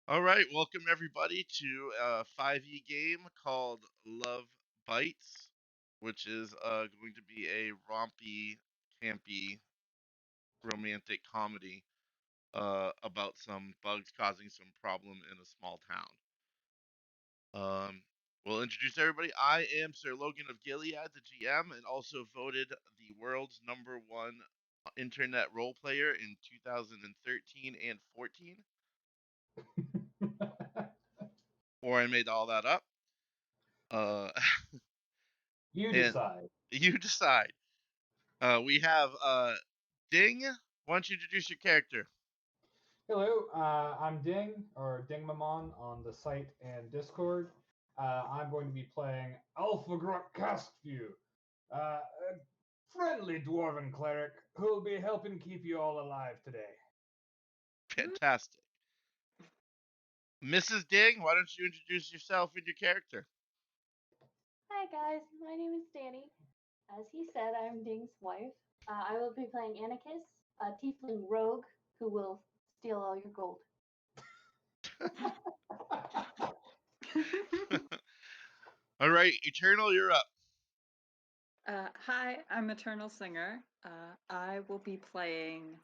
All right, welcome everybody to a 5e game called Love Bites, which is going to be a rompy, campy, romantic comedy about some bugs causing some problem in a small town. Um, we'll introduce everybody. I am Sir Logan of Gilead, the GM, and also voted the world's #1 internet role player in 2013 and 14, or I made all that up. Uh, You and decide. you decide. We have Ding. Why don't you introduce your character? Hello, I'm Ding, or Dingmamon on the site and Discord. I'm going to be playing Alpha Gruck Castview, a friendly dwarven cleric who will be helping keep you all alive today. Fantastic. Mrs. Ding, why don't you introduce yourself and your character? Hi guys, my name is Danny. As he said, I'm Ding's wife. I will be playing Anarchus, a tiefling rogue who will steal all your gold. All right, Eternal, you're up. Hi, I'm Eternal Singer. I will be playing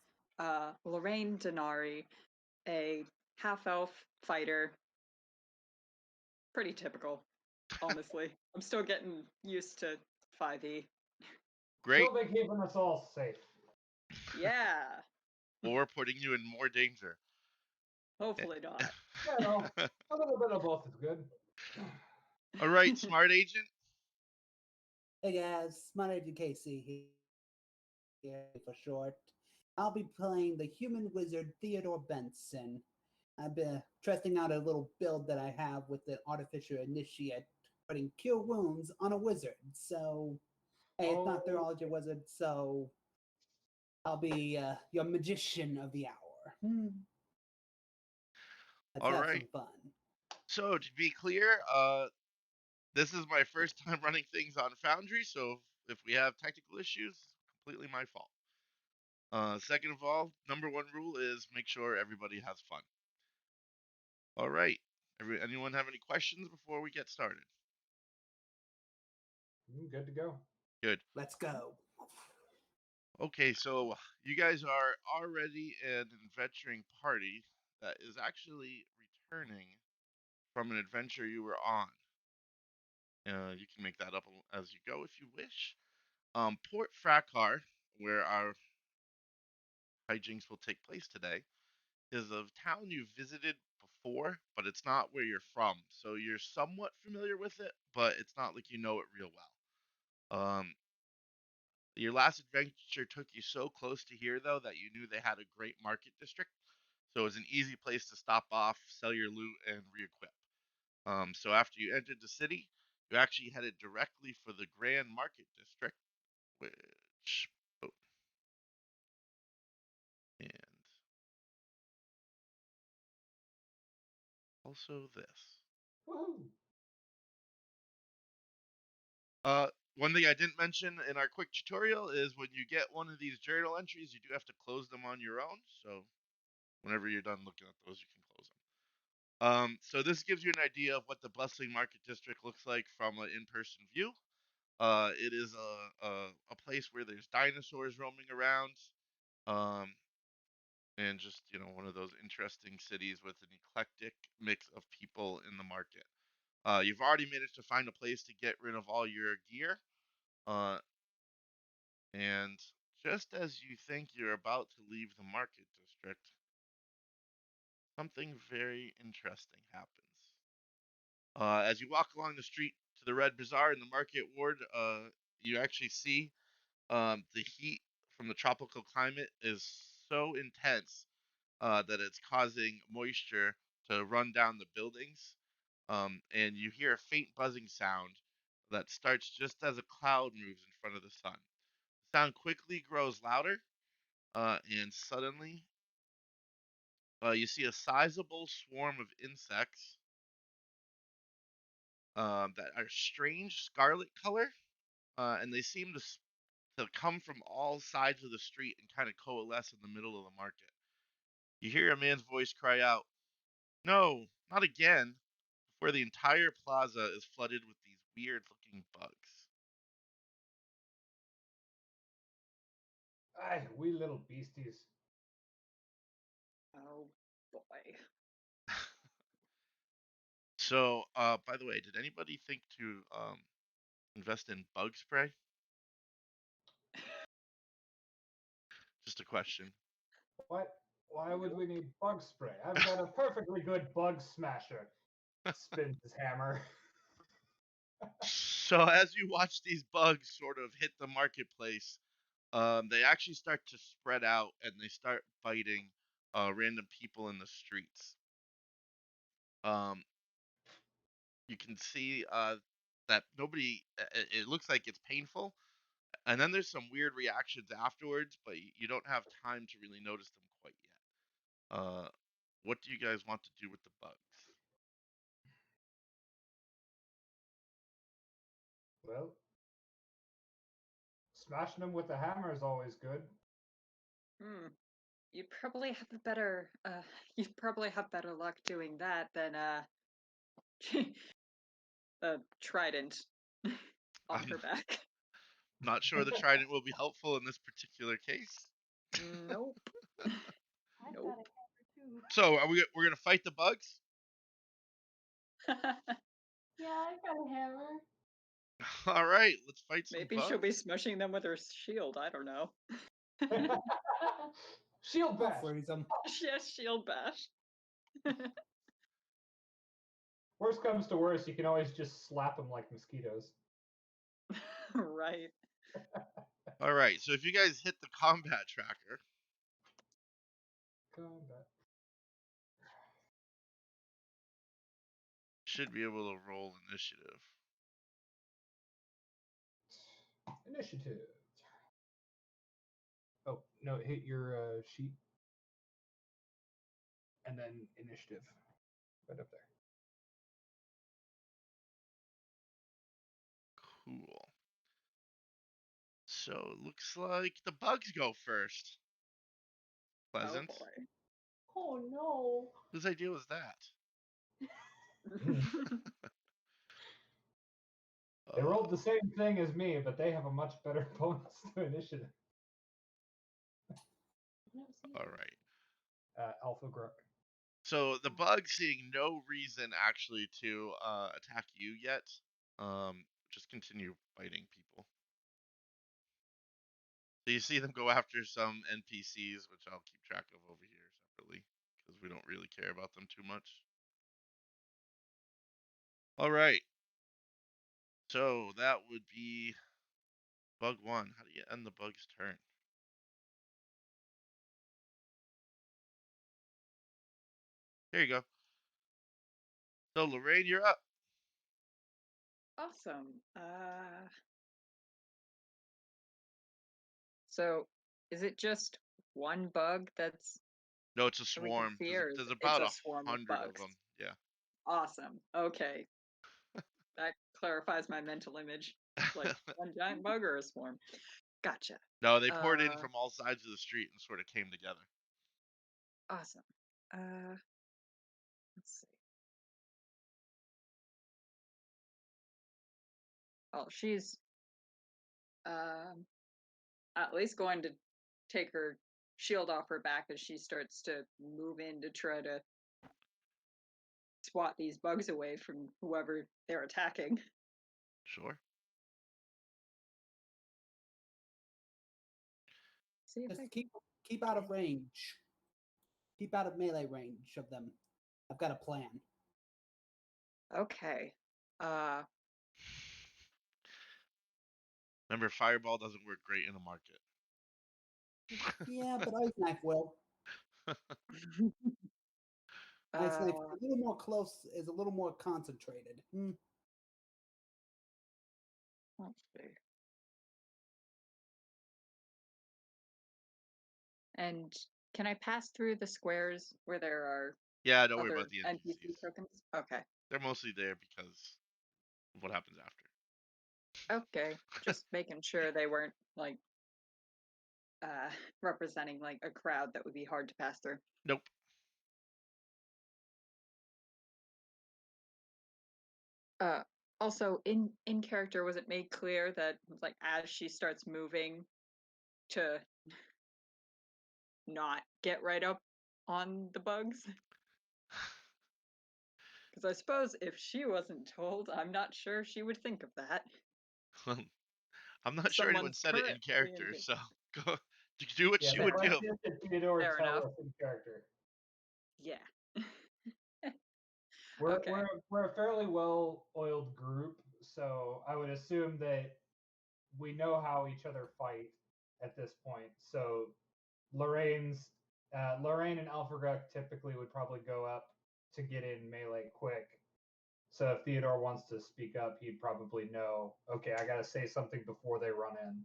Lorraine Denari, a half-elf fighter. Pretty typical, honestly. I'm still getting used to 5e. Great. She'll be keeping us all safe. Yeah, Or putting you in more danger. hopefully not. You know, a little bit of both is good. All right, Smart Agent. Hey guys, Smart Agent Casey here for short. I'll be playing the human wizard Theodore Benson. I've been testing out a little build that I have with the artificial initiate, putting cure wounds on a wizard. So, hey, it's not theology wizard, so I'll be your magician of the hour. Let's All have right. some fun. So to be clear, this is my first time running things on Foundry, so if we have technical issues, completely my fault. Second of all, #1 rule is make sure everybody has fun. All right. Anyone have any questions before we get started? Good to go. Good. Let's go. Okay, so you guys are already an adventuring party that is actually returning from an adventure you were on. You can make that up as you go if you wish. Port Fraccar, where our hijinks will take place today, is a town you visited before, but it's not where you're from. So you're somewhat familiar with it, but it's not like you know it real well. Your last adventure took you so close to here, though, that you knew they had a great market district. So it was an easy place to stop off, sell your loot, and re-equip. So after you entered the city, you actually headed directly for the Grand Market District, which, oh, and also this. Woohoo! One thing I didn't mention in our quick tutorial is when you get one of these journal entries, you do have to close them on your own. So whenever you're done looking at those, you can close them. So this gives you an idea of what the bustling market district looks like from an in-person view. It is a place where there's dinosaurs roaming around, um, and just one of those interesting cities with an eclectic mix of people in the market. You've already managed to find a place to get rid of all your gear, uh, and just as you think you're about to leave the market district, something very interesting happens. As you walk along the street to the Red Bazaar in the Market Ward, you actually see the heat from the tropical climate is so intense that it's causing moisture to run down the buildings. And you hear a faint buzzing sound that starts just as a cloud moves in front of the sun. The sound quickly grows louder, and suddenly you see a sizable swarm of insects that are strange scarlet color, and they seem to come from all sides of the street and kind of coalesce in the middle of the market. You hear a man's voice cry out, No, not again. Before the entire plaza is flooded with these weird-looking bugs. Ay, we little beasties. Oh boy. So, by the way, did anybody think to invest in bug spray? Just a question. What? Why would Nope. we need bug spray? I've got a perfectly good bug smasher. Spins his hammer. So as you watch these bugs sort of hit the marketplace, they actually start to spread out and they start biting random people in the streets. Um, you can see that nobody. It looks like it's painful, and then there's some weird reactions afterwards, but you don't have time to really notice them quite yet. What do you guys want to do with the bugs? Well, smashing them with a hammer is always good. Hmm. You probably have a better you probably have better luck doing that than a trident on I'm her back. not sure the trident will be helpful in this particular case. Nope. I've got a Nope. hammer too. So we're gonna fight the bugs? Yeah, I've got a hammer. All right, let's fight some Maybe she'll bugs. be smushing them with her shield. I don't know. Shield I'll bash. freeze them. She has shield bash. Worst comes to worst, you can always just slap them like mosquitoes. Right. All right, so if you guys hit the combat tracker, Combat. should be able to roll initiative. Initiative. Oh, no, hit your sheet. And then initiative. Right up there. Cool. So it looks like the bugs go first. Oh Pleasant. boy. Oh no. Whose idea was that? They rolled the same thing as me, but they have a much better bonus to initiative. No, see All you. right. Alpha Gruck. So the bugs, seeing no reason actually to attack you yet, just continue fighting people. So you see them go after some NPCs, which I'll keep track of over here separately because we don't really care about them too much. All right. So that would be bug one. How do you end the bug's turn? There you go. So Lorraine, you're up. Awesome. So is it just one bug that's No, it's a that we can swarm. see, or There's it's about a a swarm of hundred of bugs? them. Yeah. Awesome. Okay. That clarifies my mental image. Like one giant bug or a swarm. Gotcha. No, they poured in Uh from all sides of the street and sort of came together. awesome. Let's see. Oh, she's at least going to take her shield off her back as she starts to move in to try to swat these bugs away from whoever they're attacking. Sure. See if I Just can. keep out of range. Keep out of melee range of them. I've got a plan. Okay. Uh, Remember, fireball doesn't work great in the market. Yeah, but ice knife will. Ice knife uh, is a little more close. Is a little more concentrated. let's see. And can I pass through the squares where there are Yeah, don't worry other about the NPC NPCs. tokens? Okay. They're mostly there because of what happens after. Okay. Just making sure they weren't like uh representing like a crowd that would be hard to pass through. Nope. Also, in character, was it made clear that like as she starts moving, to not get right up on the bugs? Because I suppose if she wasn't told, I'm not sure she would think of that. I'm not sure anyone Someone's said it in currently character, so go do what Yeah, she the would do. question did Theodore Fair tell enough. us in character? Yeah. We're Okay. we're a fairly well-oiled group, so I would assume that we know how each other fight at this point. So Lorraine and Alphagruk typically would probably go up to get in melee quick. So if Theodore wants to speak up, he'd probably know, okay, I gotta say something before they run in.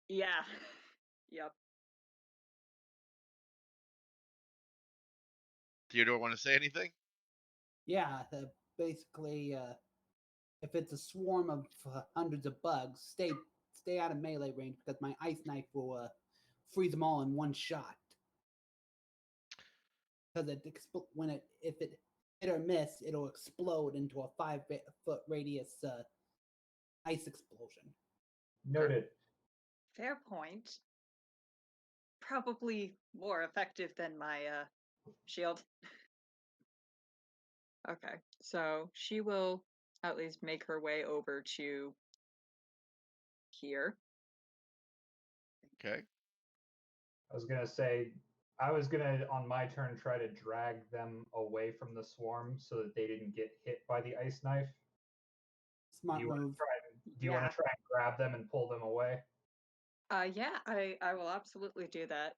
Yeah. Yep. Theodore want to say anything? Yeah, basically, if it's a swarm of hundreds of bugs, stay out of melee range because my ice knife will freeze them all in one shot. Because when if it hit or miss, it'll explode into a 5-foot radius ice explosion. Noted. Fair point. Probably more effective than my shield. Okay, so she will at least make her way over to here. Okay. I was gonna say, I was gonna on my turn try to drag them away from the swarm so that they didn't get hit by the ice knife. Smart move. Do you want Yeah. to try and grab them and pull them away? Yeah, I will absolutely do that.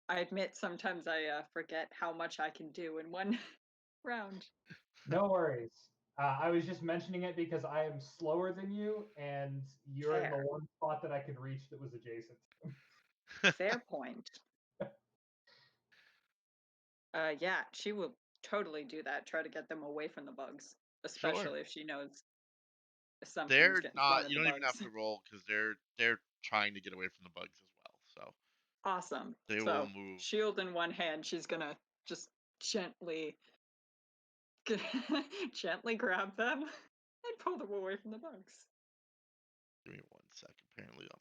I admit sometimes I forget how much I can do in one round. No worries. I was just mentioning it because I am slower than you, and you're in the Fair. one spot that I could reach that was adjacent. Fair point. Yeah, she will totally do that. Try to get them away from the bugs, Sure. especially if she knows something's They're getting thrown not. at You the don't even have bugs. to roll because they're trying to get away from the bugs as well. So Awesome. they will So, move. shield in one hand, she's gonna just gently, gently grab them and pull them away from the bugs. Give me 1 sec. Apparently, I'm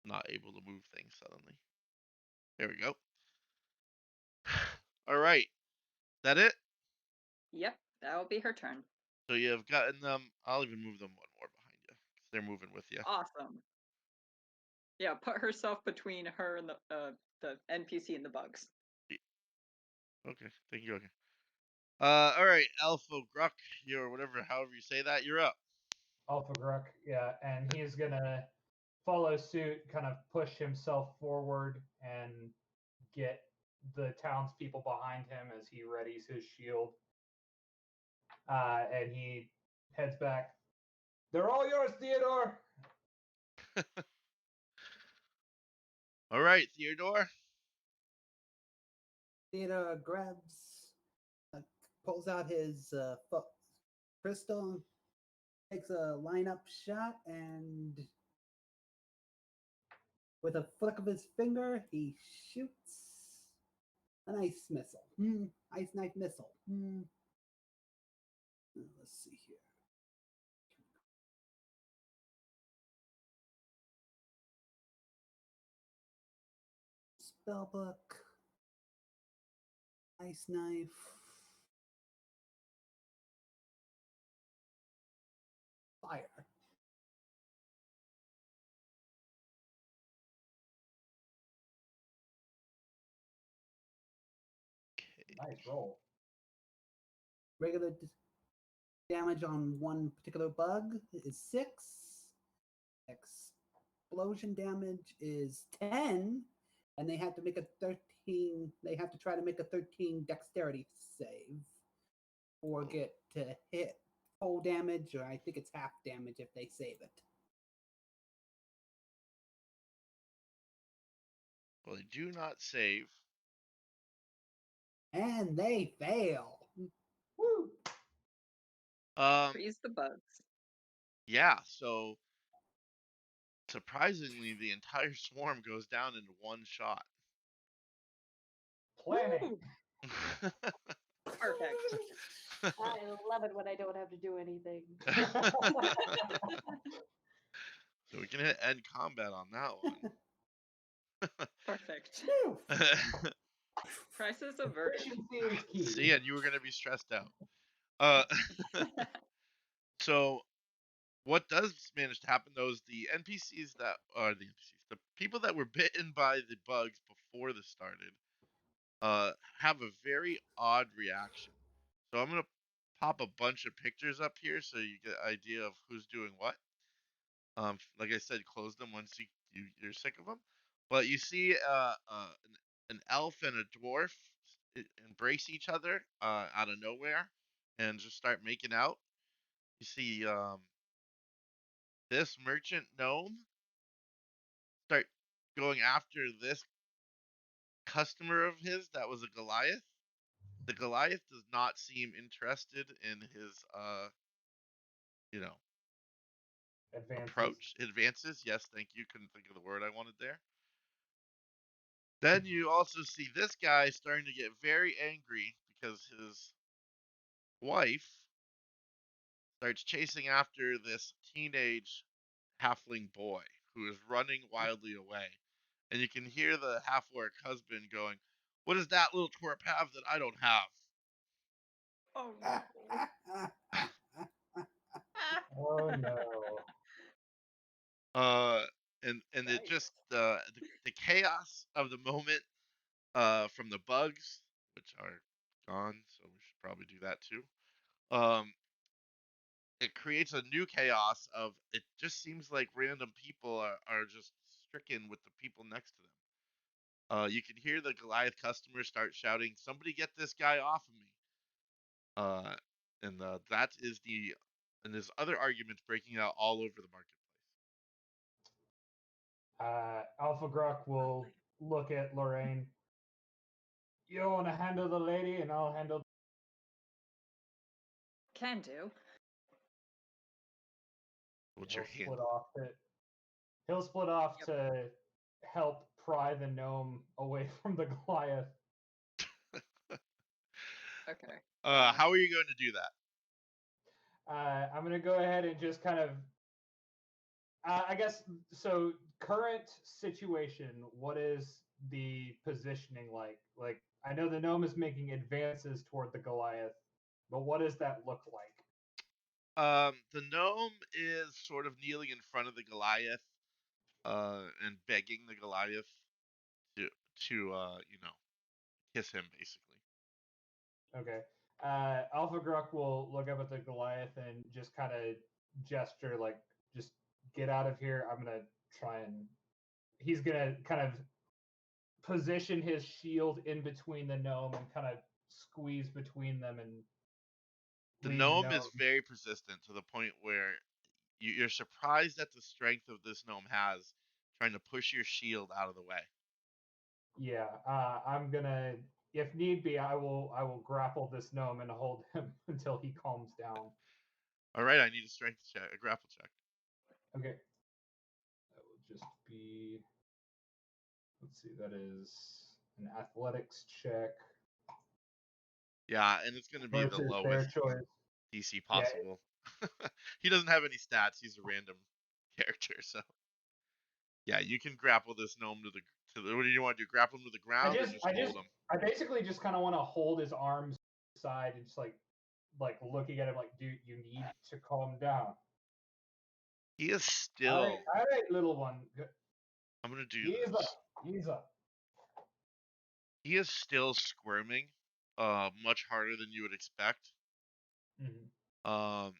not able to move things suddenly. There we go. All right. That it? Yep, that'll be her turn. So you have gotten them. I'll even move them one more behind you because they're moving with you. Awesome. Yeah, put herself between her and the NPC and the bugs. Okay. Thank you. Okay. All right. Alpha Gruck, or whatever, however you say that. You're up. Alpha Gruck, yeah, and he's gonna follow suit, kind of push himself forward and get the townspeople behind him as he readies his shield. And he heads back. They're all yours, Theodore. All right, Theodore. Theodore grabs, pulls out his crystal, takes a lineup shot, and with a flick of his finger, he shoots an ice missile. Ice knife missile. Let's see here. Spellbook. Ice knife. Fire. Nice roll. Regular damage on one particular bug is 6. Explosion damage is 10. And they have to make a 13. They have to try to make a 13 dexterity save or get to hit full damage, or I think it's half damage if they save it. Well, they do not save. And they fail. Woo! Freeze the bugs. Yeah. So surprisingly, the entire swarm goes down in one shot. Planning. Woo! Perfect. I love it when I don't have to do anything. So we can hit end combat on that Perfect. Phew. one. Crisis averted. Efficiency is key. See, and you were gonna be stressed out. Uh, so what does manage to happen though is the NPCs that are the NPCs, the people that were bitten by the bugs before this started, have a very odd reaction. So I'm gonna pop a bunch of pictures up here so you get an idea of who's doing what. Like I said, close them once you're sick of them. But you see, an elf and a dwarf embrace each other out of nowhere and just start making out. You see, this merchant gnome start going after this customer of his that was a Goliath. The Goliath does not seem interested in his, you know, Advances. approach, advances. Yes, thank you. Couldn't think of the word I wanted there. Then you also see this guy starting to get very angry because his wife starts chasing after this teenage halfling boy who is running wildly away. And you can hear the half orc husband going, "What does that little twerp have that I don't have?" Oh no. Oh no. Uh, and it Yikes. just the chaos of the moment from the bugs, which are gone, so we should probably do that too. Um, it creates a new chaos of it just seems like random people are just stricken with the people next to them. You can hear the Goliath customer start shouting, "Somebody get this guy off of me!" Uh, and that is the and there's other arguments breaking out all over the marketplace. Alpha Gruck will look at Lorraine. You want to handle the lady, and I'll handle. Can do. What's your He'll split handle? off it. He'll split off Yep. to help pry the gnome away from the Goliath. Okay. How are you going to do that? I'm gonna go ahead and just kind of, I guess. So current situation. What is the positioning like? Like I know the gnome is making advances toward the Goliath, but what does that look like? The gnome is sort of kneeling in front of the Goliath, and begging the Goliath to kiss him basically. Okay. Alpha Gruck will look up at the Goliath and just kind of gesture, like, just get out of here. I'm going to try and. He's going to kind of position his shield in between the gnome and kind of squeeze between them and The lead the gnome gnome. is very persistent to the point where you're surprised at the strength of this gnome has trying to push your shield out of the way. Yeah. I'm going to. If need be, I will grapple this gnome and hold him until he calms down. All right, I need a strength check, a grapple check. Okay. That will just be. Let's see. That is an athletics check. Yeah, and it's going to be the Versus their lowest choice. DC Yeah. possible. He doesn't have any stats. He's a random character, so yeah, you can grapple this gnome to the. What do you want to do? Grapple him to the I ground or just, just I hold just, him? I basically just kind of want to hold his arms side and just like looking at him like, dude, you need to calm down. He is All still. right, little one. I'm gonna do Ease this. up, ease up. He is still squirming, much harder than you would expect. Mm-hmm. Um,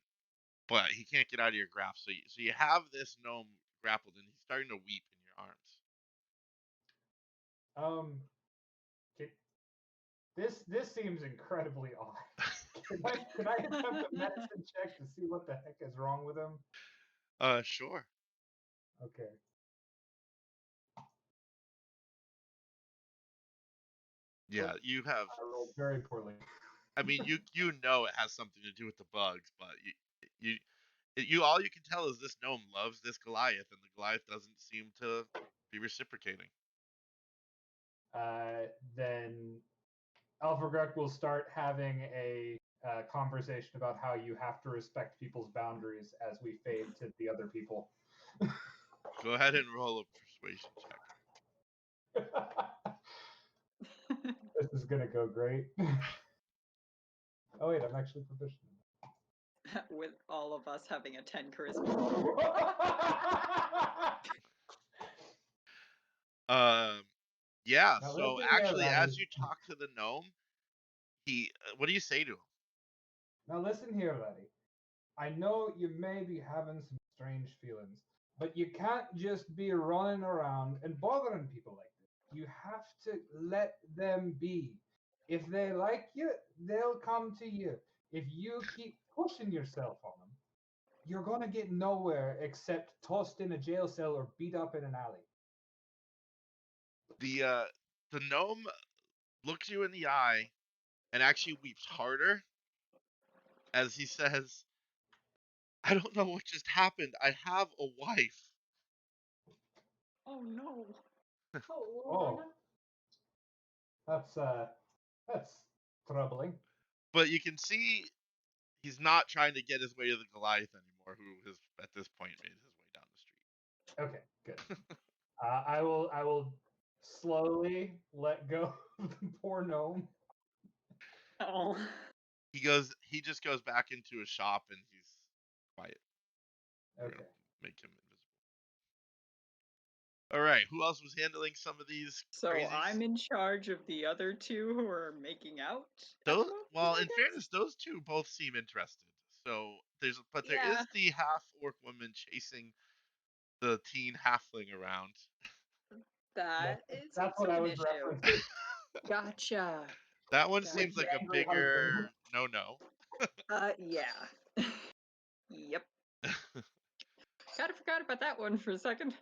but he can't get out of your grasp. So you have this gnome grappled, and he's starting to weep in your arms. Um, can, this seems incredibly odd. Can I attempt a medicine check to see what the heck is wrong with him? Sure. Okay. Yeah, Oops, you have. I rolled very poorly. I mean, you know it has something to do with the bugs, but you all you can tell is this gnome loves this Goliath, and the Goliath doesn't seem to be reciprocating. Then Alpha Gruck will start having a conversation about how you have to respect people's boundaries as we fade to the other people. Go ahead and roll a persuasion check. This is gonna go great. Oh wait, I'm actually proficient. With all of us having a 10 charisma. Yeah. Now So listen here, actually, as laddie. you talk to the gnome, what do you say to him? Now listen here, laddie. I know you may be having some strange feelings, but you can't just be running around and bothering people like this. You have to let them be. If they like you, they'll come to you. If you keep pushing yourself on them, you're going to get nowhere except tossed in a jail cell or beat up in an alley. The gnome looks you in the eye and actually weeps harder as he says, "I don't know what just happened. I have a wife." Oh no. Oh, Oh, Lorna. that's troubling. But you can see he's not trying to get his way to the Goliath anymore, who has at this point made his way down the street. Okay, good. I will slowly let go of the poor gnome. Oh. He just goes back into his shop and he's quiet. We're gonna Okay. make him invisible. All right, who else was handling some of these So crazies? I'm in charge of the other two who are making out. Well, in fairness, those two both seem interested. So there Yeah. is the half orc woman chasing the teen halfling around. That is That's also what I an was issue. referencing. Gotcha. That one Got seems The like a angry bigger husband. no. Yeah. Yep. Kind of forgot about that one for a second.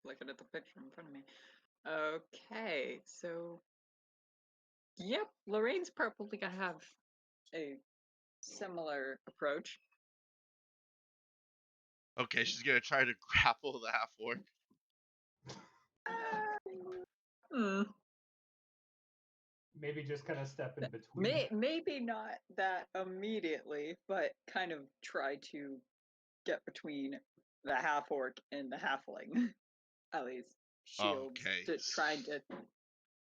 Looking at the picture in front of me. Okay, so yep, Lorraine's probably gonna have a similar approach. Okay, she's gonna try to grapple the half orc. Hmm. Maybe just kind of step in between. Maybe not that immediately, but kind of try to get between the half orc and the halfling. At least shields Okay. to trying to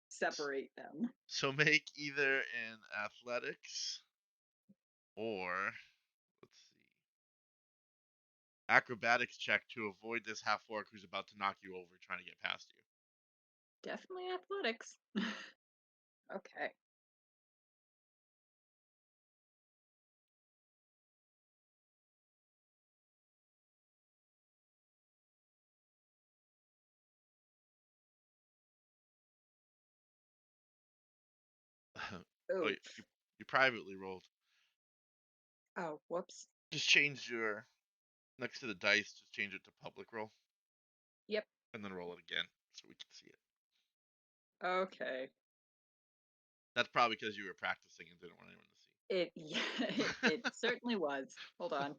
separate them. So make either an athletics or let's see, acrobatics check to avoid this half orc who's about to knock you over trying to get past you. Definitely athletics. Okay. Oh, Oh. you privately rolled. Oh, whoops. Just change your next to the dice. Just change it to public roll, Yep. and then roll it again so we can see it. Okay. That's probably because you were practicing and didn't want anyone to see. It yeah, it certainly was. Hold on.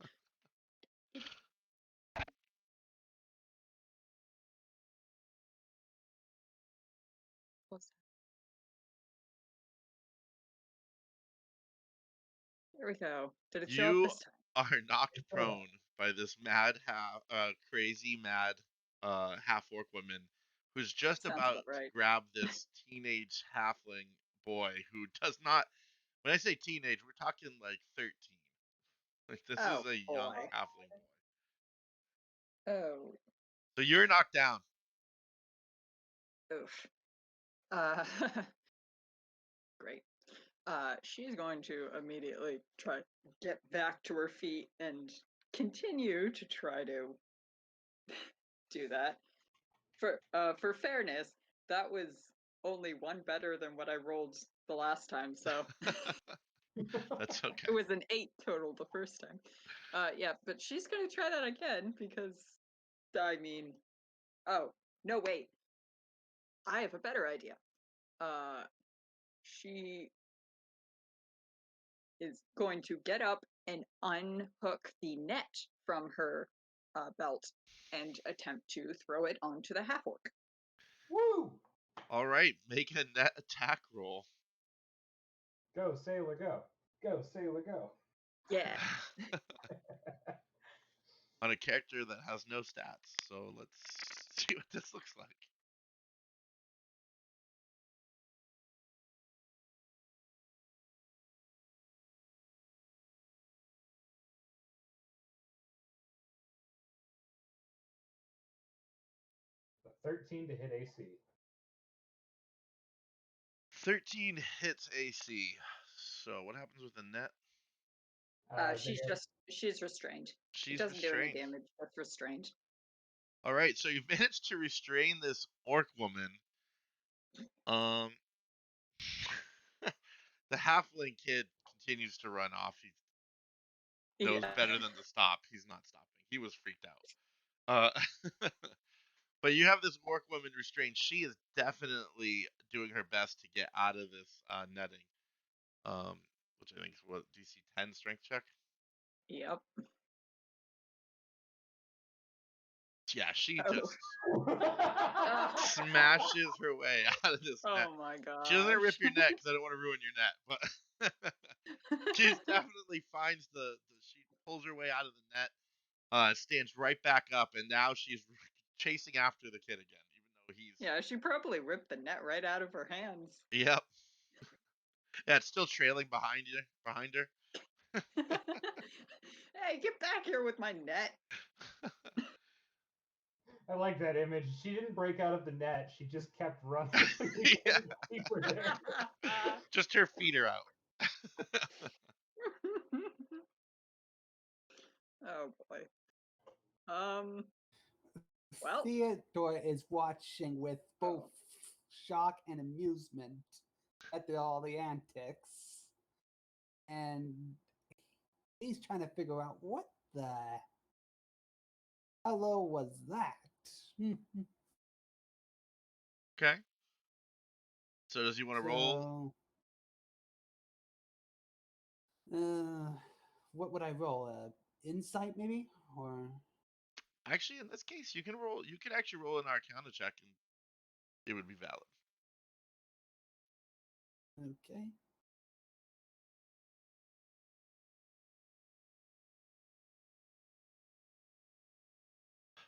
There we go. Did it show up You this time? are knocked Shut up. prone by this crazy mad half orc woman who's just Sounds about about to right. grab this teenage halfling boy who does not. When I say teenage, we're talking like 13. Like this Oh is a young boy. halfling boy. Oh. So you're knocked down. Oof. Great. She's going to immediately try to get back to her feet and continue to try to do that. For fairness, that was only one better than what I rolled the last time, so That's okay. it was an 8 total the first time. Yeah, but she's gonna try that again because I mean, oh no, wait, I have a better idea. She is going to get up and unhook the net from her belt and attempt to throw it onto the half orc. Woo! All right, make a net attack roll. Go, sailor, go. Go, sailor, go. Yeah. On a character that has no stats. So let's see what this looks like. A 13 to hit AC. 13 hits AC. So what happens with the net? They get She's restrained. It She's doesn't do any restrained. damage. That's restrained. All right, so you've managed to restrain this orc woman. Um, the halfling kid continues to run off. He knows Yeah. better than to stop. He's not stopping. He was freaked out. But you have this orc woman restrained. She is definitely doing her best to get out of this netting. Which I think is what DC 10 strength check. Yep. Yeah, she Oh. just smashes her way out of this net. Oh my She doesn't rip gosh. your net because I don't want to ruin your net, but she definitely finds she pulls her way out of the net, stands right back up, and now she's chasing after the kid again, even though he's. Yeah, she probably ripped the net right out of her hands. Yep. Yeah, it's still trailing behind her. Hey, get back here with my net. I like that image. She didn't break out of the net. She just kept running. Yeah. Keep her there. Just her feet are out. Oh boy. Well. Theodore is watching with both shock and amusement at all the antics, and he's trying to figure out what the hello was that. Okay. So does he want to roll? So, what would I roll? Insight maybe, or Actually, in this case, you can roll. You can actually roll an Arcana check, and it would be valid. okay.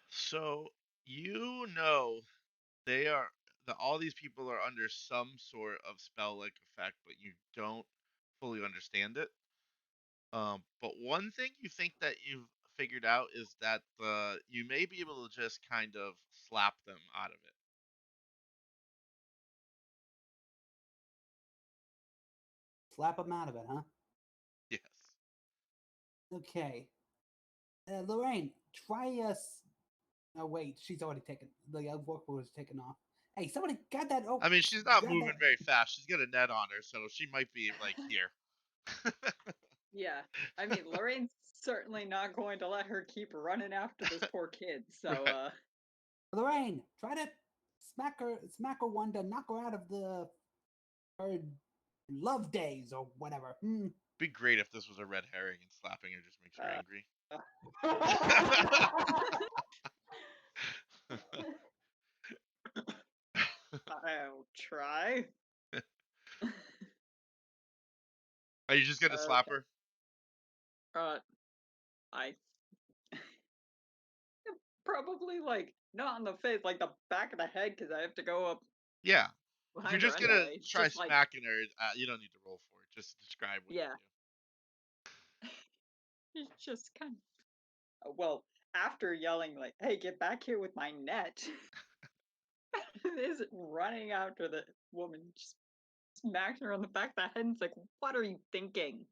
So you know they are all these people are under some sort of spell-like effect, but you don't fully understand it. But one thing you think that you've figured out is that you may be able to just kind of slap them out of it. Slap him out of it, huh? Yes. Okay. Lorraine, try us. Oh wait, she's already taken. The worker was taken off. Hey, somebody got that! Oh, I mean, she's not grab moving that! very fast. She's got a net on her, so she might be like here. Yeah. I mean, Lorraine's certainly not going to let her keep running after this poor kid. So, Right. Lorraine, try to smack her one to knock her out of her love days or whatever. Be great if this was a red herring and slapping her just makes her angry. I'll try. Are you just gonna slap Okay. her? I probably like not on the face, like the back of the head, because I have to go up Yeah. If you're behind her just gonna anyway. try Just like, smacking her, you don't need to roll for it. Just describe what yeah, it's just kind of. Well, after yelling like, "Hey, get back here with my net," is running after the woman, just smacks her on the back of the head, and it's like, "What are you thinking?"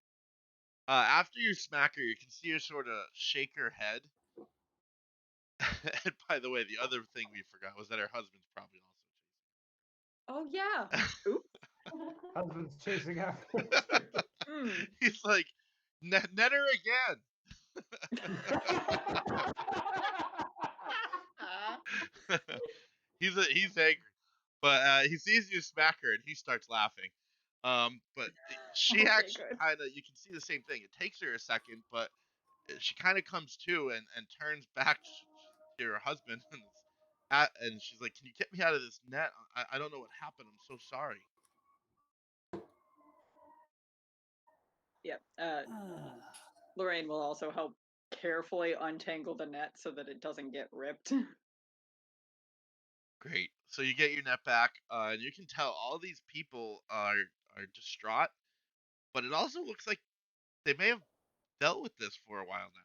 After you smack her, you can see her sort of shake her head. And by the way, the other thing we forgot was that her husband's probably Oh yeah. also Oops. Husband's chasing after. Mm. He's like, net her again. He's angry, but he sees you smack her and he starts laughing. But she Okay, actually good. kind of you can see the same thing. It takes her a second, but she kind of comes to and turns back to her husband and she's like, "Can you get me out of this net? I don't know what happened. I'm so sorry." Yep. Ah, Lorraine will also help carefully untangle the net so that it doesn't get ripped. Great. So you get your net back, and you can tell all these people are distraught, but it also looks like they may have dealt with this for a while now.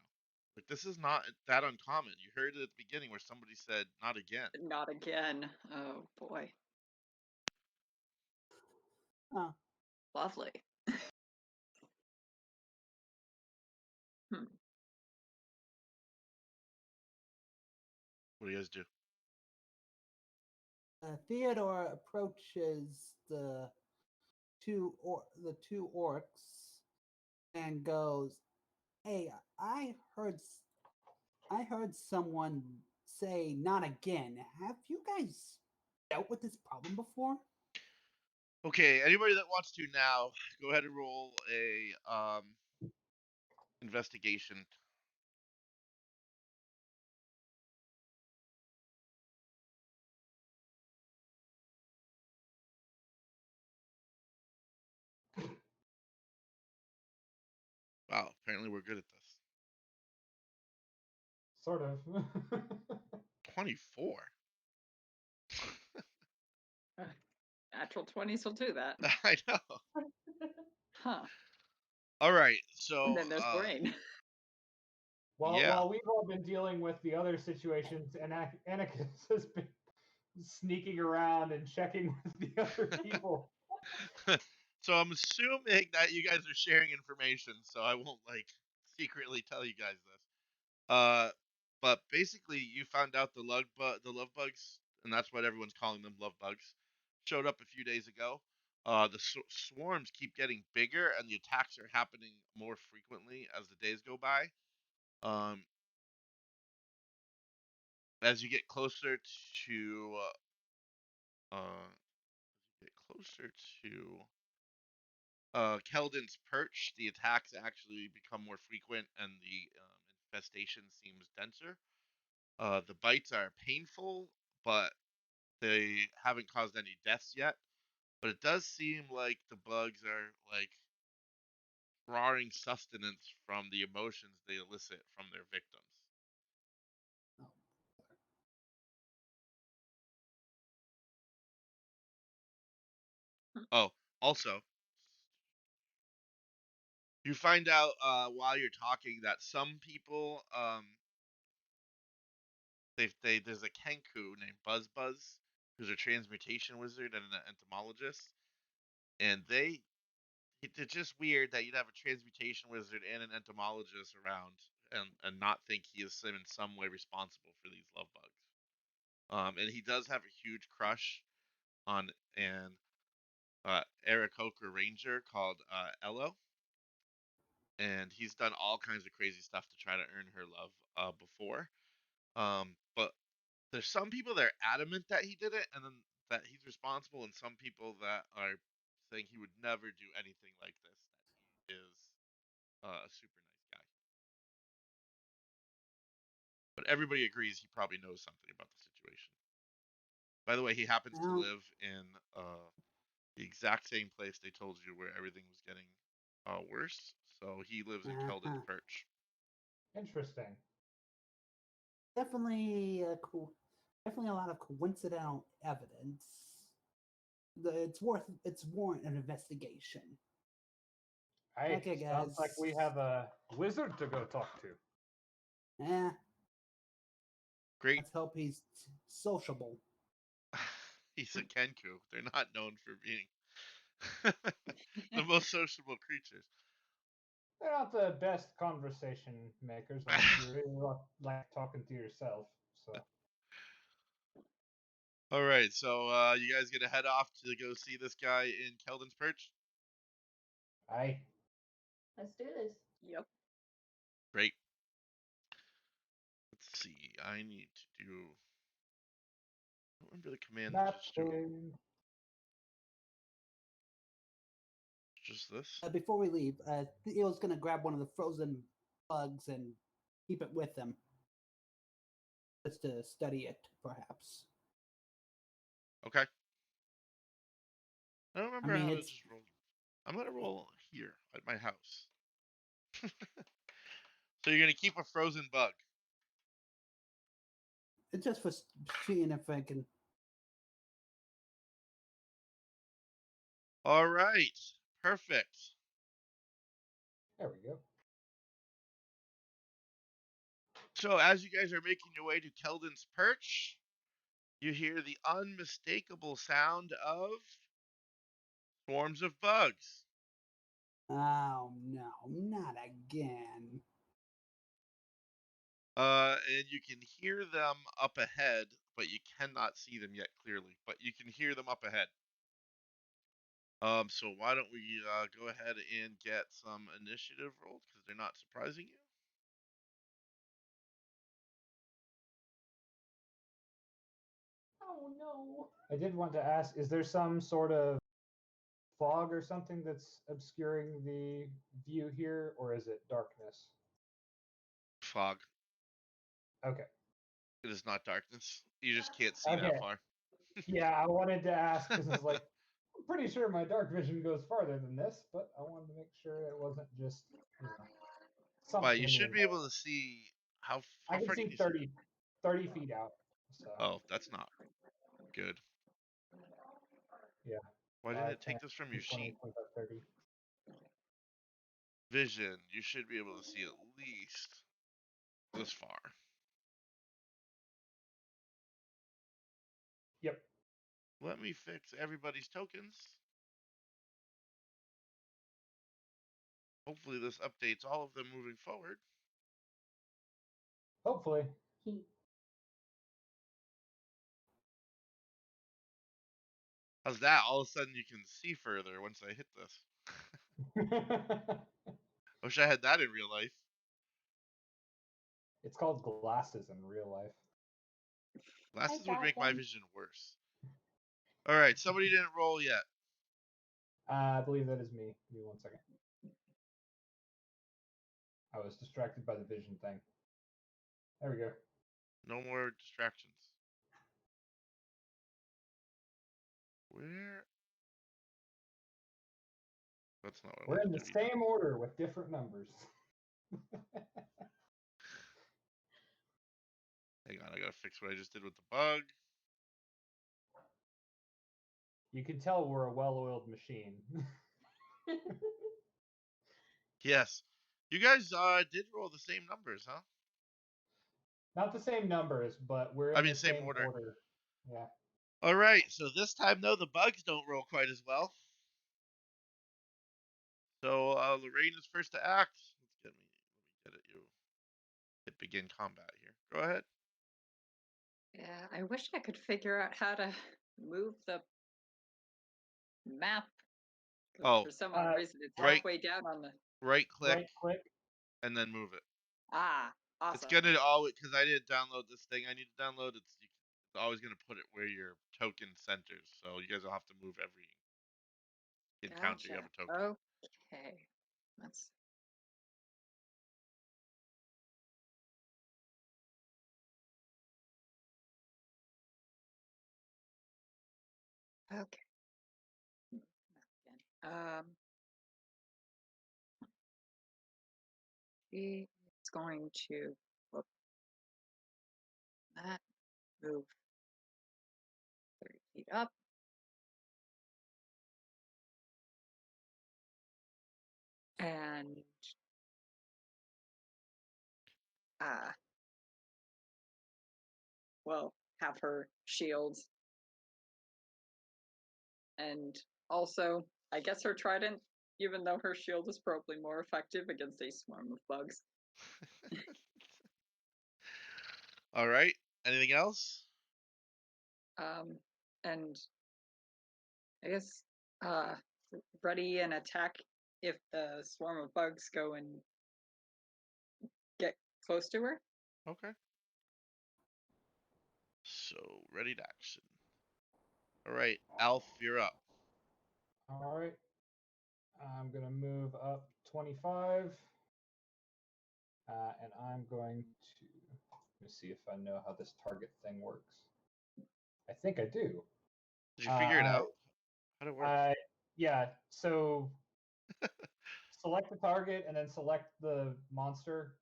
Like this is not that uncommon. You heard it at the beginning where somebody said "not again." Not again. Oh boy. oh, Lovely. Hmm. What do you guys do? Theodore approaches the two orcs and goes, "Hey, I heard someone say not again. Have you guys dealt with this problem before?" Okay, anybody that wants to now, go ahead and roll a investigation. Wow, apparently we're good at this. Sort of. 24. Natural 20s will do that. I know. Huh. All right, And so then there's Lorraine. yeah. While we've all been dealing with the other situations, and Anarchus has been sneaking around and checking with the other people. So I'm assuming that you guys are sharing information, so I won't like secretly tell you guys this. But basically, you found out the love bugs, and that's what everyone's calling them, love bugs, showed up a few days ago. The swarms keep getting bigger, and the attacks are happening more frequently as the days go by. Um, as you get closer to, get closer to Keldon's perch, the attacks actually become more frequent, and the infestation seems denser. The bites are painful, but they haven't caused any deaths yet. But it does seem like the bugs are like drawing sustenance from the emotions they elicit from their victims. Oh, also, you find out while you're talking that some people, there's a Kenku named Buzz Buzz, who's a transmutation wizard and an entomologist, and it's just weird that you'd have a transmutation wizard and an entomologist around and not think he is in some way responsible for these love bugs. And he does have a huge crush on an Aarakocra ranger called Ello, and he's done all kinds of crazy stuff to try to earn her love before. But there's some people that are adamant that he did it, and then that he's responsible, and some people that are saying he would never do anything like this. That he is a super nice guy. But everybody agrees he probably knows something about the situation. By the way, he happens to Well, live in the exact same place they told you where everything was getting worse. So he lives in Keldon's uh-huh. Perch. Interesting. Definitely, definitely a lot of coincidental evidence. It's warrant an investigation. Hey, Okay, sounds guys. like we have a wizard to go talk to. Eh, Great. let's hope he's sociable. He's a Kenku. They're not known for being the most sociable creatures. They're not the best conversation makers unless you really like talking to yourself. So, All right, so you guys gonna head off to go see this guy in Keldon's Perch? I Let's do this. Yep. Great. Let's see. I need to do. I don't remember the command that map just do. game. Just this. Before we leave, Theo's gonna grab one of the frozen bugs and keep it with him, just to study it, perhaps. Okay. I don't I remember mean, how to it's just roll. I'm gonna roll here at my house. So you're gonna keep a frozen bug. It's just for seeing if I can. All right. Perfect. There we go. So as you guys are making your way to Keldon's Perch, you hear the unmistakable sound of swarms of bugs. Oh no, not again. And you can hear them up ahead, but you cannot see them yet clearly. But you can hear them up ahead. So why don't we go ahead and get some initiative rolled because they're not surprising you. Oh no. I did want to ask, is there some sort of fog or something that's obscuring the view here, or is it darkness? Fog. Okay. It is not darkness. You just can't see that Okay. far. Yeah, I wanted to ask because it's like, I'm pretty sure my dark vision goes farther than this, but I wanted to make sure it wasn't just, Why? something You in the should be able environment. to see I how can far can see you see? 30 feet out. So, Oh, that's not good. yeah, Why didn't 5, it 10, take this from your 15, 20, sheet? 25, 30. Vision. You should be able to see at least this far. Yep. Let me fix everybody's tokens. Hopefully this updates all of them moving forward. Hopefully. How's that? All of a sudden you can see further once I hit this. Wish I had that in real life. It's called glasses in real life. Glasses would got make my them. vision worse. All right, somebody didn't roll yet. I believe that is me. Give me 1 second. I was distracted by the vision thing. There we go. No more distractions. Where? That's not what I We're in wanted the to be done. same order with different numbers. Hang on, I gotta fix what I just did with the bug. You can tell we're a well-oiled machine. Yes. You guys did roll the same numbers, huh? Not the same numbers, but we're I in mean, the same same order. order. Yeah. All right, so this time, no, the bugs don't roll quite as well. So Lorraine is first to act. Let me get it. You hit begin combat here. Go ahead. Yeah, I wish I could figure out how to move the map. 'Cause Oh, for some odd reason, it's right, halfway down on the. right click Right click. and then move it. Ah, It's awesome. gonna always because I didn't download this thing. I need to download it. It's always gonna put it where your token centers. So you guys will have to move every encounter you have Gotcha. a token. Okay. That's okay. Again. It's going to whoop, that move 30 feet up. And uh well, have her shields. And also, I guess her trident, even though her shield is probably more effective against a swarm of bugs. All right. Anything else? And I guess uh ready and attack if the swarm of bugs go and get close to her. Okay. So ready to action. All right, Alf, you're up. All right. I'm going to move up 25. And I'm going to, let me see if I know how this target thing works. I think I do. Did you figure it out? How'd it work? Yeah. So select the target and then select the monster,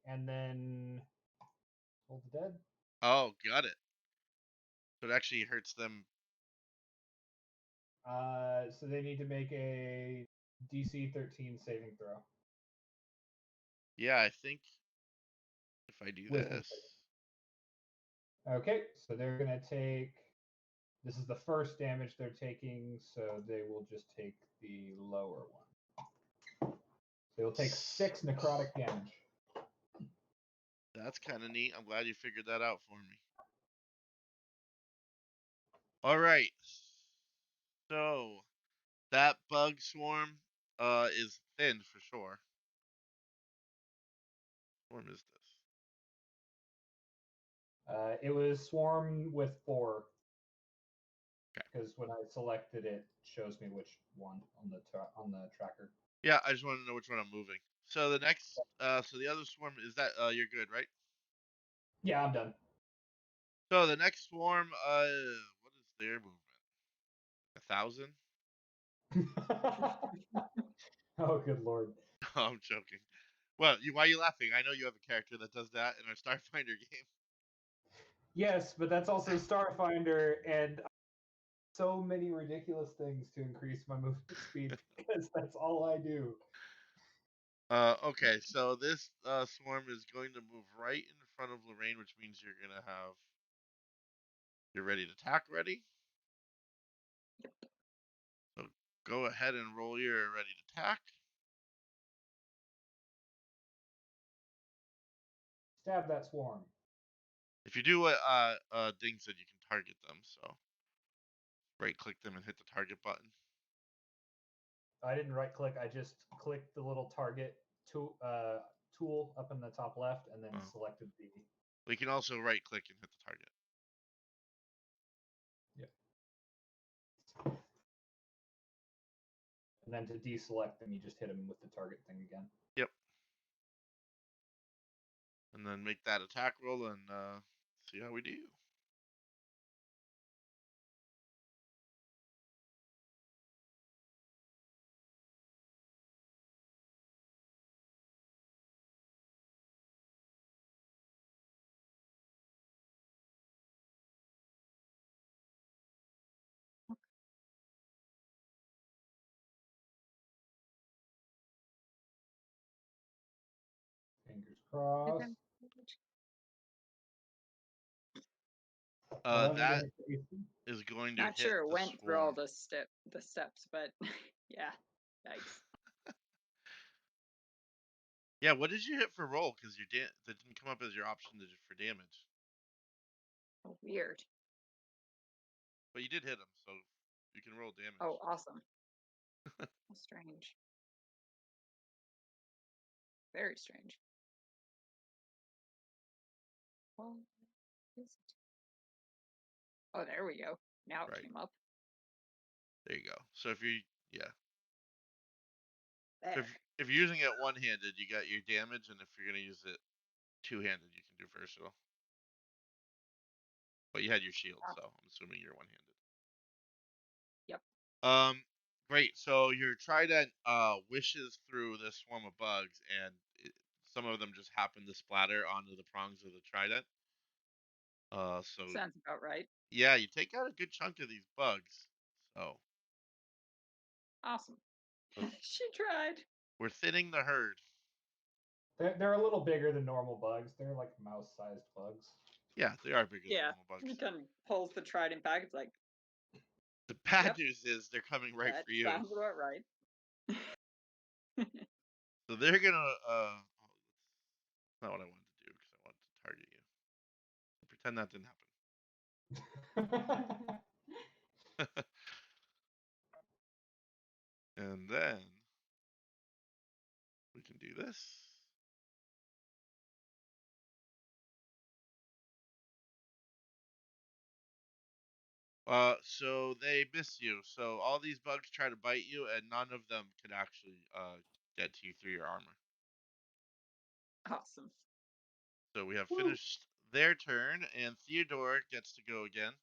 and then hold the dead. Oh, got it. So it actually hurts them. So they need to make a DC 13 saving throw. Yeah, I think if I do Wisdom this. Okay, so they're gonna take. This is the first damage they're taking, so they will just take the lower one. So they'll take 6 necrotic damage. That's kind of neat. I'm glad you figured that out for me. All right. So that bug swarm is thin for sure. What swarm is this? It was swarm with 4. Okay. Because when I selected it, shows me which one on the tracker. Yeah, I just want to know which one I'm moving. So the next, so the other swarm is that you're good, right? Yeah, I'm done. So the next swarm, what is their movement? 1,000? Oh, good lord. No, I'm joking. Well, why are you laughing? I know you have a character that does that in our Starfinder game. Yes, but that's also Starfinder, and so many ridiculous things to increase my movement speed because that's all I do. Okay, so this swarm is going to move right in front of Lorraine, which means you're gonna have you're ready to attack ready. So go ahead and roll your ready to attack. Stab that swarm. If you do what Ding said, you can target them. So right click them and hit the target button. I didn't right click. I just clicked the little target tool up in the top left, and then Oh. selected the. We can also right click and hit the target. Yep. And then to deselect them, you just hit them with the target thing again. Yep. And then make that attack roll and see how we do. Fingers crossed. That is going to Not hit sure it the went through all swarm. the steps, but yeah, yikes. Yeah, what did you hit for roll? Because that didn't come up as your option for damage. Oh, weird. But you did hit him, so you can roll damage. Oh, awesome. How strange. Very strange. Well, is it? Oh, there we go. Now it Right. came up. There you go. So if you There. if you're using it one-handed, you got your damage, and if you're gonna use it two-handed, you can do versatile. But you had your shield, so I'm assuming you're one-handed. Yep. Great. So your trident wishes through this swarm of bugs, and some of them just happen to splatter onto the prongs of the trident. So Sounds about right. yeah, you take out a good chunk of these bugs. So Awesome. She tried. we're thinning the herd. They're a little bigger than normal bugs. They're like mouse-sized bugs. Yeah, they are bigger than Yeah. normal bugs. He kind of pulls the trident back. It's like, The bad Yep. news is they're coming right that for you. sounds about right. So they're gonna that's not what I wanted to do because I wanted to target you. So pretend that didn't happen. And then we can do this. So they miss you. So all these bugs try to bite you, and none of them can actually get to you through your armor. Awesome. So we have Woo. finished their turn, and Theodore gets to go again.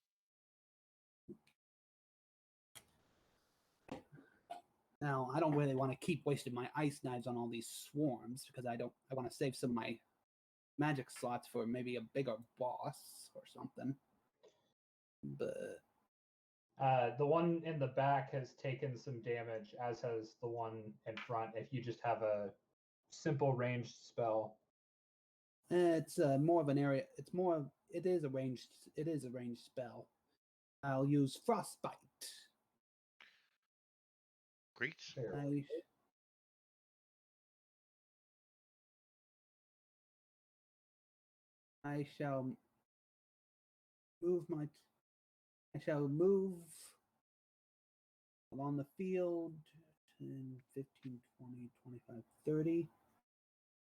Now, I don't really want to keep wasting my ice knives on all these swarms because I want to save some of my magic slots for maybe a bigger boss or something. But The one in the back has taken some damage, as has the one in front. If you just have a simple ranged spell, it's more of an area. It's more. It is a ranged. It is a ranged spell. I'll use frostbite. Great. there. I shall move my. I shall move along the field 10, 15, 20, 25, 30.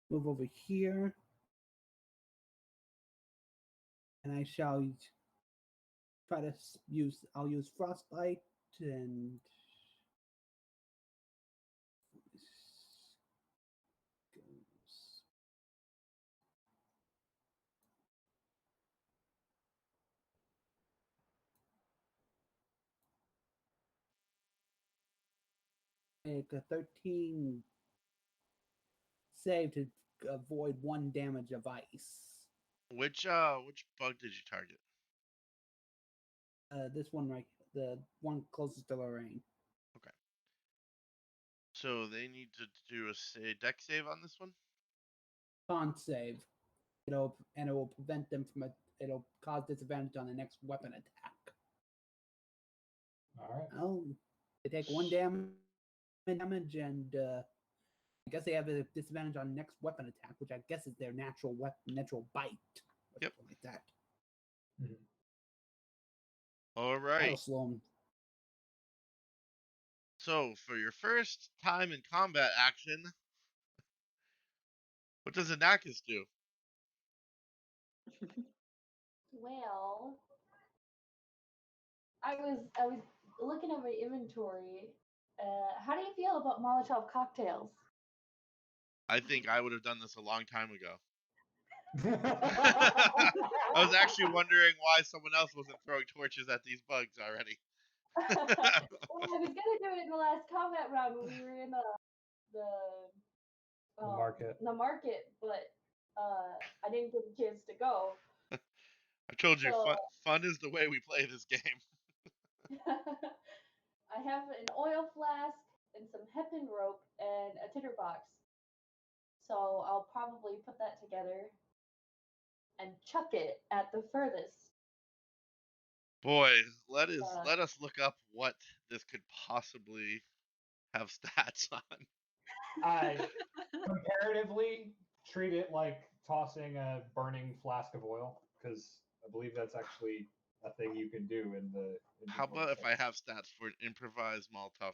Move over here. And I shall try to I'll use frostbite and make a 13 save to avoid 1 damage of ice. Which bug did you target? This one right, the one closest to Lorraine. Okay. So they need to do a deck save on this one. Con save. It will prevent them from it'll cause disadvantage on the next weapon attack. All right. Oh, they take 1 damage, and I guess they have a disadvantage on next weapon attack, which I guess is their natural bite, or Yep. something like that. Mhm. All That'll right. slow them. So for your first time in combat action, what does Anakis do? Well, I was looking at my inventory. How do you feel about Molotov cocktails? I think I would have done this a long time ago. Mm-hmm. I was actually wondering why someone else wasn't throwing torches at these bugs already. Well, I was gonna do it in the last combat round when we were in the The market. the market, but I didn't get a chance to go. I told you, So fun is the way we play this game. I have an oil flask and some hempen rope and a tinder box. So I'll probably put that together and chuck it at the furthest. Boy, Uh, let us look up what this could possibly have stats on. Comparatively, treat it like tossing a burning flask of oil, because I believe that's actually a thing you can do in the How inventory about if I section. have stats for an improvised Molotov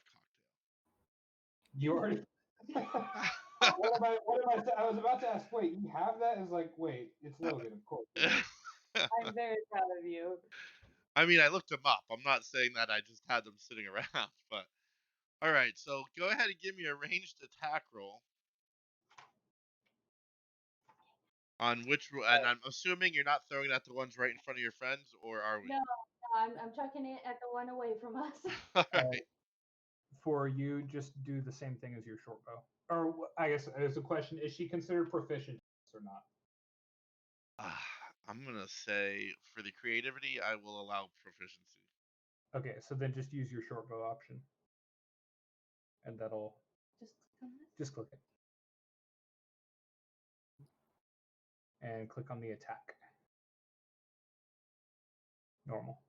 You already. What am I? I was about to ask. Wait, you have that? It's like, wait, it's Logan, of course. I'm very proud of you. I mean, I looked them up. I'm not saying that I just had them sitting around, but all right. So go ahead and give me a ranged attack roll on and I'm assuming you're not throwing it at the ones right in front of your friends, or are we? No, I'm chucking it at the one away from us. All Uh, right. for you, just do the same thing as your short bow. Or I guess as a question: is she considered proficient or not? I'm gonna say for the creativity, I will allow proficiency. Okay, so then just use your short bow option, and that'll just click it and click on the attack. Normal.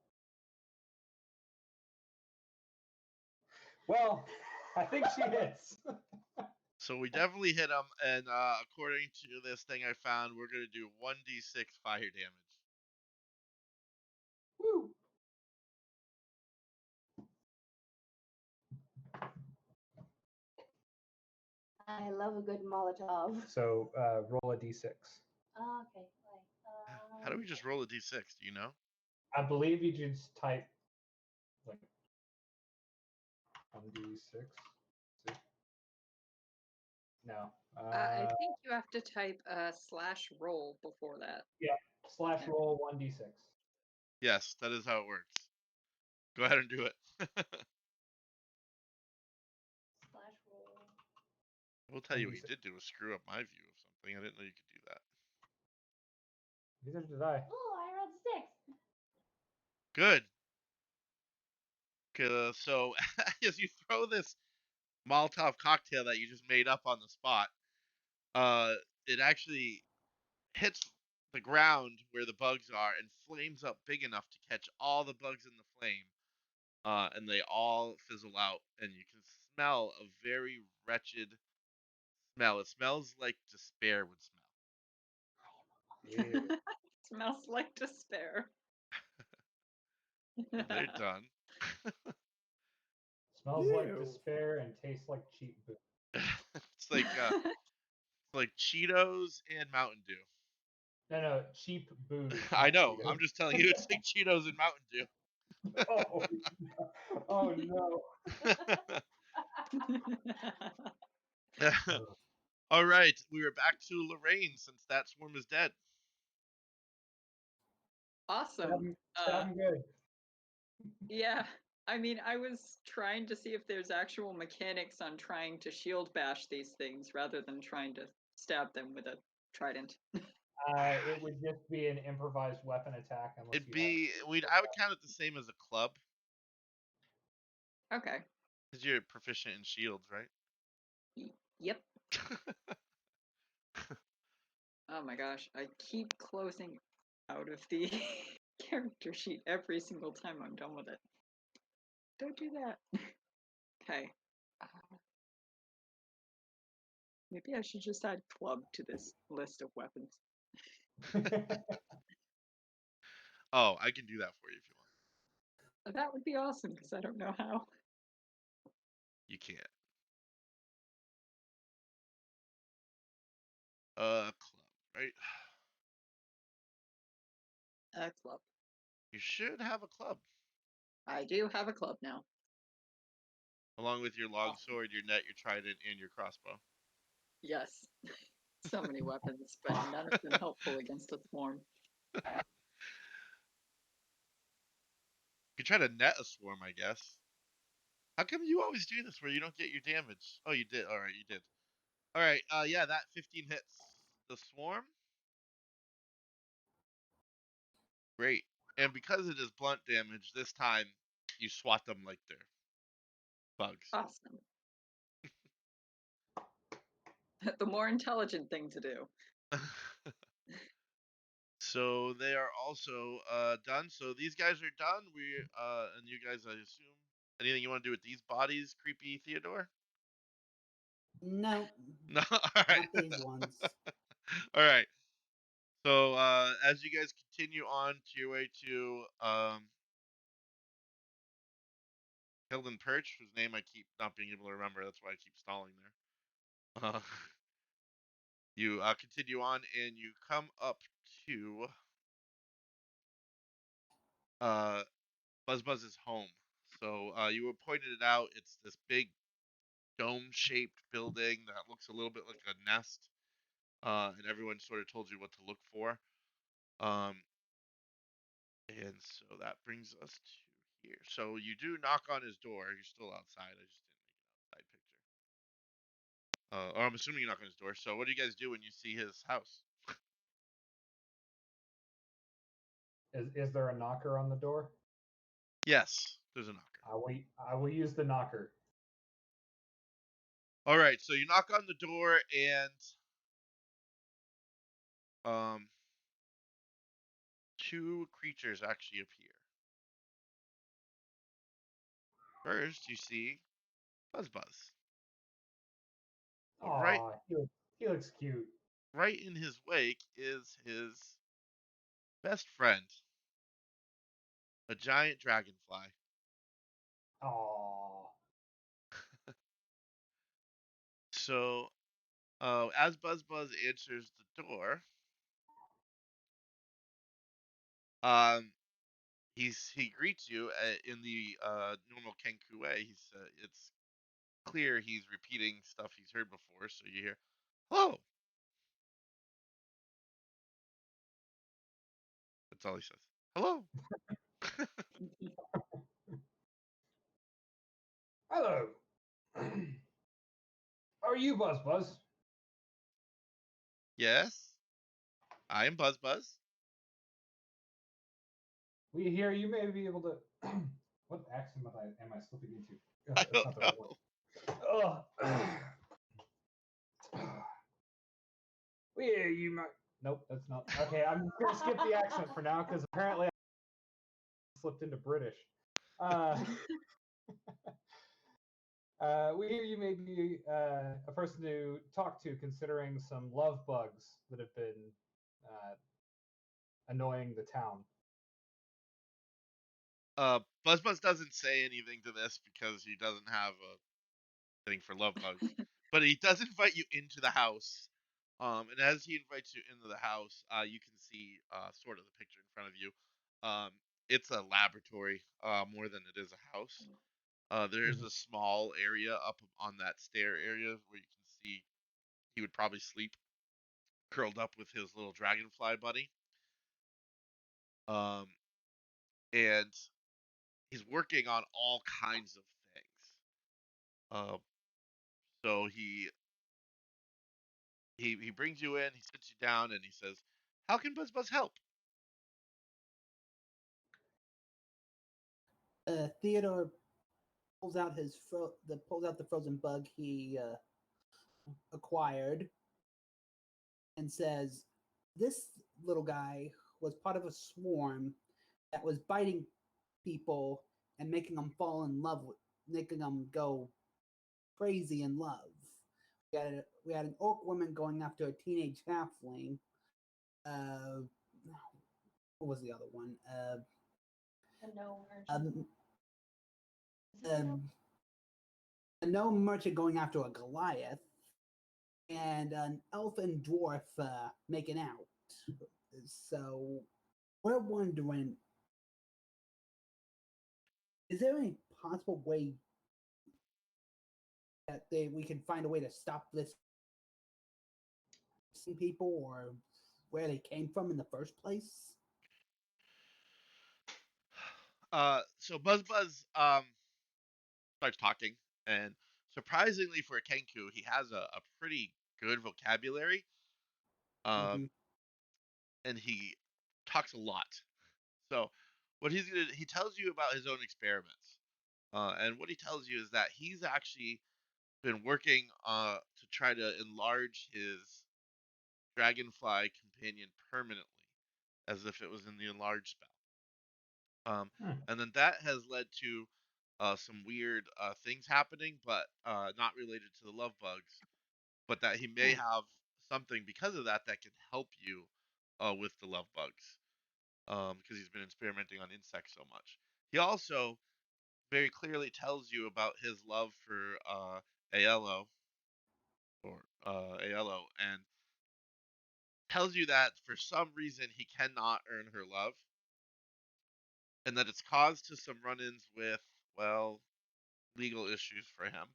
Well, I think she hits. So we definitely hit them, and according to this thing I found, we're gonna do 1d6 fire damage. Woo! I love a good Molotov. So roll a d6. Okay, How do we just roll a d6? Do you know? I believe you just type like 1d6. No. I think you have to type /roll before that. Yeah. Slash roll 1d6. Yes, that is how it works. Go ahead and do it. I will tell And you what you did do was screw up my view of something. I didn't know you could do that. Neither did I. Oh, I rolled 6. Good. So as you throw this Molotov cocktail that you just made up on the spot, it actually hits the ground where the bugs are and flames up big enough to catch all the bugs in the flame. And they all fizzle out, and you can smell a very wretched smell. It smells like despair would smell. Yeah. Smells like despair. They're done. Smells like Ew. despair and tastes like cheap booze. It's like Cheetos and Mountain Dew. No, cheap booze. I Not know. Cheetos. I'm just telling you, it's like Cheetos and Mountain Dew. Oh, no. Oh no. Oh, All right, we are back to Lorraine since that swarm is dead. Awesome. sounding good. Yeah. I mean, I was trying to see if there's actual mechanics on trying to shield bash these things rather than trying to stab them with a trident. It would just be an improvised weapon attack unless It'd you have. be I would count it the same as a club Okay. because you're proficient in shields, right? Yep. Oh my gosh. I keep closing out of the character sheet every single time I'm done with it. Don't do that. Okay. Maybe I should just add club to this list of weapons. Oh, I can do that for you if you want. That would be awesome because I don't know how. You can't. Club, right? A club. You should have a club I do have a club now. along with your longsword, your net, your trident, and your crossbow. Yes. So many weapons, but none of them helpful against a swarm. You could try to net a swarm, I guess. How come you always do this where you don't get your damage? Oh, you did. All right, you did. All right. Yeah, that 15 hits the swarm. Great. And because it is blunt damage, this time you swat them like they're bugs. Awesome. The more intelligent thing to do. So they are also done. So these guys are done. We and you guys, I assume, anything you want to do with these bodies, creepy Theodore? No, No. All right. not these ones. All right. So as you guys continue on to your way to Hilden Perch, whose name I keep not being able to remember, that's why I keep stalling there. You continue on and you come up to uh, Buzz's home. So you were pointed it out. It's this big dome-shaped building that looks a little bit like a nest, and everyone sort of told you what to look for. Um, and so that brings us to here. So you do knock on his door. You're still outside. I just didn't make an outside picture. Or I'm assuming you knock on his door. So what do you guys do when you see his house? Is there a knocker on the door? Yes, there's a knocker. I will use the knocker. All right, so you knock on the door and um, two creatures actually appear. First, you see Buzz. But Aw, he looks cute. right in his wake is his best friend, a giant dragonfly. Aw. So, as Buzz answers the door, um, he greets you in the normal Kenku way. It's clear he's repeating stuff he's heard before. So you hear, "Hello." That's all he says. Hello. Hello. are you, Buzz Buzz? Yes, I am Buzz Buzz. We hear you may be able to. What accent am I slipping into? I That's don't not the right know. word. We hear you might. Nope, that's not. Okay, I'm gonna skip the accent for now because apparently I slipped into British. Uh, we hear you may be a person to talk to, considering some love bugs that have been annoying the town. Buzz Buzz doesn't say anything to this because he doesn't have a thing for love bugs, but he does invite you into the house. And as he invites you into the house, you can see sort of the picture in front of you. Um, it's a laboratory more than it is a house. There's Mhm. a small area up on that stair area where you can see he would probably sleep curled up with his little dragonfly buddy. Um, and he's working on all kinds of things. Um, so he brings you in, he sits you down, and he says, "How can Buzz Buzz help?" Theodore pulls out the frozen bug he acquired and says, "This little guy was part of a swarm that was biting people and making them fall in love with, making them go crazy in love. We had an orc woman going after a teenage halfling. Uh, what was the other one? The no merchant. Um, Is it the no? a gnome merchant going after a Goliath, and an elf and dwarf making out. So we're wondering, is there any possible way that we can find a way to stop this people, or where they came from in the first place? So Buzz Buzz starts talking, and surprisingly for a Kenku, he has a pretty good vocabulary. Mm-hmm. Um, and he talks a lot. So what he tells you about his own experiments. And what he tells you is that he's actually been working to try to enlarge his dragonfly companion permanently, as if it was in the enlarge spell. Hmm. And then that has led to some weird things happening, but not related to the love bugs. But that he may have something because of that that can help you with the love bugs, because he's been experimenting on insects so much. He also very clearly tells you about his love for Aiello or Aiello, and tells you that for some reason he cannot earn her love, and that it's caused to some run-ins with, well, legal issues for him.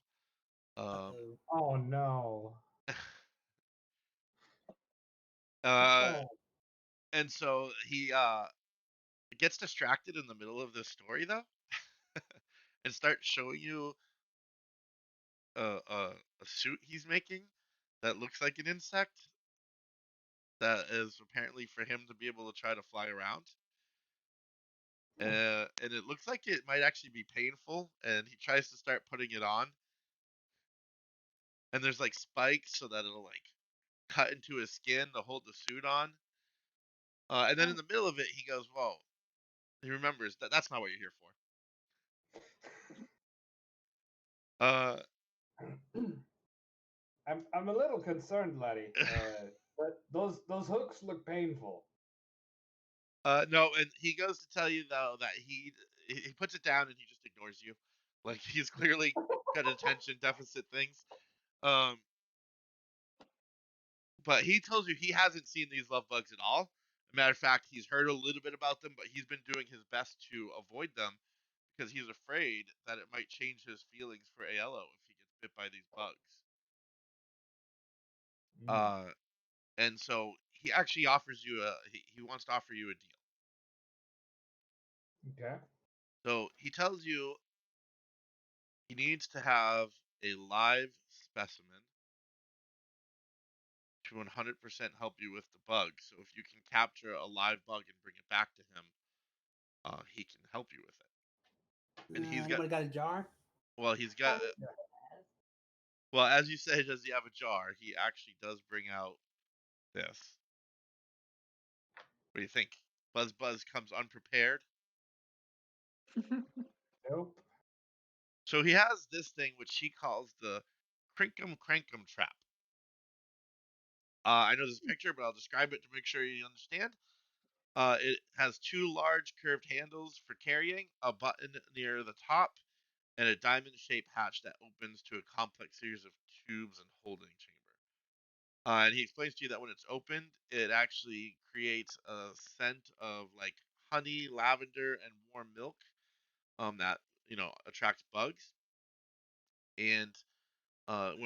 Um, Uh-oh. Oh no. uh, Oh. and so he gets distracted in the middle of this story though, and starts showing you a suit he's making that looks like an insect that is apparently for him to be able to try to fly around. And it looks like it might actually be painful, and he tries to start putting it on, and there's like spikes so that it'll like cut into his skin to hold the suit on. And then in the middle of it, he goes, "Whoa!" He remembers that that's not what you're here for. Uh, I'm a little concerned, laddie. But those hooks look painful. no, and he goes to tell you though that he puts it down and he just ignores you, like he's clearly got attention deficit things. Um, but he tells you he hasn't seen these love bugs at all. As a matter of fact, he's heard a little bit about them, but he's been doing his best to avoid them because he's afraid that it might change his feelings for Aiello if he gets bit by these bugs. Mm, Uh, and so he actually offers you he wants to offer you a deal. okay. So he tells you he needs to have a live specimen to 100% help you with the bug. So if you can capture a live bug and bring it back to him, he can help you with it. And he's got, Anybody got a jar? well, he's got, Yes. well, as you say, does he have a jar? He actually does bring out this. What do you think? Buzz comes unprepared. Nope. So he has this thing which he calls the Crinkum Crankum Trap. I know there's a picture, but I'll describe it to make sure you understand. It has two large curved handles for carrying, a button near the top, and a diamond-shaped hatch that opens to a complex series of tubes and holding chamber. And he explains to you that when it's opened, it actually creates a scent of like honey, lavender, and warm milk. That attracts bugs. And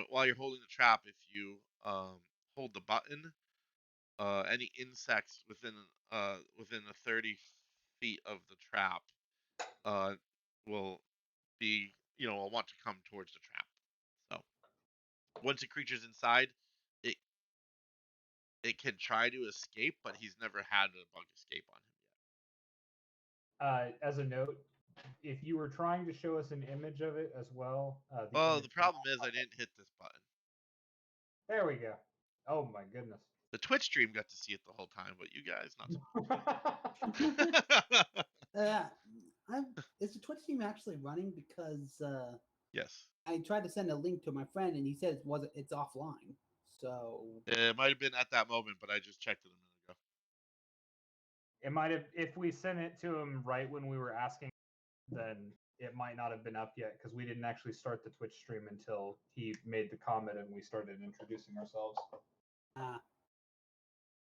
while you're holding the trap, if you hold the button, any insects within the 30 feet of the trap uh, will will want to come towards the trap. So once a creature's inside, it it can try to escape, but he's never had a bug escape on him yet. As a note, if you were trying to show us an image of it as well, the Oh, image the problem is I didn't hit this button. There we go. Oh my goodness. The Twitch stream got to see it the whole time, but you guys not so much. Is the Twitch stream actually running? Because Yes, I tried to send a link to my friend and he said it's offline. So it might have been at that moment, but I just checked it a minute ago. It might have, if we sent it to him right when we were asking, then it might not have been up yet because we didn't actually start the Twitch stream until he made the comment and we started introducing ourselves.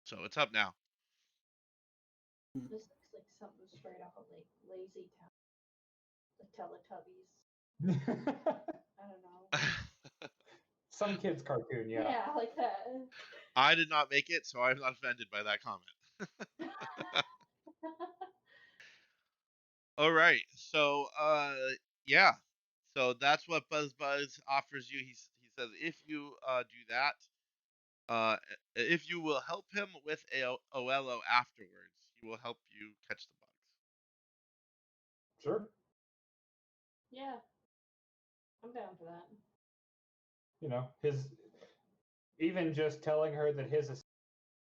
So it's up now. This looks like something straight off of like Lazy Town. The Teletubbies. I don't know. Some kids' cartoon, yeah. Yeah, like that. I did not make it, so I'm not offended by that comment. All right. So yeah. So that's what Buzz offers you. He says if you do that, if you will help him with a OLO afterwards, he will help you catch the bugs. Sure. Yeah. I'm down for that. You know, even just telling her that his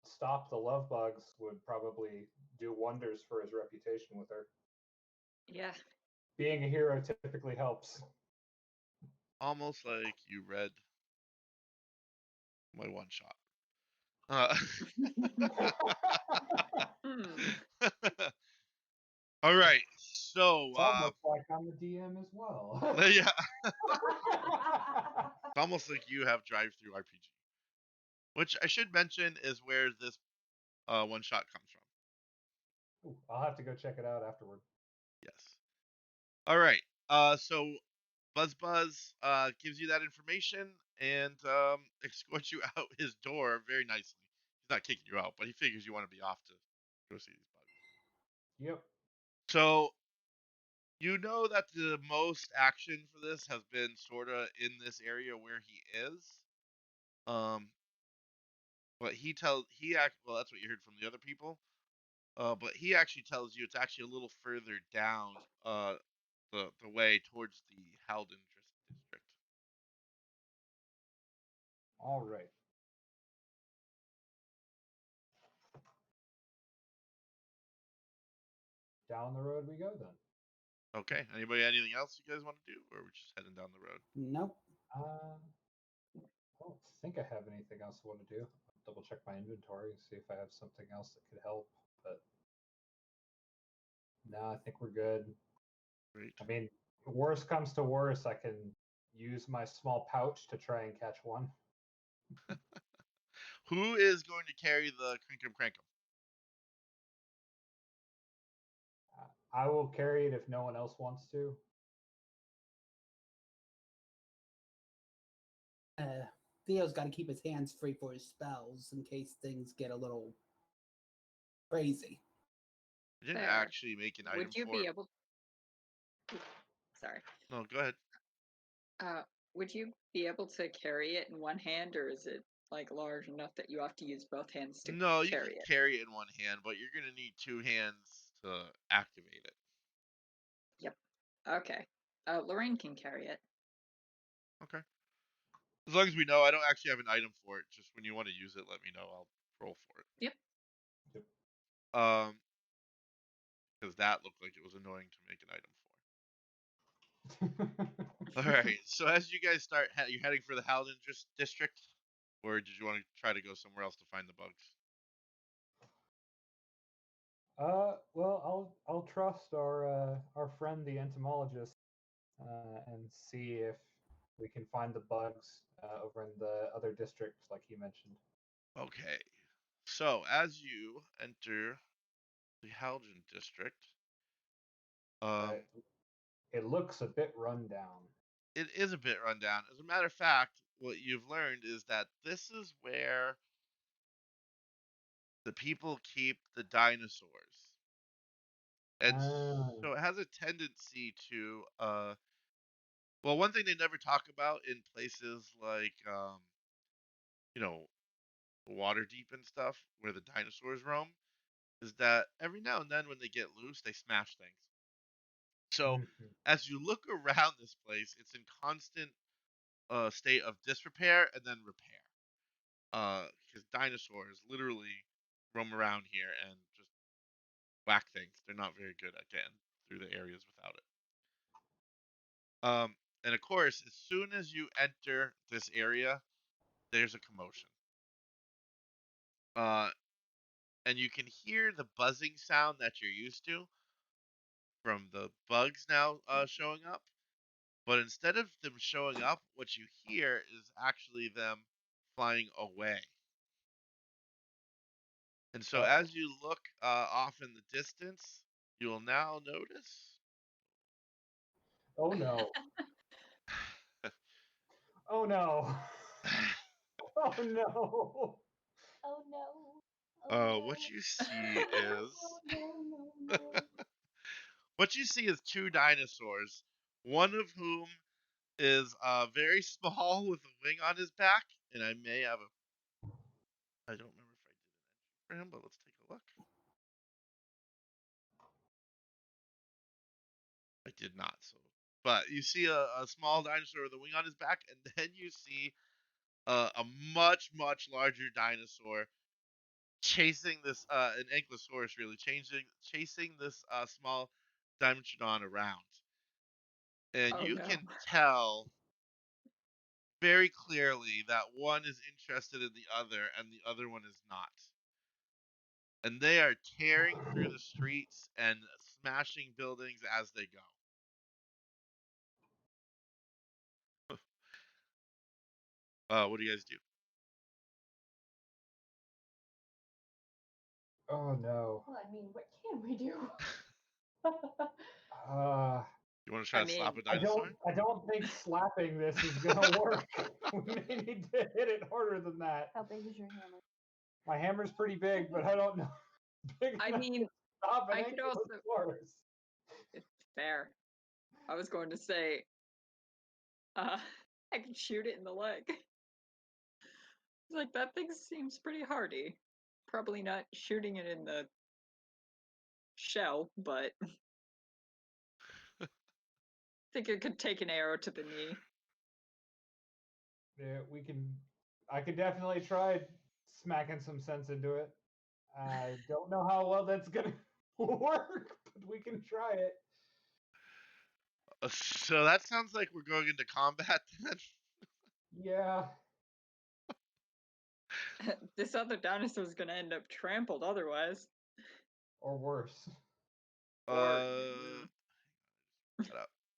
stop the love bugs would probably do wonders for his reputation with her. Yeah. Being a hero typically helps. Almost like you read my one shot. Uh, all right. So It's almost like I'm the DM as well. yeah, it's almost like you have drive-through RPG, which I should mention is where this one shot comes from. Ooh, I'll have to go check it out afterward. Yes. All right. So Buzz gives you that information and escorts you out his door very nicely. He's not kicking you out, but he figures you want to be off to go see these bugs. Yep. So you know that the most action for this has been sorta in this area where he is. Um, but well, that's what you heard from the other people. But he actually tells you it's actually a little further down the way towards the Halden district. All right. Down the road we go then. Okay. Anything else you guys want to do, or we're just heading down the road? nope. I don't think I have anything else I want to do. I'll double check my inventory, see if I have something else that could help. But no, I think we're good. Great. I mean, worst comes to worst, I can use my small pouch to try and catch one. Who is going to carry the Crinkum Crankum? I will carry it if no one else wants to. Theo's got to keep his hands free for his spells in case things get a little crazy. I didn't Fair. actually make an item Would you for be it. able? Sorry. No, go ahead. Would you be able to carry it in one hand, or is it like large enough that you have to use both hands to No, you carry can it? carry it in one hand, but you're gonna need two hands to activate it. Yep. Okay. Lorraine can carry it. Okay. As long as we know, I don't actually have an item for it. Just when you want to use it, let me know. I'll roll for it. Yep. Because that looked like it was annoying to make an item for. All right. So as you guys start, you're heading for the Howden district, or did you want to try to go somewhere else to find the bugs? Well, I'll trust our friend the entomologist, and see if we can find the bugs over in the other districts, like he mentioned. Okay. So as you enter the Howden district, Uh, it looks a bit run down. it is a bit run down. As a matter of fact, what you've learned is that this is where the people keep the dinosaurs. And Ah, so it has a tendency to well, one thing they never talk about in places like you know, water deep and stuff where the dinosaurs roam is that every now and then when they get loose, they smash things. So mhm. as you look around this place, it's in constant state of disrepair and then repair. Because dinosaurs literally roam around here and just whack things. They're not very good at getting through the areas without it. And of course, as soon as you enter this area, there's a commotion. Uh, and you can hear the buzzing sound that you're used to from the bugs now showing up. But instead of them showing up, what you hear is actually them flying away. And so Uh-oh. as you look off in the distance, you will now notice. Oh no! Oh no! Oh no! Oh no. Oh no. What you see is Oh no, no, no. what you see is two dinosaurs, one of whom is very small with a wing on his back, and I may have a. I don't remember if I did an entry for him, but let's take a look. I did not. So, but you see a small dinosaur with a wing on his back, and then you see a much larger dinosaur chasing this an ankylosaurus really chasing this small dimetrodon around, and Oh you no. can tell very clearly that one is interested in the other and the other one is not. And they are tearing through the streets and smashing buildings as they go. What do you guys do? Oh no! Well, I mean, what can we do? Uh, You want to try I to slap mean, a dinosaur? I don't think slapping this is gonna work. We may need to hit it harder than that. How big is your hammer? My hammer's pretty big, but I don't know big I enough mean, to stop an I could also. ankylosaurus. It's fair. I was going to say, I could shoot it in the leg. Like that thing seems pretty hardy. Probably not shooting it in the shell, but I think it could take an arrow to the knee. Yeah, we can. I could definitely try smacking some sense into it. I don't know how well that's gonna work, but we can try it. So that sounds like we're going into combat then. Yeah, This other dinosaur's gonna end up trampled otherwise. or worse. Or uh,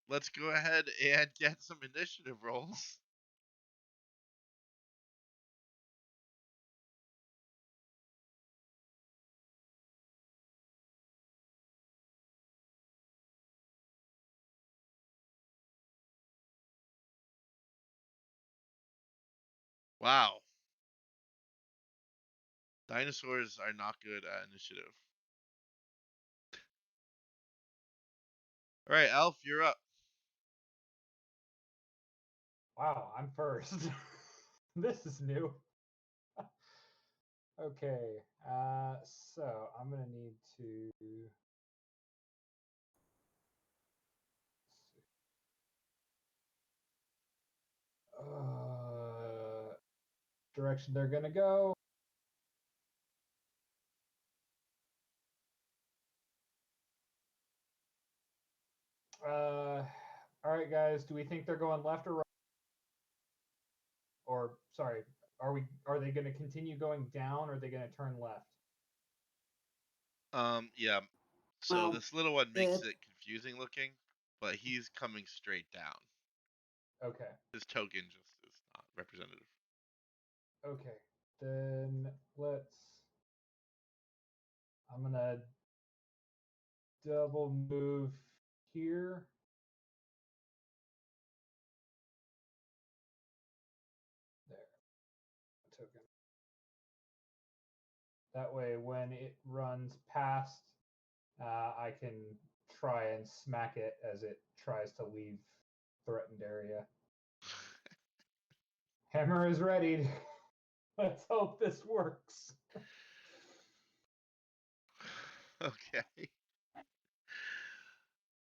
let's go ahead and get some initiative rolls. Wow, dinosaurs are not good at initiative. All right, Elf, you're up. Wow, I'm first. This is new. Okay, so I'm gonna need to. Direction they're gonna go. All right, guys. Do we think they're going left or right? Or sorry, are they going to continue going down, or are they going to turn left? Yeah. So Well, this little one makes if it confusing looking, but he's coming straight down. Okay. His token just is not representative. Okay. Then I'm gonna double move here. There. Token. That way, when it runs past, I can try and smack it as it tries to leave threatened area. Hammer is ready. Let's hope this works. Okay.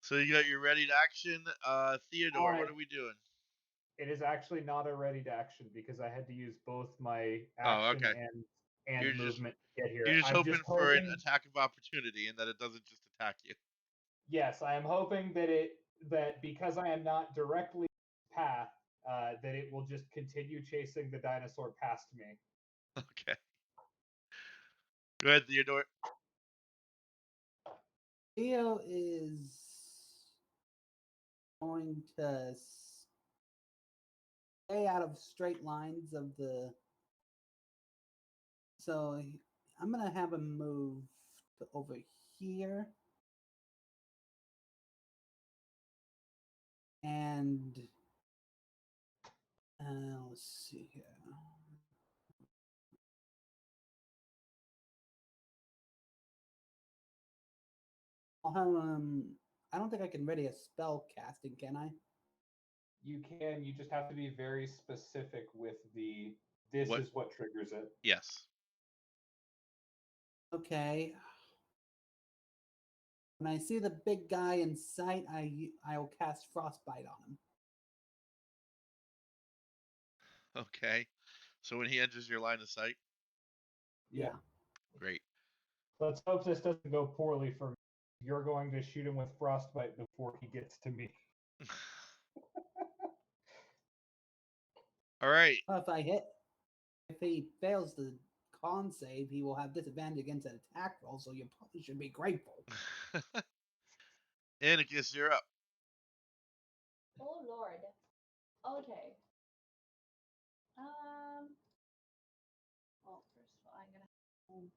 So you got your ready to action. Theodore, what are we doing? It is actually not a ready to action because I had to use both my Oh, action okay. and You're just movement to get here. you're just I'm just hoping for an hoping. attack of opportunity and that it doesn't just attack you. Yes, I am hoping that because I am not directly path, that it will just continue chasing the dinosaur past me. Okay. Go ahead, Theodore. Theo is going to stay out of straight lines of the. So I'm gonna have him move to over here, and let's see here. I'll have I don't think I can ready a spell casting, can I? You can. You just have to be very specific with the. This What? is what triggers it. Yes. Okay. When I see the big guy in sight, I'll cast frostbite on him. Okay. So when he enters your line of sight, Yeah. great. Let's hope this doesn't go poorly for me. You're going to shoot him with frostbite before he gets to me. All right. If he fails the con save, he will have disadvantage against an attack roll. So you probably should be grateful. Anarchist, you're up. Oh Lord. Okay. Well, first of all, I'm gonna.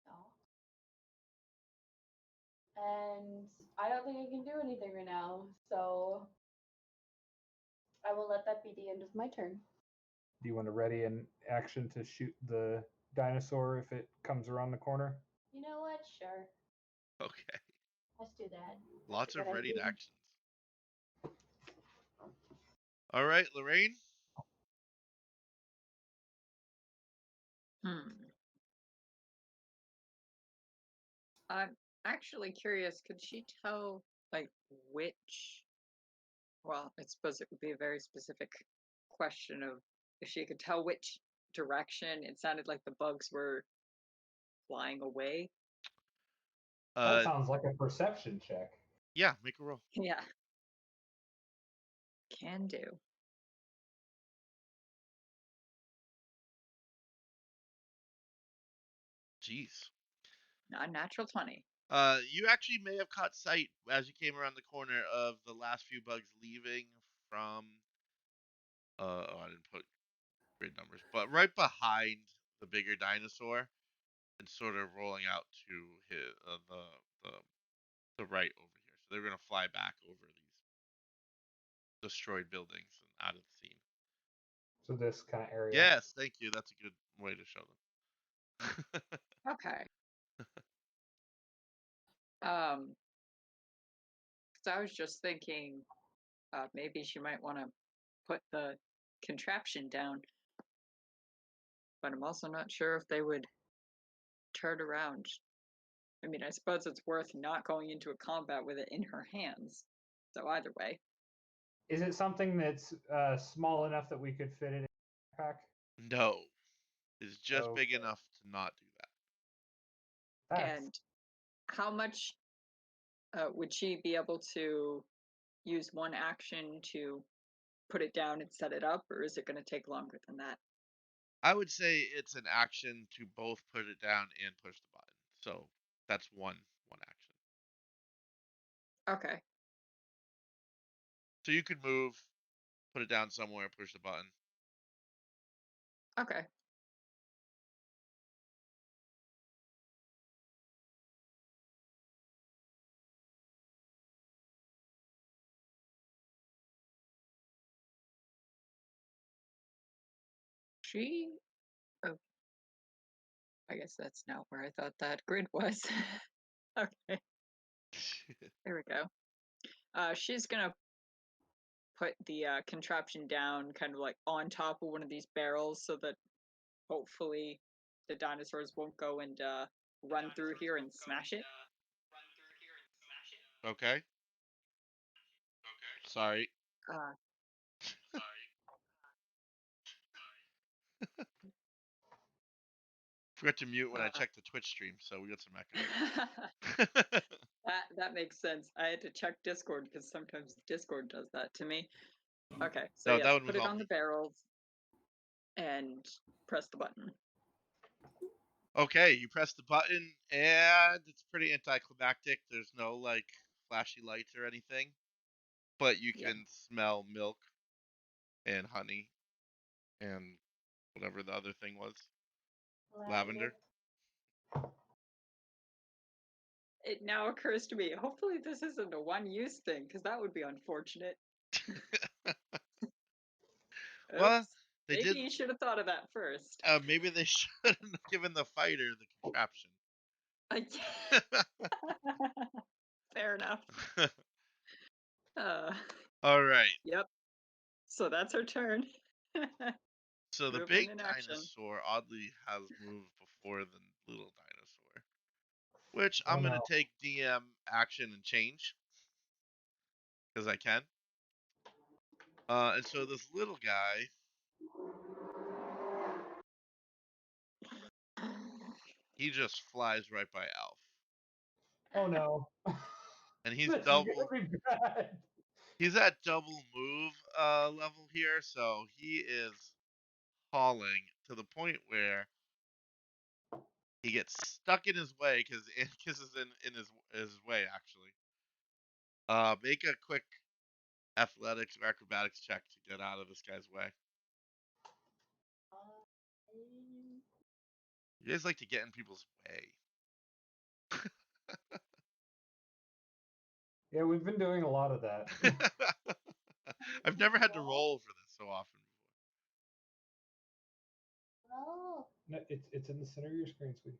No. And I don't think I can do anything right now, so I will let that be the end of my turn. Do you want to ready an action to shoot the dinosaur if it comes around the corner? You know what? Sure. Okay. Let's do that. Lots That's of a good ready idea. actions. All right, Lorraine. I'm actually curious, could she tell, like, which? Well, I suppose it would be a very specific question of if she could tell which direction. It sounded like the bugs were flying away. That sounds like a perception check. Yeah, make a roll. Yeah. Can do. Jeez. A natural 20. You actually may have caught sight as you came around the corner of the last few bugs leaving from. Oh, I didn't put grid numbers, but right behind the bigger dinosaur, and sort of rolling out to his the right over here. So they're gonna fly back over these destroyed buildings and out of the scene. So this kind of area. Yes, thank you. That's a good way to show them. Okay. Um, So I was just thinking maybe she might want to put the contraption down, but I'm also not sure if they would turn around. I mean, I suppose it's worth not going into a combat with it in her hands. So either way. Is it something that's small enough that we could fit it in a backpack? No, it's just big Okay. enough to not do that. That's And how much would she be able to use one action to put it down and set it up, or is it going to take longer than that? I would say it's an action to both put it down and push the button. So that's one action. Okay. So you could move, put it down somewhere, push the button. Okay. She. Oh, I guess that's not where I thought that grid was. Okay. There we go. She's gonna put the contraption down kind of like on top of one of these barrels so that hopefully the dinosaurs won't go and run through here and smash it. Okay. Sorry. Uh, Forgot to mute when I uh, checked the Twitch stream, so we got some that echo. that makes sense. I had to check Discord because sometimes Discord does that to me. Okay, so No, that yes, one put was it all on the me. barrels and press the button. Okay, you press the button, and it's pretty anticlimactic. There's no like flashy lights or anything, but you Yeah. can smell milk and honey and whatever the other thing was. Lavender. It now occurs to me, hopefully this isn't a one-use thing, because that would be unfortunate. Well, Oops. they Maybe did. you should have thought of that first. Maybe they shouldn't have given the fighter the contraption. Fair enough. Uh, All right. yep. So that's her turn. So the Movement big in action. dinosaur oddly has moved before the little dinosaur, which oh I'm gonna no. take DM action and change because I can. And so this little guy, he just flies right by Alf, Oh no. and he's This is gonna double. be bad. He's at double move level here, so he is hauling to the point where he gets stuck in his way because Anarchus is in his way actually. Make a quick athletics or acrobatics check to get out of this guy's way. You guys like to get in people's way. Yeah, we've been doing a lot of that. I've never had to roll for this so often Oh, No, it's in the center of your screen, sweetie.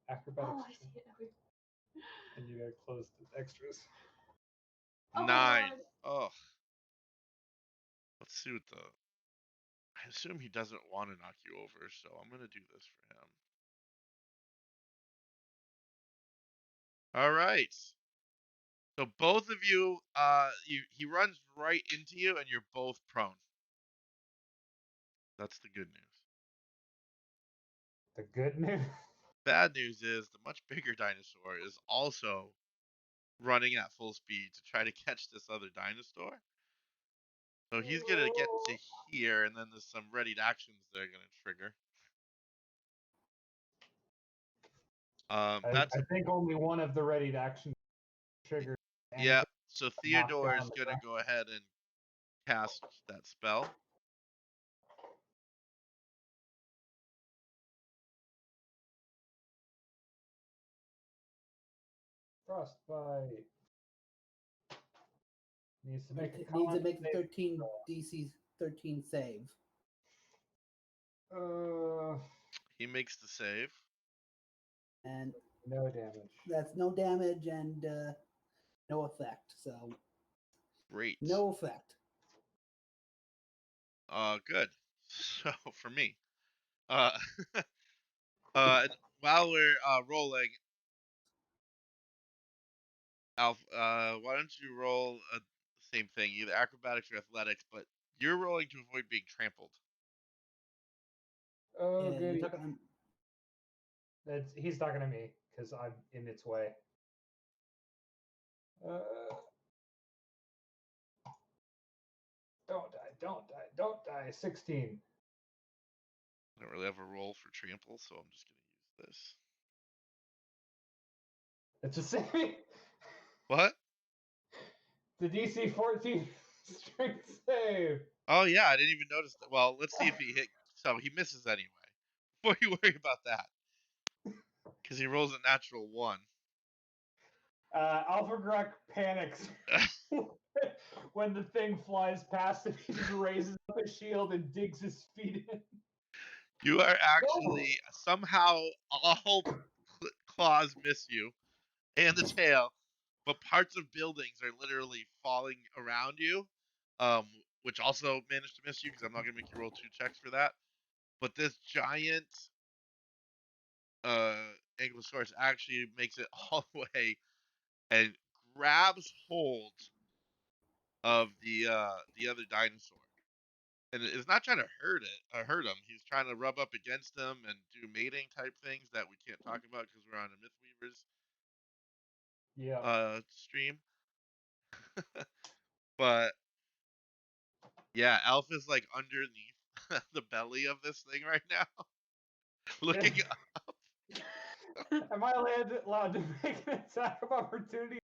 Acrobatics, I see it. and you gotta close the extras. before. Oh my 9. god. Oh, let's see what the. I assume he doesn't want to knock you over, so I'm gonna do this for him. All right. So both of you, he runs right into you, and you're both prone. That's the good news. The good news. Bad news is the much bigger dinosaur is also running at full speed to try to catch this other dinosaur. So he's gonna get to here, and then there's some readied actions they're gonna trigger. That's I think only one of the ready action triggers. yeah. So Knock Theodore down is the gonna ground. go ahead and cast that spell. Frostbite. Needs to make a It needs to con make a save 13 roll. DC 13 save. He makes the save. And No damage. that's no damage, and No effect. So Great. no effect. Good. So for me, uh, and while we're rolling, Alf, why don't you roll the same thing, either acrobatics or athletics, but you're rolling to avoid being trampled. Oh, Yeah, you're goody. talking. He's talking to me because I'm in its way. Don't die, don't die, don't die. 16. I don't really have a roll for trample, so I'm just gonna use this. It's a saving. What? The DC 14 strength save. Oh yeah, I didn't even notice that. Well, let's see if he hit. So he misses anyway. Before you worry about that, because he rolls a natural 1. Alpha Grok panics when the thing flies past him. He just raises up his shield and digs his feet in. You are No! actually somehow all claws miss you, and the tail, but parts of buildings are literally falling around you, um, which also managed to miss you because I'm not gonna make you roll 2 checks for that. But this giant uh Ankylosaurus actually makes it all the way and grabs hold of the other dinosaur. And it's not trying to hurt him. He's trying to rub up against him and do mating type things that we can't talk about because we're on a Mythweavers Yeah. stream. But yeah, Alpha's like underneath the belly of this thing right now, looking up. Am I allowed to make an attack of opportunity?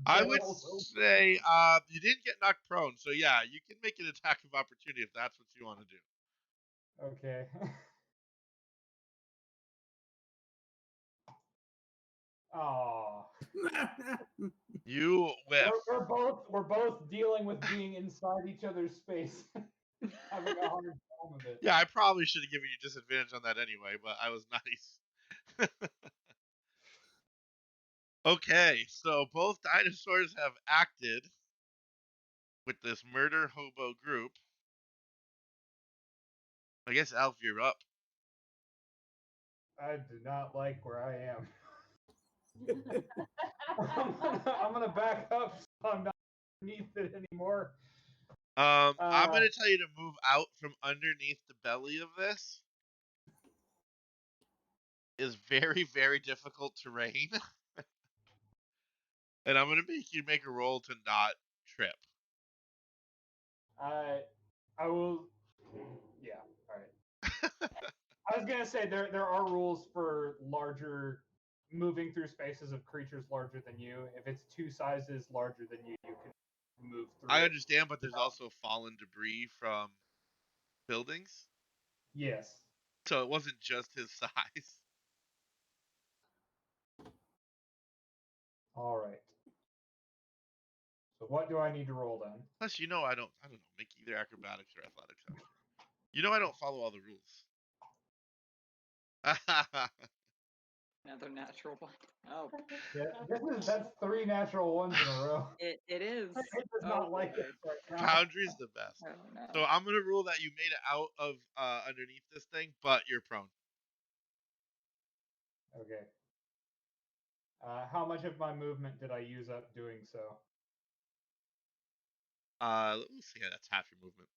I would Barrels open. say you didn't get knocked prone, so yeah, you can make an attack of opportunity if that's what you want to do. Okay. Oh. You whiff. We're both dealing with being inside each other's space. Having a hard time with it. Yeah, I probably should have given you disadvantage on that anyway, but I was nice. Okay, so both dinosaurs have acted with this murder hobo group. I guess Alf, you're up. I do not like where I am. I'm gonna back up so I'm not underneath it anymore. I'm gonna tell you to move out from underneath the belly of this. Is very, very difficult terrain. And I'm gonna make you make a roll to not trip. I will. Yeah. All right. I was gonna say there are rules for larger moving through spaces of creatures larger than you. If it's 2 sizes larger than you can move through I it. understand, but there's also fallen debris from buildings. Yes. So it wasn't just his size. All right. So what do I need to roll then? Plus, I don't know, make either acrobatics or athletics. I don't follow all the rules. Another natural one. Oh, Yeah, that's 3 natural ones in a row. it is. It does Oh, not like boy. it right now. Foundry's the best. Oh, no. So I'm gonna rule that you made it out of underneath this thing, but you're prone. Okay. How much of my movement did I use up doing so? Let's see. That's half your movement.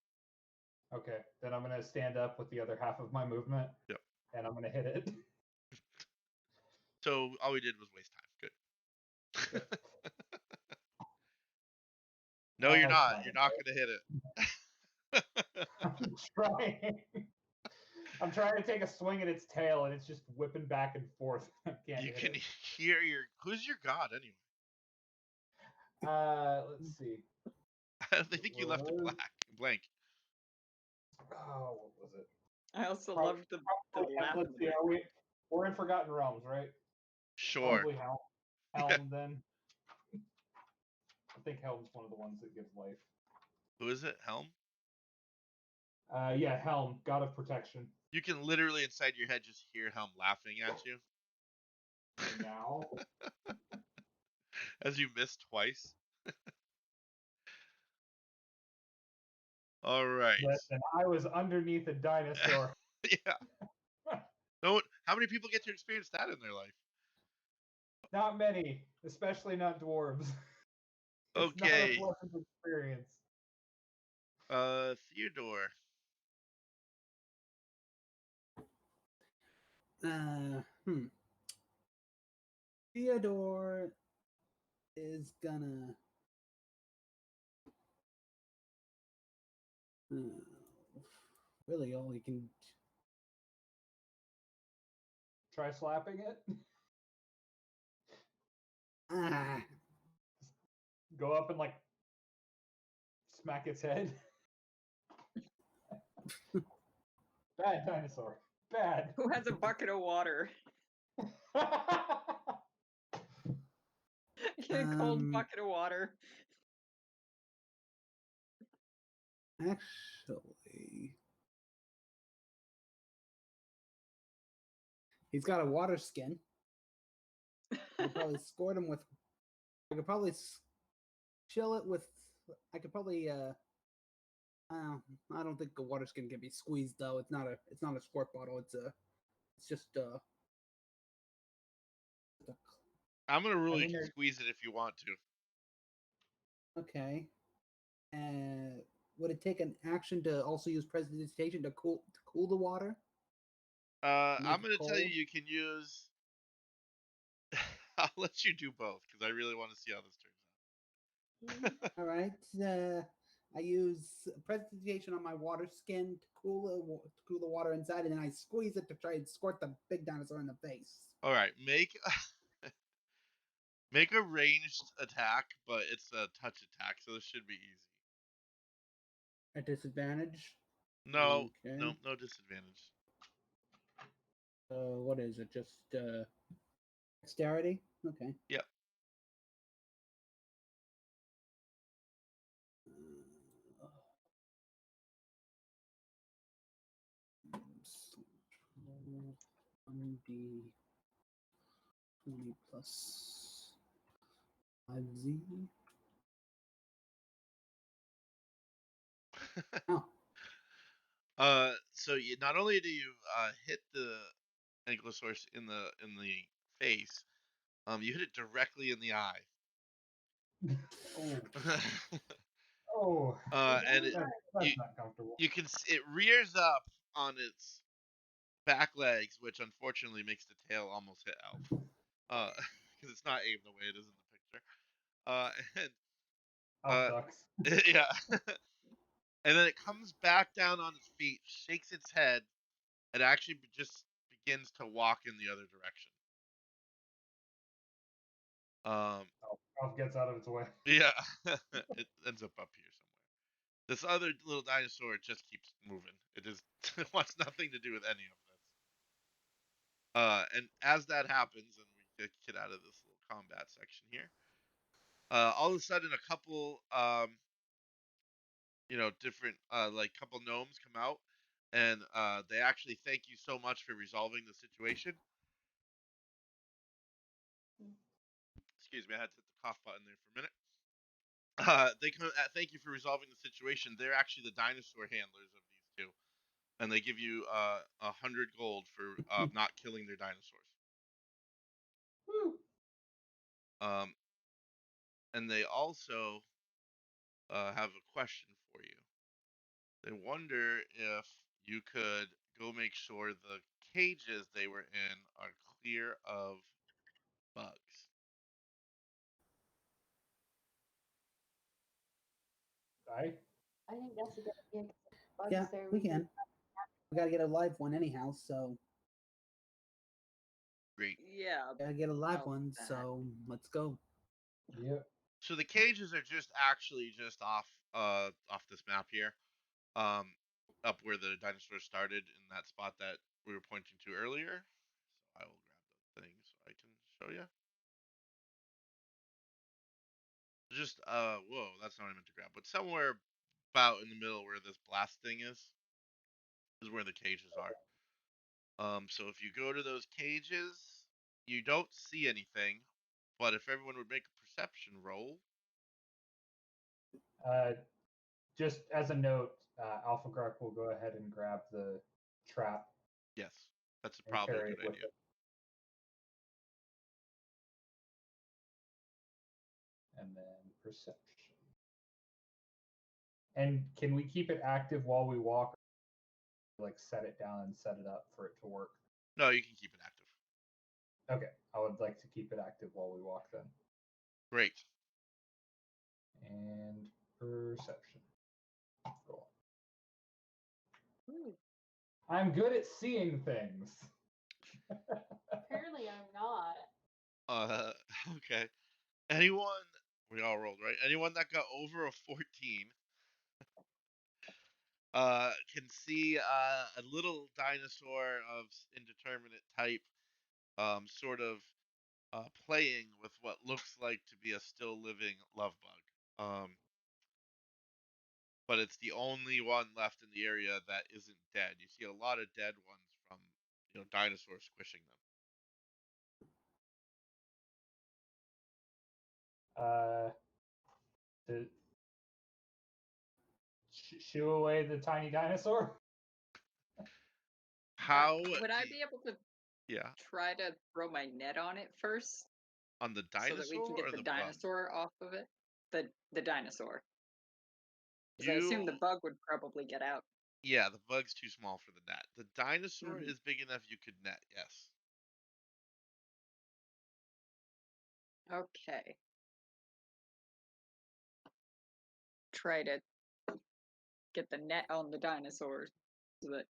Okay, then I'm gonna stand up with the other half of my movement. Yep. And I'm gonna hit it. So all we did was waste time. Good. No, you're not. You're not gonna hit it. I'm trying. I'm trying to take a swing at its tail, and it's just whipping back and forth. I can't You hit can it. hear who's your god anyway? Let's see. I think you left it blank. Oh, what was it? I also Prob- loved the laugh in Let's the see. back. We're in Forgotten Realms, right? Sure. Probably Helm. Yeah. Helm then. I think Helm's one of the ones that gives life. Who is it? Helm? Yeah, Helm, God of Protection. You can literally inside your head just hear Helm laughing at you. Now. As you missed twice. All right. Listen, I was underneath a dinosaur. Yeah. No. How many people get to experience that in their life? Not many, especially not dwarves. It's not a Okay. pleasant experience. Theodore. Hmm. Theodore is gonna. Really, all he can. Try slapping it. Ah, Go up and like smack its head. Bad dinosaur. Bad. Who has a bucket of water? Get a cold Um, bucket of water. actually, he's got a water skin. I could probably squirt him with. I could probably chill it with. I could probably. I don't think a water skin can be squeezed though. It's not a. It's not a squirt bottle. It's a. It's just a. I'm gonna rule I you mean, can squeeze it if you want to. Okay. And would it take an action to also use prestidigitation to cool the water? Make I'm it gonna tell you cold? you can use. I'll let you do both because I really want to see how this turns out. All right. I use prestidigitation on my water skin to cool the water inside, and then I squeeze it to try and squirt the big dinosaur in the face. All right, make a ranged attack, but it's a touch attack, so this should be easy. At disadvantage. No, Okay. no disadvantage. What is it? Just dexterity? Okay. Yep. Uh, 1d 20 plus 5z. Oh, So you not only do you hit the ankylosaurus in the face, you hit it directly in the eye. oh, oh, And you that's not comfortable. you can it rears up on its back legs, which unfortunately makes the tail almost hit Elf. Because it's not aimed the way it is in the picture. And Elf ducks. yeah, and then it comes back down on its feet, shakes its head, and actually just begins to walk in the other direction. Elf gets out of its way. Yeah, it ends up here somewhere. This other little dinosaur just keeps moving. It just wants nothing to do with any of this. And as that happens, and we get out of this little combat section here, all of a sudden, a couple, different, like couple gnomes come out, and they actually thank you so much for resolving the situation. Excuse me, I had to hit the cough button there for a minute. They come, thank you for resolving the situation. They're actually the dinosaur handlers of these two, and they give you 100 gold for not killing their dinosaurs. Woo. Um, and they also have a question for you. They wonder if you could go make sure the cages they were in are clear of bugs. Die. I think that's a good idea. 'Cause if bugs yeah, there, we we can. can. We gotta get a live one anyhow, so Great. Yeah. gotta get a live Oh, one. that. So let's go. Yep. So the cages are just actually just off this map here, um, up where the dinosaurs started in that spot that we were pointing to earlier. So I will grab the thing so I can show you. Just whoa, that's not what I meant to grab, but somewhere about in the middle where this blast thing is where the cages are. So if you go to those cages, you don't see anything, But if everyone would make a perception roll. Just as a note, Alpha Grok will go ahead and grab the trap Yes, that's and probably a carry good it with idea. it. And then perception. And can we keep it active while we walk? Like set it down and set it up for it to work? No, you can keep it active. Okay, I would like to keep it active while we walk then. Great. And perception. Cool. Ooh. I'm good at seeing things. Apparently, I'm not. Okay. Anyone? We all rolled, right? Anyone that got over a 14 can see a little dinosaur of indeterminate type, sort of playing with what looks like to be a still living love bug. But it's the only one left in the area that isn't dead. You see a lot of dead ones from dinosaurs squishing them. To shoo away the tiny dinosaur. How Would I be able to yeah, try to throw my net on it first on the so that we can dinosaur get or the the bug? dinosaur off of it? The dinosaur. Because I assume You the bug would probably get out. Yeah, the bug's too small for the net. The dinosaur Mhm. is big enough you could net, yes. Okay. Try to get the net on the dinosaur so that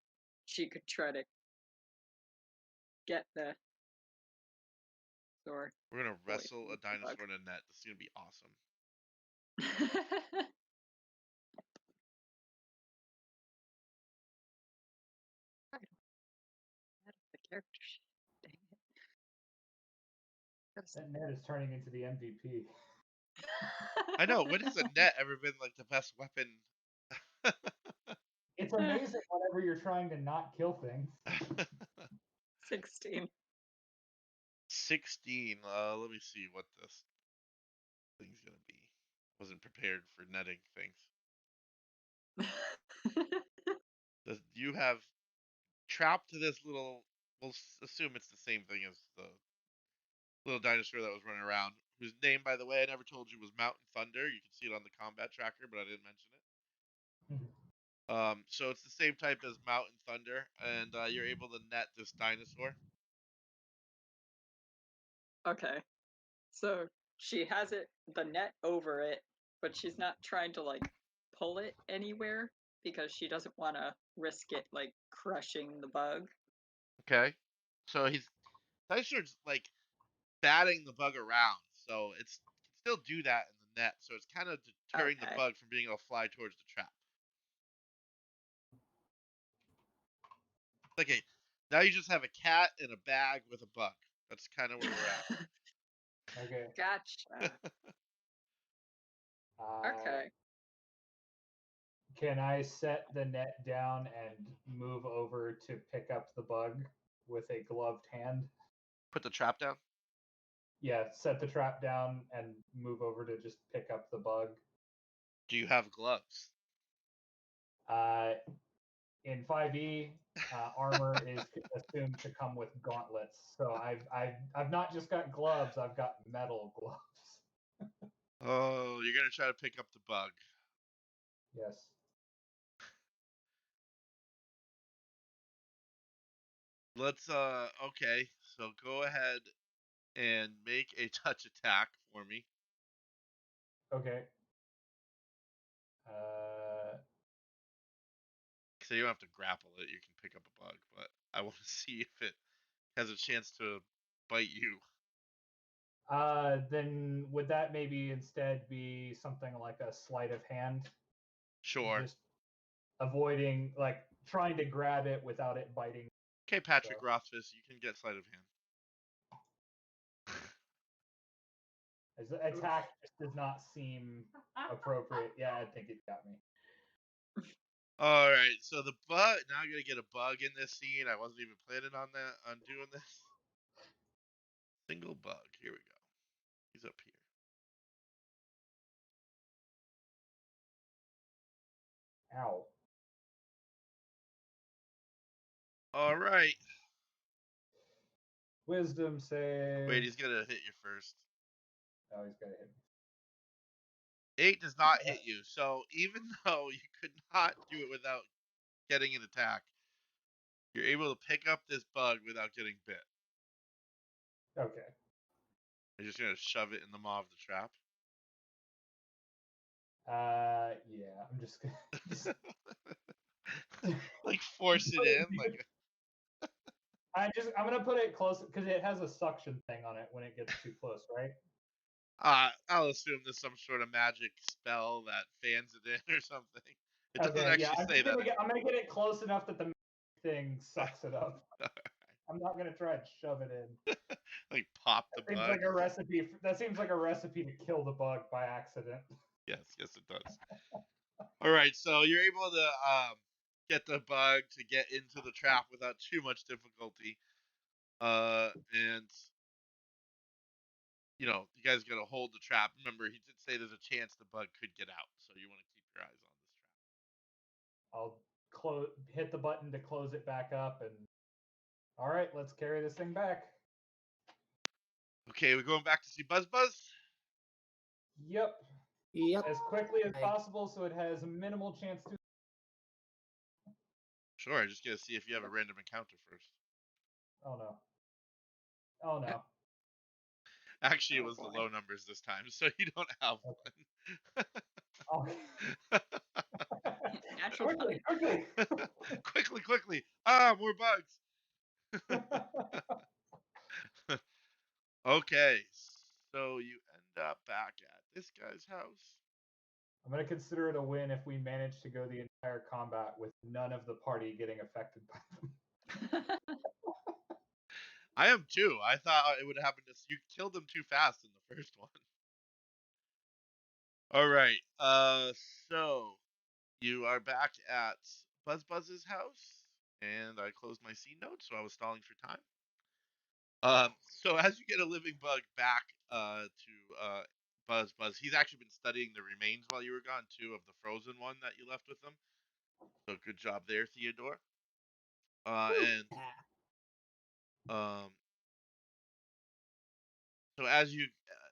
she could try to get the sword We're gonna away wrestle from a the bug. dinosaur in a net. This is gonna be awesome. The character sheet. Dang it. That net is turning into the MVP. I know, when has a net ever been like the best weapon? It's amazing whenever you're trying to not kill things. 16. 16. Let me see what this thing's gonna be. Wasn't prepared for netting things. You have trapped this little. We'll assume it's the same thing as the little dinosaur that was running around, whose name, by the way, I never told you was Mountain Thunder. You can see it on the combat tracker, but I didn't mention it. So it's the same type as Mountain Thunder, and you're able to net this dinosaur. Okay. So she has the net over it, but she's not trying to like pull it anywhere because she doesn't want to risk it like crushing the bug. Okay. So dinosaur's like batting the bug around, so it can still do that in the net. So it's kind of deterring the Okay. bug from being able to fly towards the trap. Okay, now you just have a cat in a bag with a bug. That's kind of where we're at. Okay. Gotcha. Uh, Okay. Can I set the net down and move over to pick up the bug with a gloved hand? Put the trap down. Yeah, set the trap down and move over to just pick up the bug. Do you have gloves? Uh, in 5e, armor is assumed to come with gauntlets. So I've not just got gloves; I've got metal gloves. Oh, you're gonna try to pick up the bug. Yes. Let's okay, so go ahead and make a touch attack for me. Okay. So you don't have to grapple it, you can pick up a bug, but I want to see if it has a chance to bite you. Then would that maybe instead be something like a sleight of hand? Sure. Just avoiding, like, trying to grab it without it biting. Okay, Patrick So, Rothfuss, you can get sleight of hand. as attack just does not seem appropriate. Yeah, I think it got me. All right, so the bug. Now I'm gonna get a bug in this scene. I wasn't even planning on doing this. Single bug. Here we go. He's up here. Ow. All right. Wisdom save. Wait, he's gonna hit you first. Oh, he's got to hit me. 8 does not hit you. So even though you could not do it without getting an attack, you're able to pick up this bug without getting bit. Okay. You're just gonna shove it in the maw of the trap. Yeah, I'm just gonna. Like force it in. Like I'm gonna put it close because it has a suction thing on it when it gets too close, right? I'll assume there's some sort of magic spell that fans it in or something. It doesn't Okay, yeah, actually say that. I'm gonna get it close enough that the thing sucks it up. I'm not gonna try and shove it in. Like pop the That seems bug. like a recipe. That seems like a recipe to kill the bug by accident. Yes, it does. All right, so you're able to get the bug to get into the trap without too much difficulty. And you know, you guys gotta hold the trap. Remember, he did say there's a chance the bug could get out, so you want to keep your eyes on this trap. I'll hit the button to close it back up, and all right, let's carry this thing back. Okay, we're going back to see Buzz Buzz. Yep. Yep. As quickly as possible, so it has minimal chance to. Sure, I just gotta see if you have a random encounter first. Oh no. Oh no. Actually, it Oh, was the boy. low numbers this time, so you don't have Okay. one. Oh. Natural quickly, 20. Quickly, quickly! More bugs. Okay, so you end up back at this guy's house. I'm gonna consider it a win if we manage to go the entire combat with none of the party getting affected by them. I am too. I thought it would happen to you. Killed them too fast in the first one. All right. So you are back at Buzz Buzz's house, and I closed my scene notes, so I was stalling for time. So as you get a living bug back to Buzz Buzz, he's actually been studying the remains while you were gone too of the frozen one that you left with him. So good job there, Theodore. And um, so as you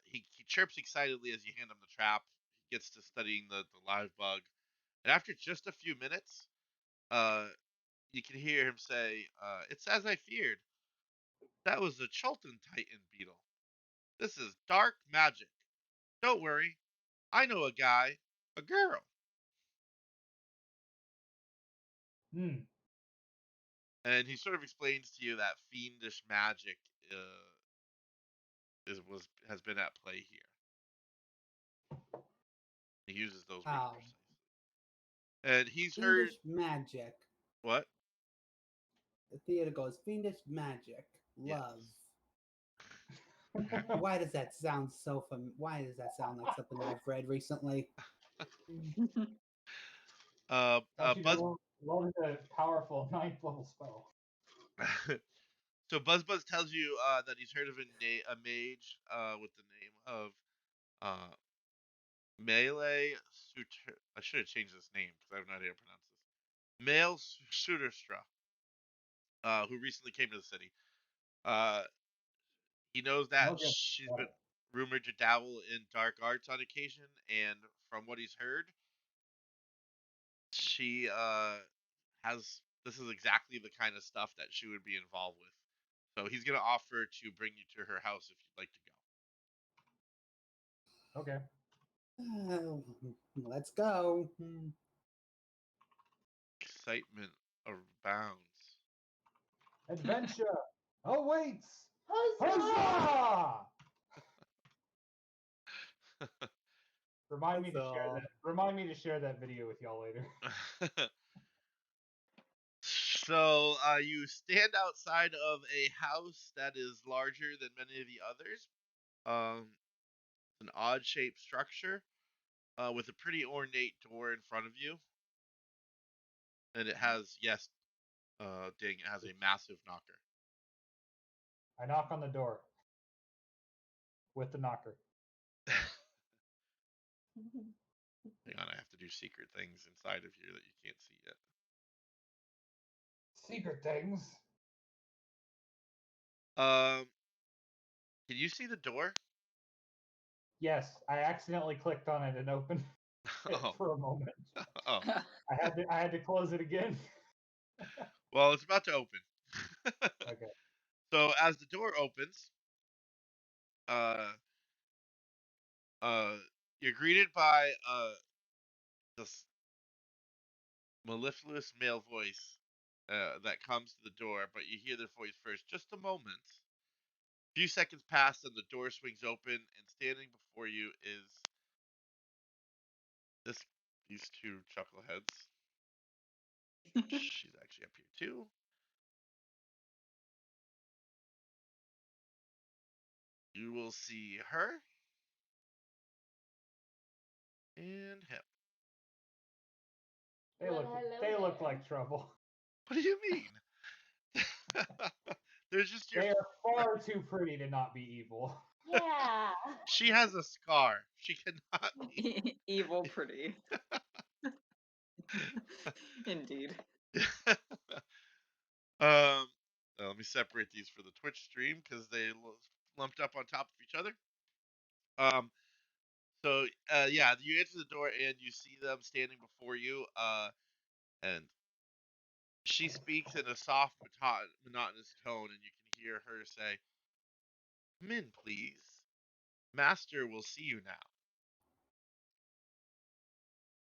he chirps excitedly as you hand him the trap. He gets to studying the live bug, and after just a few minutes, uh, you can hear him say, "It's as I feared. That was the Chultan Titan beetle. This is dark magic. Don't worry, I know a guy, a girl." Hmm. And he sort of explains to you that fiendish magic has been at play here. He uses those words Wow. precisely. And he's heard Fiendish magic. what? The theater goes, fiendish magic. Love. Yes. Why does that sound so why does that sound like something I've read recently? Don't you Buzz. know love is a powerful 9th level spell? So Buzz Buzz tells you that he's heard of a mage with the name of uh, Melee Suter. I should have changed this name because I have no idea how to pronounce this. Male Suterstra, who recently came to the city. Uh, he knows that Logan. she's been rumored to dabble in dark arts on occasion, and from what he's heard, she has this is exactly the kind of stuff that she would be involved with. So he's gonna offer to bring you to her house if you'd like to go. Okay. Let's go. Excitement abounds. Adventure awaits. Huzzah! Huzzah! Remind me to share Huzzah. that. Remind me to share that video with y'all later. So you stand outside of a house that is larger than many of the others. It's an odd-shaped structure with a pretty ornate door in front of you, and it has ding, it has a massive knocker. I knock on the door with the knocker. Hang on, I have to do secret things inside of here that you can't see yet. Secret things. Um, can you see the door? Yes, I accidentally clicked on it and opened it Oh, for a moment. oh. I had to close it again. Well, it's about to open. Okay. So as the door opens, uh, uh, you're greeted by this mellifluous male voice that comes to the door, but you hear their voice first. Just a moment. A few seconds pass, and the door swings open, and standing before you is this these two chuckleheads. She's actually up here too. You will see her and him. Well, hello They look there. like trouble. What do you mean? They're just your. They are far too pretty to not be evil. Yeah. She has a scar. She cannot be. Evil pretty. Indeed. Let me separate these for the Twitch stream because they lumped up on top of each other. Um, yeah, you enter the door and you see them standing before you. And she speaks in a soft, monotonous tone, and you can hear her say, "Come in, please. Master will see you now."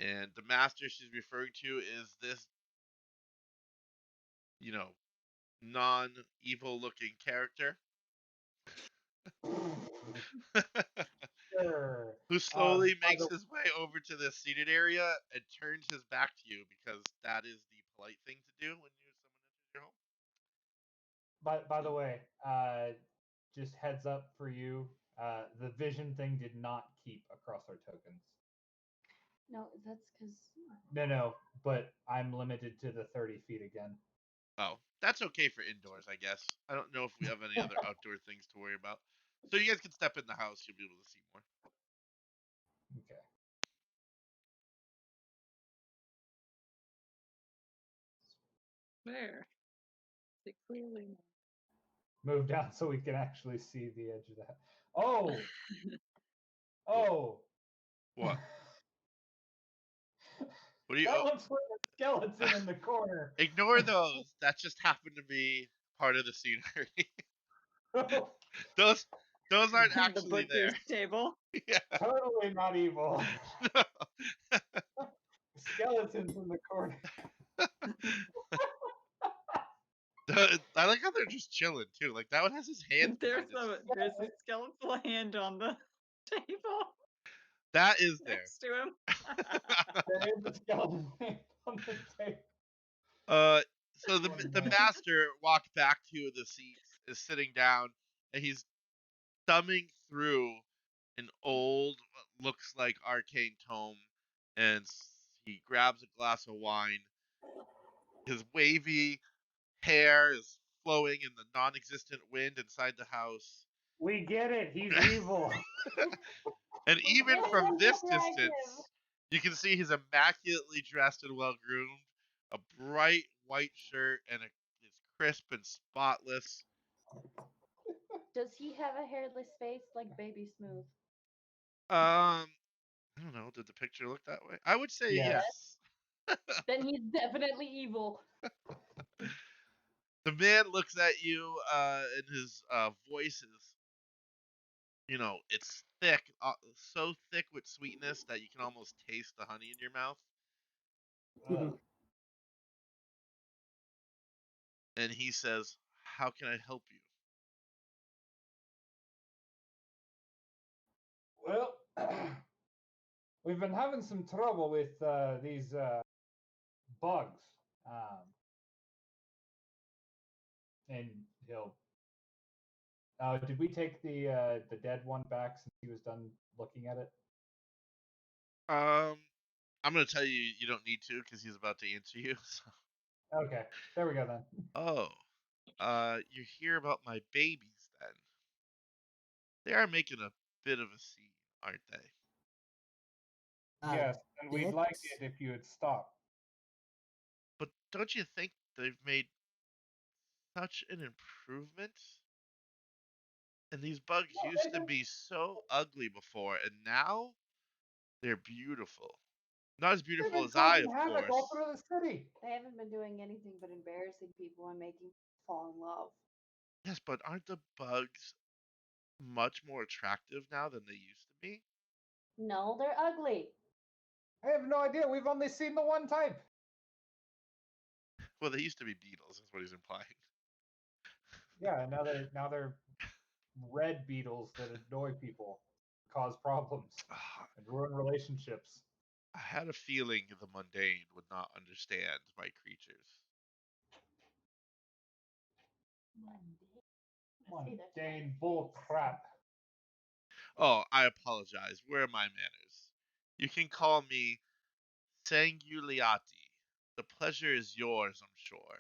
And the master she's referring to is this, you know, non-evil looking character Sure. who slowly By makes the his way over to the seated area and turns his back to you because that is the polite thing to do when someone enters your home. by the way, just heads up for you. The vision thing did not keep across our tokens. No, that's because. No, but I'm limited to the 30 feet again. Oh, that's okay for indoors, I guess. I don't know if we have any other outdoor things to worry about. So you guys can step in the house. You'll be able to see more. Okay. There. See clearly. Move down so we can actually see the edge of that. Oh! Oh! What? What do you? That Oh, looks like a skeleton in the corner. ignore those. That just happened to be part of the scenery. those those aren't The actually butcher's there. table. Yeah. Totally not evil. No. Skeletons in the corner. I like how they're just chilling too. Like that one has his hands behind his. There's a skeletal hand on the table That is there. next to him. There is a skeleton on the table. Uh, so Oh, the no. master walked back to the seats, is sitting down, and he's thumbing through an old, what looks like arcane tome, and he grabs a glass of wine. His wavy hair is flowing in the non-existent wind inside the house. We get it. He's evil. And We even get it, from that's this attractive. distance, you can see he's immaculately dressed and well groomed. A bright white shirt and it's crisp and spotless. Does he have a hairless face like Baby Smooth? I don't know. Did the picture look that way? I would say Yes. yes. Then he's definitely evil. The man looks at you, and his voice is, it's thick, so thick with sweetness that you can almost taste the honey in your mouth. And he says, "How can I help you?" Well, we've been having some trouble with these bugs. And he'll. Did we take the dead one back since he was done looking at it? Um, I'm gonna tell you you don't need to because he's about to answer you. So. Okay, there we go then. Oh, you hear about my babies then? They are making a bit of a scene, aren't they? Yes, and we'd like dicks. it if you would stop. But don't you think they've made such an improvement? And these bugs No, used they've to been, be so ugly before, and now they're beautiful. Not as they've beautiful been as I, causing of havoc all course. through the city. They haven't been doing anything but embarrassing people and making people fall in love. Yes, but aren't the bugs much more attractive now than they used to be? No, they're ugly. I have no idea. We've only seen the one type. Well, they used to be beetles, is what he's implying. Yeah, now they're red beetles that annoy people, cause problems, Ah, and ruin relationships. I had a feeling the mundane would not understand my creatures. Mundane bull crap. Oh, I apologize. Where are my manners? You can call me Sanguiliati. The pleasure is yours, I'm sure.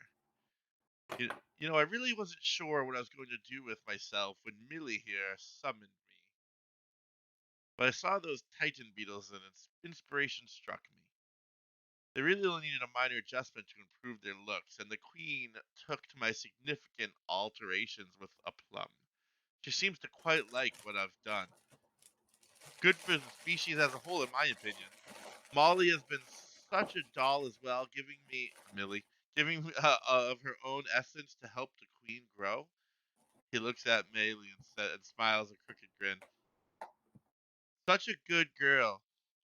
You, you know, I really wasn't sure what I was going to do with myself when Millie here summoned me. But I saw those Titan beetles and its inspiration struck me. They really only needed a minor adjustment to improve their looks, and the Queen took to my significant alterations with aplomb. She seems to quite like what I've done. Good for the species as a whole, in my opinion. Molly has been such a doll as well, giving me Millie, giving of her own essence to help the Queen grow. He looks at Maylee and smiles a crooked grin. Such a good girl,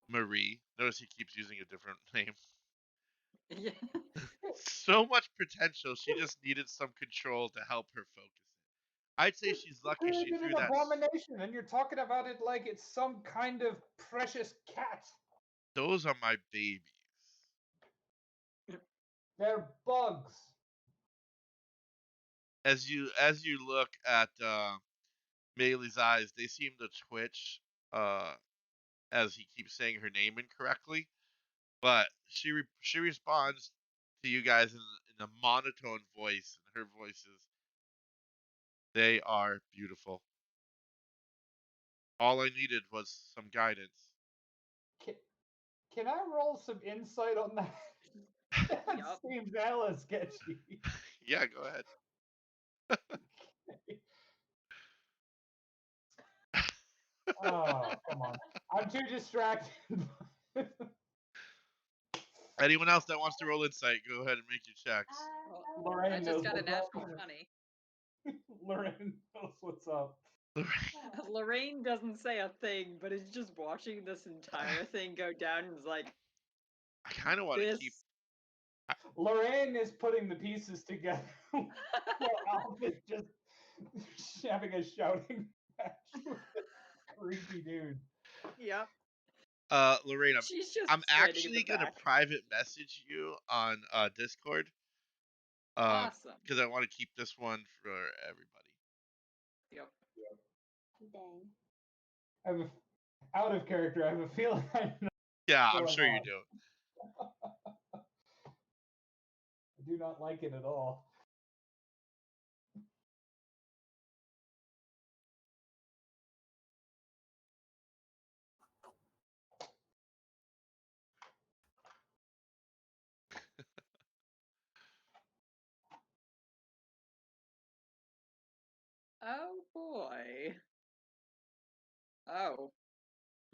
Marie. Notice he keeps using a different name. Yeah. So much potential. She just needed some control to help her focus it. I'd say she's You lucky she created threw an that. abomination, and you're talking about it like it's some kind of precious cat. Those are my babies. They're bugs. As you look at Maylee's eyes, they seem to twitch uh, as he keeps saying her name incorrectly. But she responds to you guys in a monotone voice, and her voice is, "They are beautiful. All I needed was some guidance." Can, can I roll some insight on that? That Yup. seems hella sketchy. Yeah, go ahead. Oh, come on. I'm too distracted. Anyone else that wants to roll insight, go ahead and make your checks. Well, I Lorraine just knows got a what's up. natural 20. Lorraine knows what's up. Lorraine doesn't say a thing, but is just watching this entire thing go down and is like, I kind of want to this. keep. Lorraine is putting the pieces together while Alf is just having a shouting match with this creepy dude. Yep. Lorraine, She's just I'm standing in the actually gonna back. private message you on Discord. Awesome. Because I want to keep this one for everybody. Yep. Dang. I have out of character. I have a feeling I know Yeah, what's I'm going sure you on. do. I do not like it at all. Oh boy. Oh.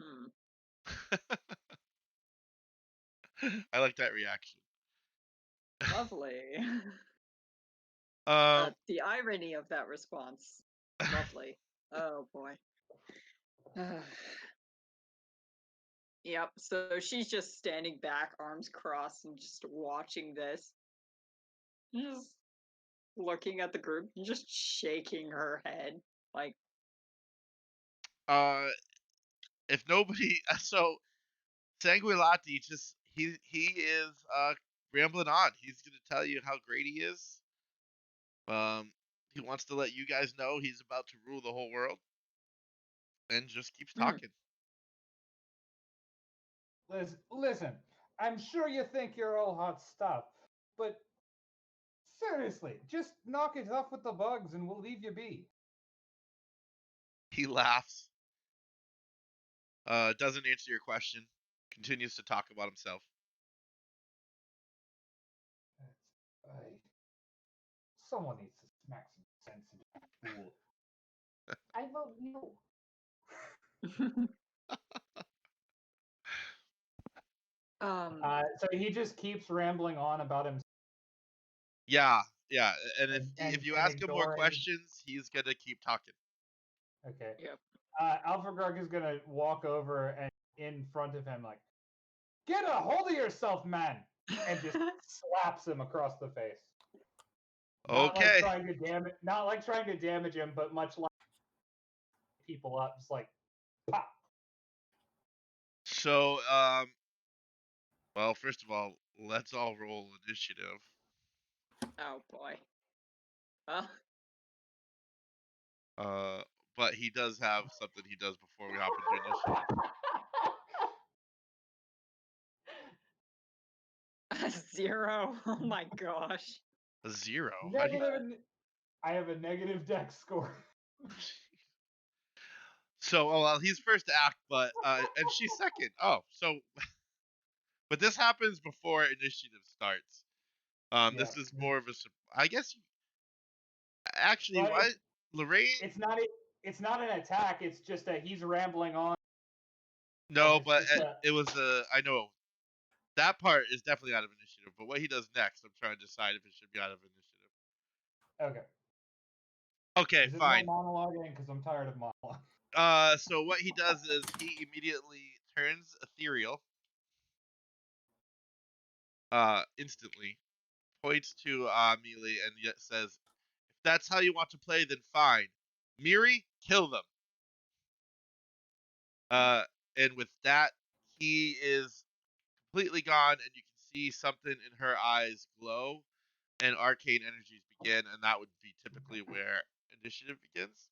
Hmm. I like that reaction. Lovely. Um, The irony of that response. Lovely. Oh boy. Yep. So she's just standing back, arms crossed, and just watching this. Just looking at the group and just shaking her head. Like, uh, if nobody, so Sanguilati just he is rambling on. He's gonna tell you how great he is. He wants to let you guys know he's about to rule the whole world, and just keeps hmm. talking. Listen, I'm sure you think you're all hot stuff, but seriously, just knock it off with the bugs and we'll leave you be. He laughs. Doesn't answer your question. continues to talk about himself. Someone needs to smack some sense into that fool. I vote you. So he just keeps rambling on about himself Yeah, yeah. And if you and ask him more ignoring. questions, he's gonna keep talking. Okay. Yep. Alpha Grug is gonna walk over and in front of him, like, "Get a hold of yourself, man!" and just slaps him across the face. Not like Okay. trying to damage him, but much like people up, just like pop. So, well, first of all, let's all roll initiative. Oh boy. Well, But he does have something he does before we hop into initiative. a 0. Oh my gosh. A 0. How do you... I have a negative dex score. So, oh, well, he's first to act, but and she's second. Oh, so, but this happens before initiative starts. Yeah. This is more of a, I guess, actually, But what Lorraine? it's not an attack. It's just that he's rambling on. No, It's but just it was a. I know that part is definitely out of initiative, but what he does next, I'm trying to decide if it should be out of initiative. okay. Okay, Is it more fine. monologuing? Because I'm tired of monologue. So what he does is he immediately turns ethereal. Instantly points to Melee and yet says, "If that's how you want to play, then fine. Miri, kill them." And with that, he is completely gone, and you can see something in her eyes glow, and arcane energies begin, and that would be typically where initiative begins.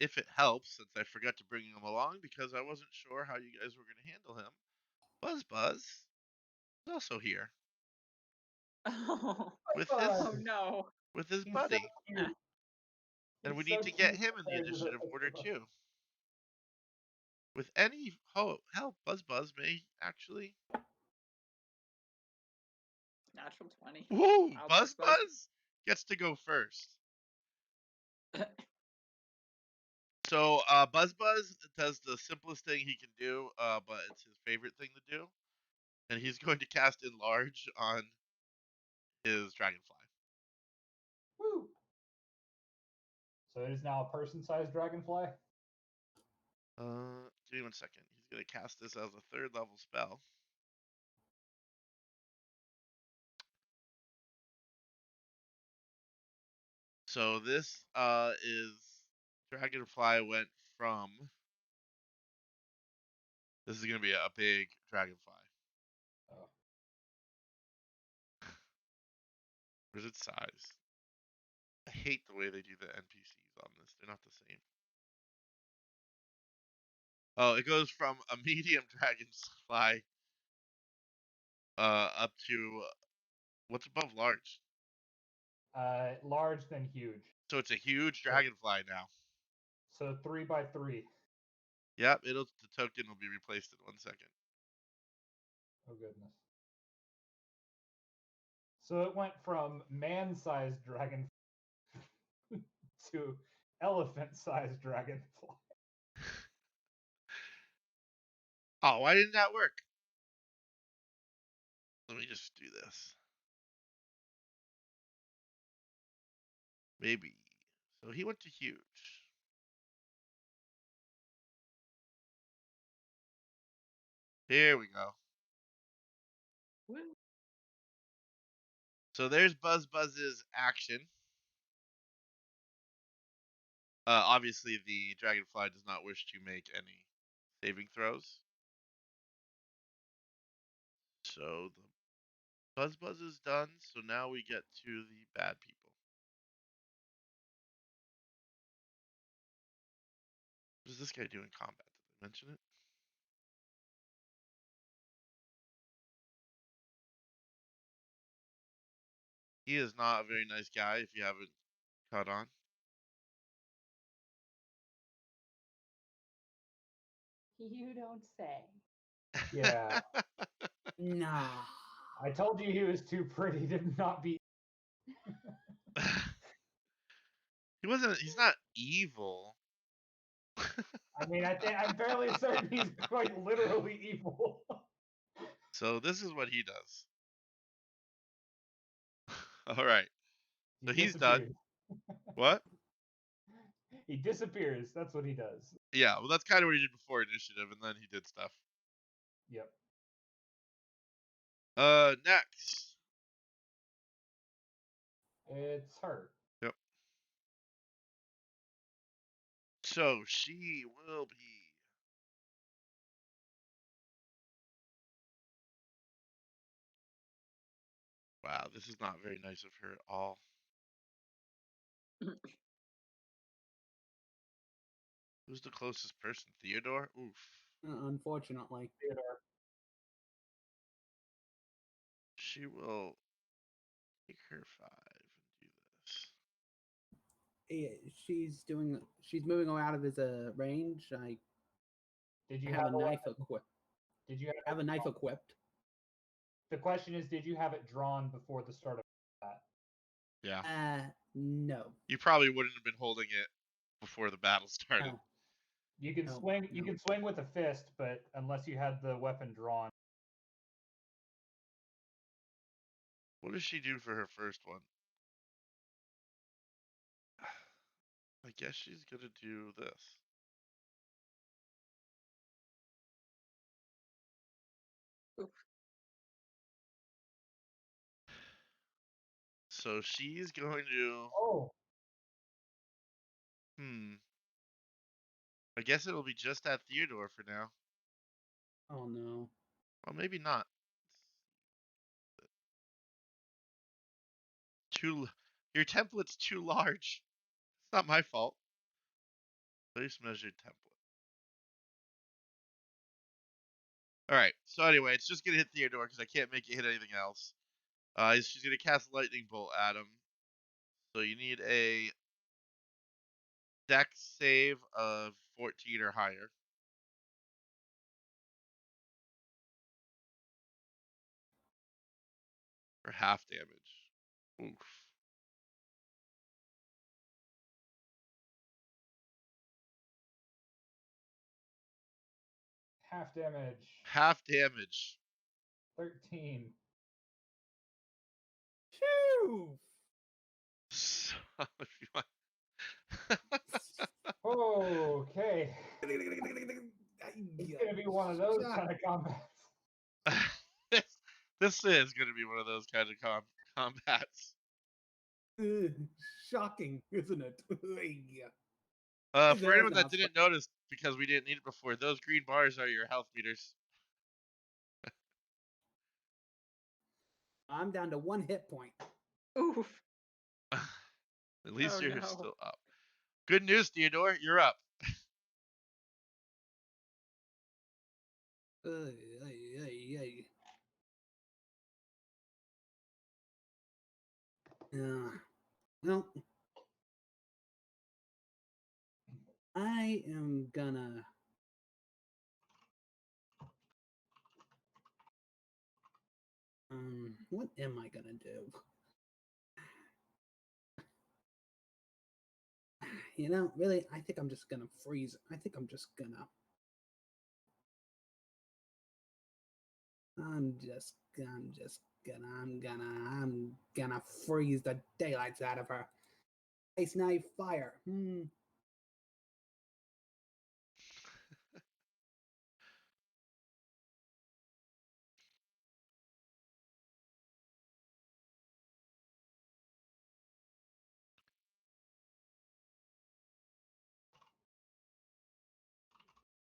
If it helps, since I forgot to bring him along because I wasn't sure how you guys were going to handle him, Buzz Buzz is also here Oh, with Buzz. oh no. his He's so buddy, cute. and we He's need so to get cute him in the compared to the initiative rest order of us. too. With any help, Buzz Buzz may actually. Natural 20. Woo! Wow, Buzz Buzz gets to go first. So Buzz Buzz does the simplest thing he can do, but it's his favorite thing to do, and he's going to cast Enlarge on his dragonfly. Woo! So it is now a person-sized dragonfly. Give me 1 second. He's going to cast this as a 3rd level spell. So this is dragonfly went from. This is going to be a big dragonfly. Oh. Where's its size? I hate the way they do the NPCs on this. They're not the same. Oh, it goes from a medium dragonfly up to what's above large. Large than huge. So it's a huge dragonfly now. So 3x3. Yep, the token will be replaced in 1 second. Oh goodness. So it went from man-sized dragon to elephant-sized dragonfly. Oh, why didn't that work? Let me just do this. Maybe. So he went to huge. Here we go. So there's Buzz Buzz's action. Obviously, the dragonfly does not wish to make any saving throws. So the Buzz Buzz is done. So now we get to the bad people. What does this guy do in combat? Did I mention it? He is not a very nice guy if you haven't caught on. You don't say. Yeah, Nah. I told you he was too pretty to not be. He's not evil. I mean, I'm fairly certain he's quite literally evil. So this is what he does. All right. He So he's done. disappears. What? He disappears. That's what he does. Yeah, well, that's kind of what he did before initiative, and then he did stuff. Yep. Next. It's her. Yep. So she will be. Wow, this is not very nice of her at all. Who's the closest person? Theodore? Oof. Unfortunately. Theodore. She will take her 5 and do this. She's moving out of his range. I Did you have have a a knife weapon? equipped. Did you I have a knife equipped. The question is, did you have it drawn before the start of that? Yeah. No. You probably wouldn't have been holding it before the battle started. No. You can No, swing. You no. can swing with a fist, but unless you had the weapon drawn. What does she do for her first one? I guess she's gonna do this. Oof. So she's going to. Oh, I guess it'll be just at Theodore for now. Oh no. Well, maybe not. Your template's too large. It's not my fault. Place measured template. All right. So anyway, it's just gonna hit Theodore because I can't make it hit anything else. She's gonna cast lightning bolt at him. So you need a dex save of 14 or higher. For half damage. Oof. half damage. Half damage. 13. Phew! So if you want. Okay. It's gonna be one of those kind of combats. this is going to be one of those kinds of combats. Shocking, isn't it? For anyone that didn't notice, because we didn't need it before, those green bars are your health meters. I'm down to 1 hit point. Oof. At least Oh, you're no. still up. Good news, Theodore. You're up. Well, I am gonna. What am I gonna do? You know, really, I think I'm just gonna freeze. I think I'm just gonna. I'm gonna freeze the daylights out of her. Ice knife fire.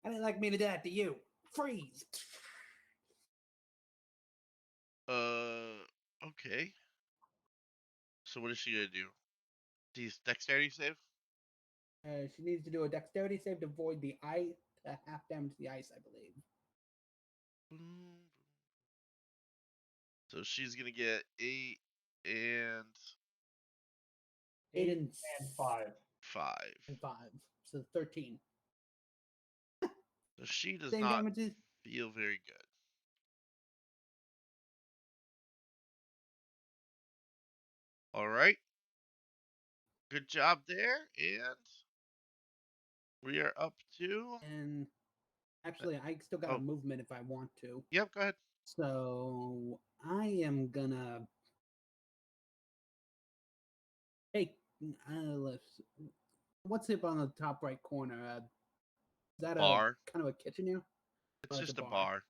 I didn't like me to do that to you. Freeze. Okay. So what is she gonna do? Dexterity save? She needs to do a dexterity save to avoid the ice, half damage to the ice, I believe. So she's gonna get 8 and 8 and 5. 5. And 5. So 13. So she does Same not damage as feel very good. All right. Good job there. And we are up to. and actually I still got a Oh, movement if I want to. yep, go ahead. So I am gonna take let's what's up on the top right corner? Is that a Bar. kind of a kitchen here? It's Or it's a just a bar? bar.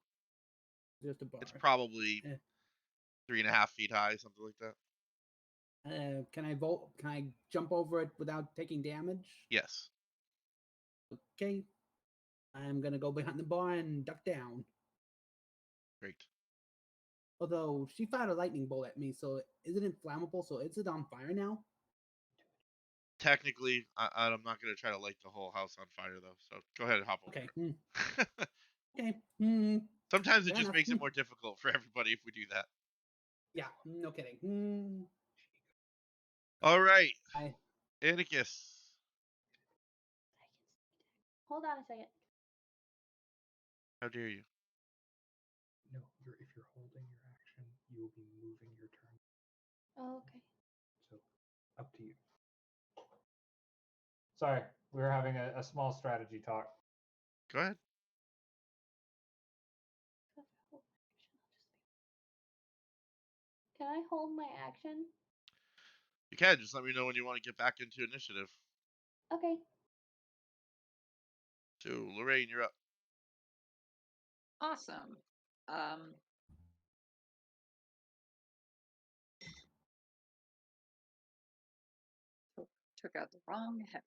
Just a bar. It's probably Eh, 3.5 feet high, something like that. can I vote? Can I jump over it without taking damage? Yes. Okay. I'm gonna go behind the bar and duck down. Great. Although she fired a lightning bolt at me, so is it inflammable? So is it on fire now? Technically, I'm not going to try to light the whole house on fire, though. So go ahead and hop Okay. over. Okay. Sometimes it Fair just enough. makes it more difficult for everybody if we do that. Yeah. No kidding. All right. I Anarchus. Hold on a second. How dare you? No, if you're holding your action, you will be moving your turn. Oh, okay. So, up to you. Sorry, we were having a small strategy talk. Go ahead. Can I hold my action? You can. Just let me know when you want to get back into initiative. Okay. So, Lorraine, you're up. Awesome. Took out the wrong headphone.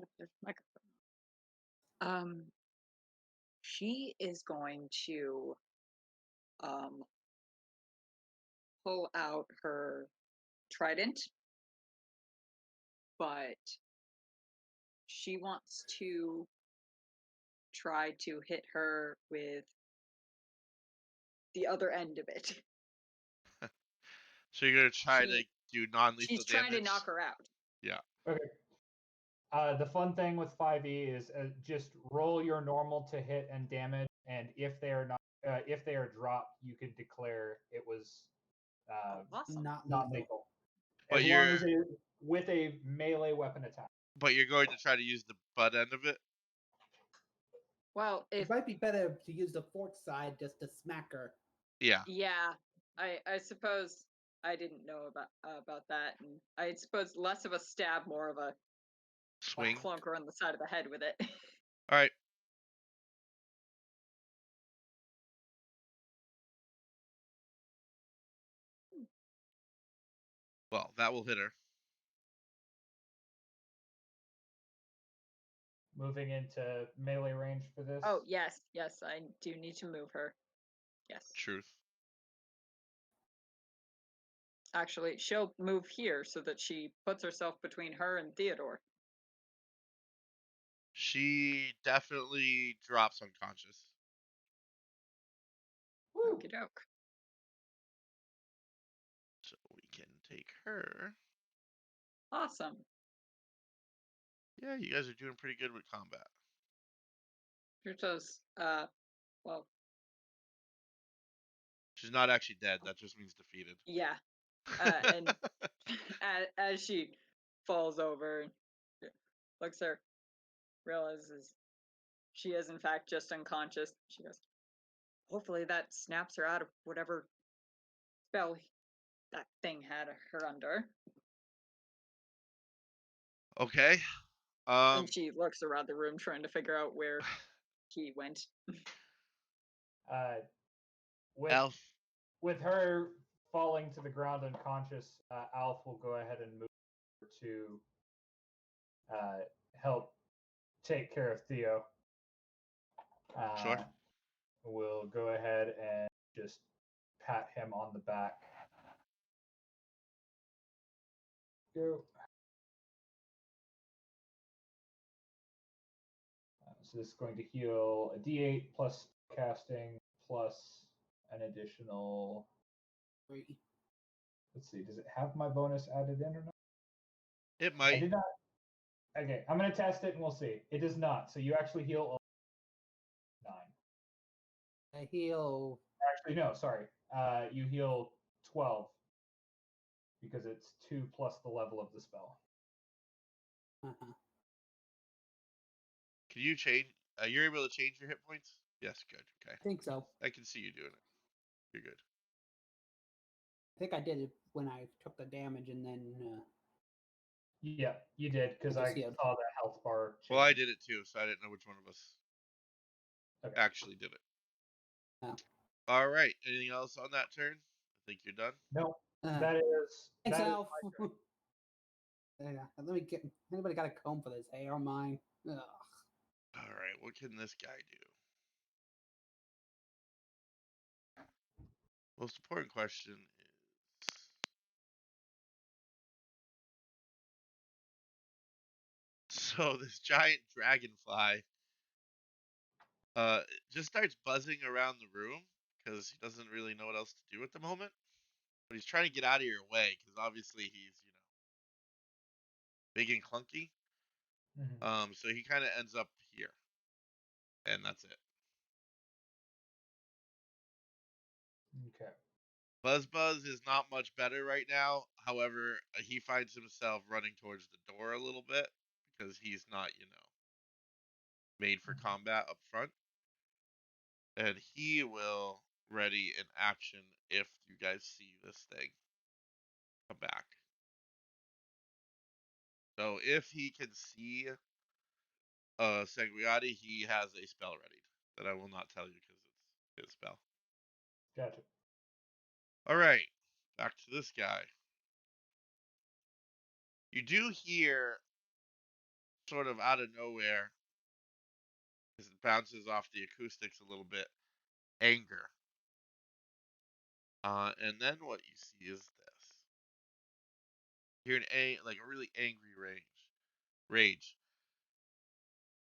With the microphone. She is going to pull out her trident, but she wants to try to hit her with the other end of it. So, you're going to try to do non lethal She's trying damage? to knock her out. Yeah. Okay. The fun thing with 5e is just roll your normal to hit and damage, and if they are not, if they are dropped, you can declare it was Awesome. not not lethal. lethal. But As long as it with a melee weapon attack. But you're going to try to use the butt end of it? Well, It might be better to use the fork side just to smack her. Yeah. Yeah, I suppose I didn't know about that, and I suppose less of a stab, more of a Swing. clunk her on the side of the head with it. All right. Well, that will hit her. Moving into melee range for this. Oh yes, I do need to move her. Yes. Truth. Actually, she'll move here so that she puts herself between her and Theodore. She definitely drops unconscious. Okie doke. So we can take her. Awesome. Yeah, you guys are doing pretty good with combat. Here's those. Well, She's not actually dead. That just means defeated. yeah. And as she falls over, looks at her, realizes she is in fact just unconscious. She goes, hopefully that snaps her out of whatever spell that thing had her under. Okay. And she looks around the room trying to figure out where he went. With Elf. with her falling to the ground unconscious, Alf will go ahead and move to help take care of Theo. Sure. We'll go ahead and just pat him on the back. Go. So this is going to heal a D8 plus casting plus an additional. 3. Let's see. Does it have my bonus added in or not? It I might. did not. Okay, I'm gonna test it and we'll see. It does not. So you actually heal 9. I heal. Actually, no, sorry. You heal 12 because it's 2 plus the level of the spell. Uh-huh. Can you change? You're able to change your hit points? Yes, good. Okay. I think so. I can see you doing it. You're good. I think I did it when I took the damage and then. Yeah, you did because I I just healed. saw the health bar. Well, I change. did it too, so I didn't know which one of us Okay. actually did it. Oh. All right. Anything else on that turn? I think you're done. No, Uh, that is. Thanks, That is Alf. Yeah, let me get. Anybody got a comb for this hair of mine? Ugh. All right. What can this guy do? Most important question is so this giant dragonfly just starts buzzing around the room because he doesn't really know what else to do at the moment. But he's trying to get out of your way because obviously he's, big and clunky. So he kind of ends up here. And that's it. Okay. Buzz is not much better right now. However, he finds himself running towards the door a little bit because he's not, made for combat up front. And he will ready in action if you guys see this thing come back. So if he can see Seguiati, he has a spell ready that I will not tell you because it's his spell. Gotcha. All right, back to this guy. You do hear, sort of out of nowhere, because it bounces off the acoustics a little bit, anger. And then what you see is this. You hear like a really angry rage.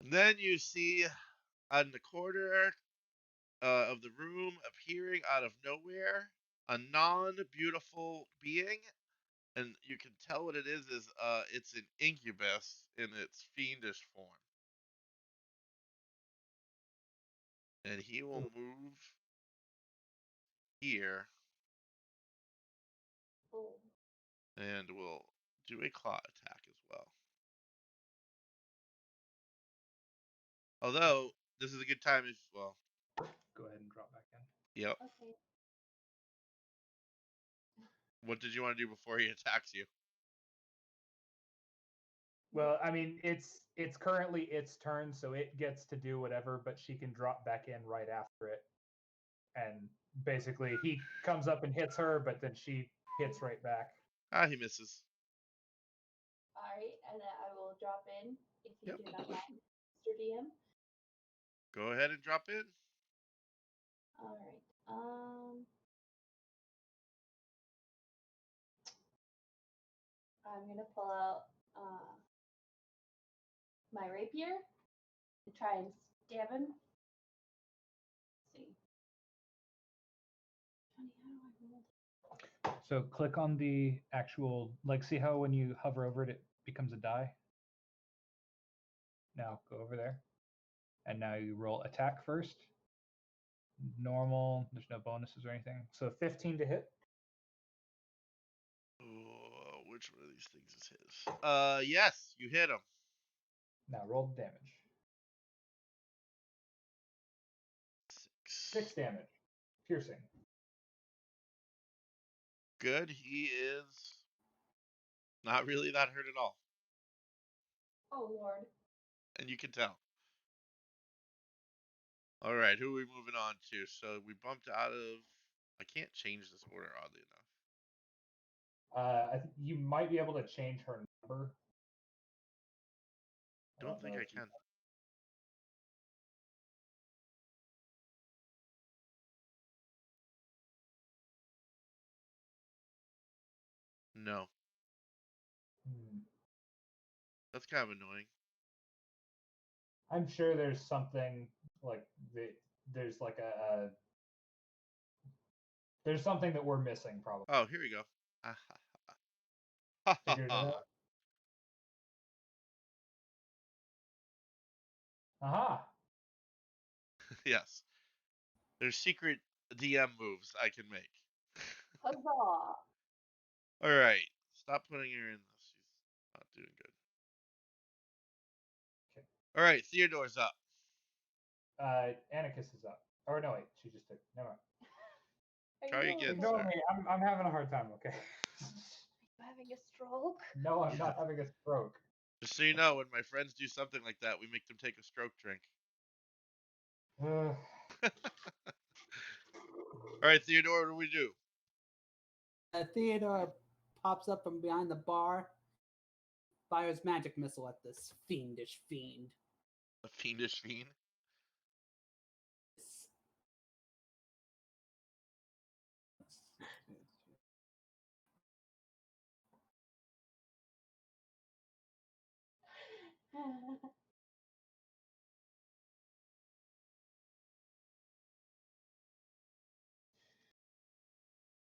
And then you see on the corner of the room, appearing out of nowhere, a non-beautiful being, and you can tell what it is it's an incubus in its fiendish form. And he will move here Oh. and will do a claw attack as well. Although this is a good time if Go ahead and drop back in. yep. Okay. What did you want to do before he attacks you? Well, I mean, it's currently its turn, so it gets to do whatever, but she can drop back in right after it. And basically, he comes up and hits her, but then she hits right back. He misses. All right, and then I will drop in if you Yep. do not mind, Mr. DM. Go ahead and drop in. All right. I'm gonna pull out my rapier and try and stab him. Let's see. Funny, how do I roll? So click on the actual, like, see how when you hover over it, it becomes a die? Now go over there. And now you roll attack first. Normal, there's no bonuses or anything. So 15 to hit. Oh, which one of these things is his? Yes, you hit him. Now roll the damage. 6 damage. Piercing. Good. He is not really that hurt at all. Oh Lord. And you can tell. All right, who are we moving on to? So we bumped out of. I can't change this order, oddly enough. You might be able to change her number. Don't think I can. No, that's kind of annoying. I'm sure there's something like there's like there's something that we're missing probably. Oh, here we go. Ha ha ha. Figured it out. Aha. Yes. There's secret DM moves I can make. Huzzah! Alright. Stop putting her in this. She's not doing good. Okay. Alright, Theodore's up. Anarchist is up. Or no, wait, she just took. Never mind. Try again, Ignore sir. me. I'm having a hard time. Okay. Are you having a stroke? No, I'm not having a stroke. Just so you know, when my friends do something like that, we make them take a stroke drink. Alright, Theodore, what do we do? Theodore pops up from behind the bar, fires magic missile at this fiendish fiend. A fiendish fiend?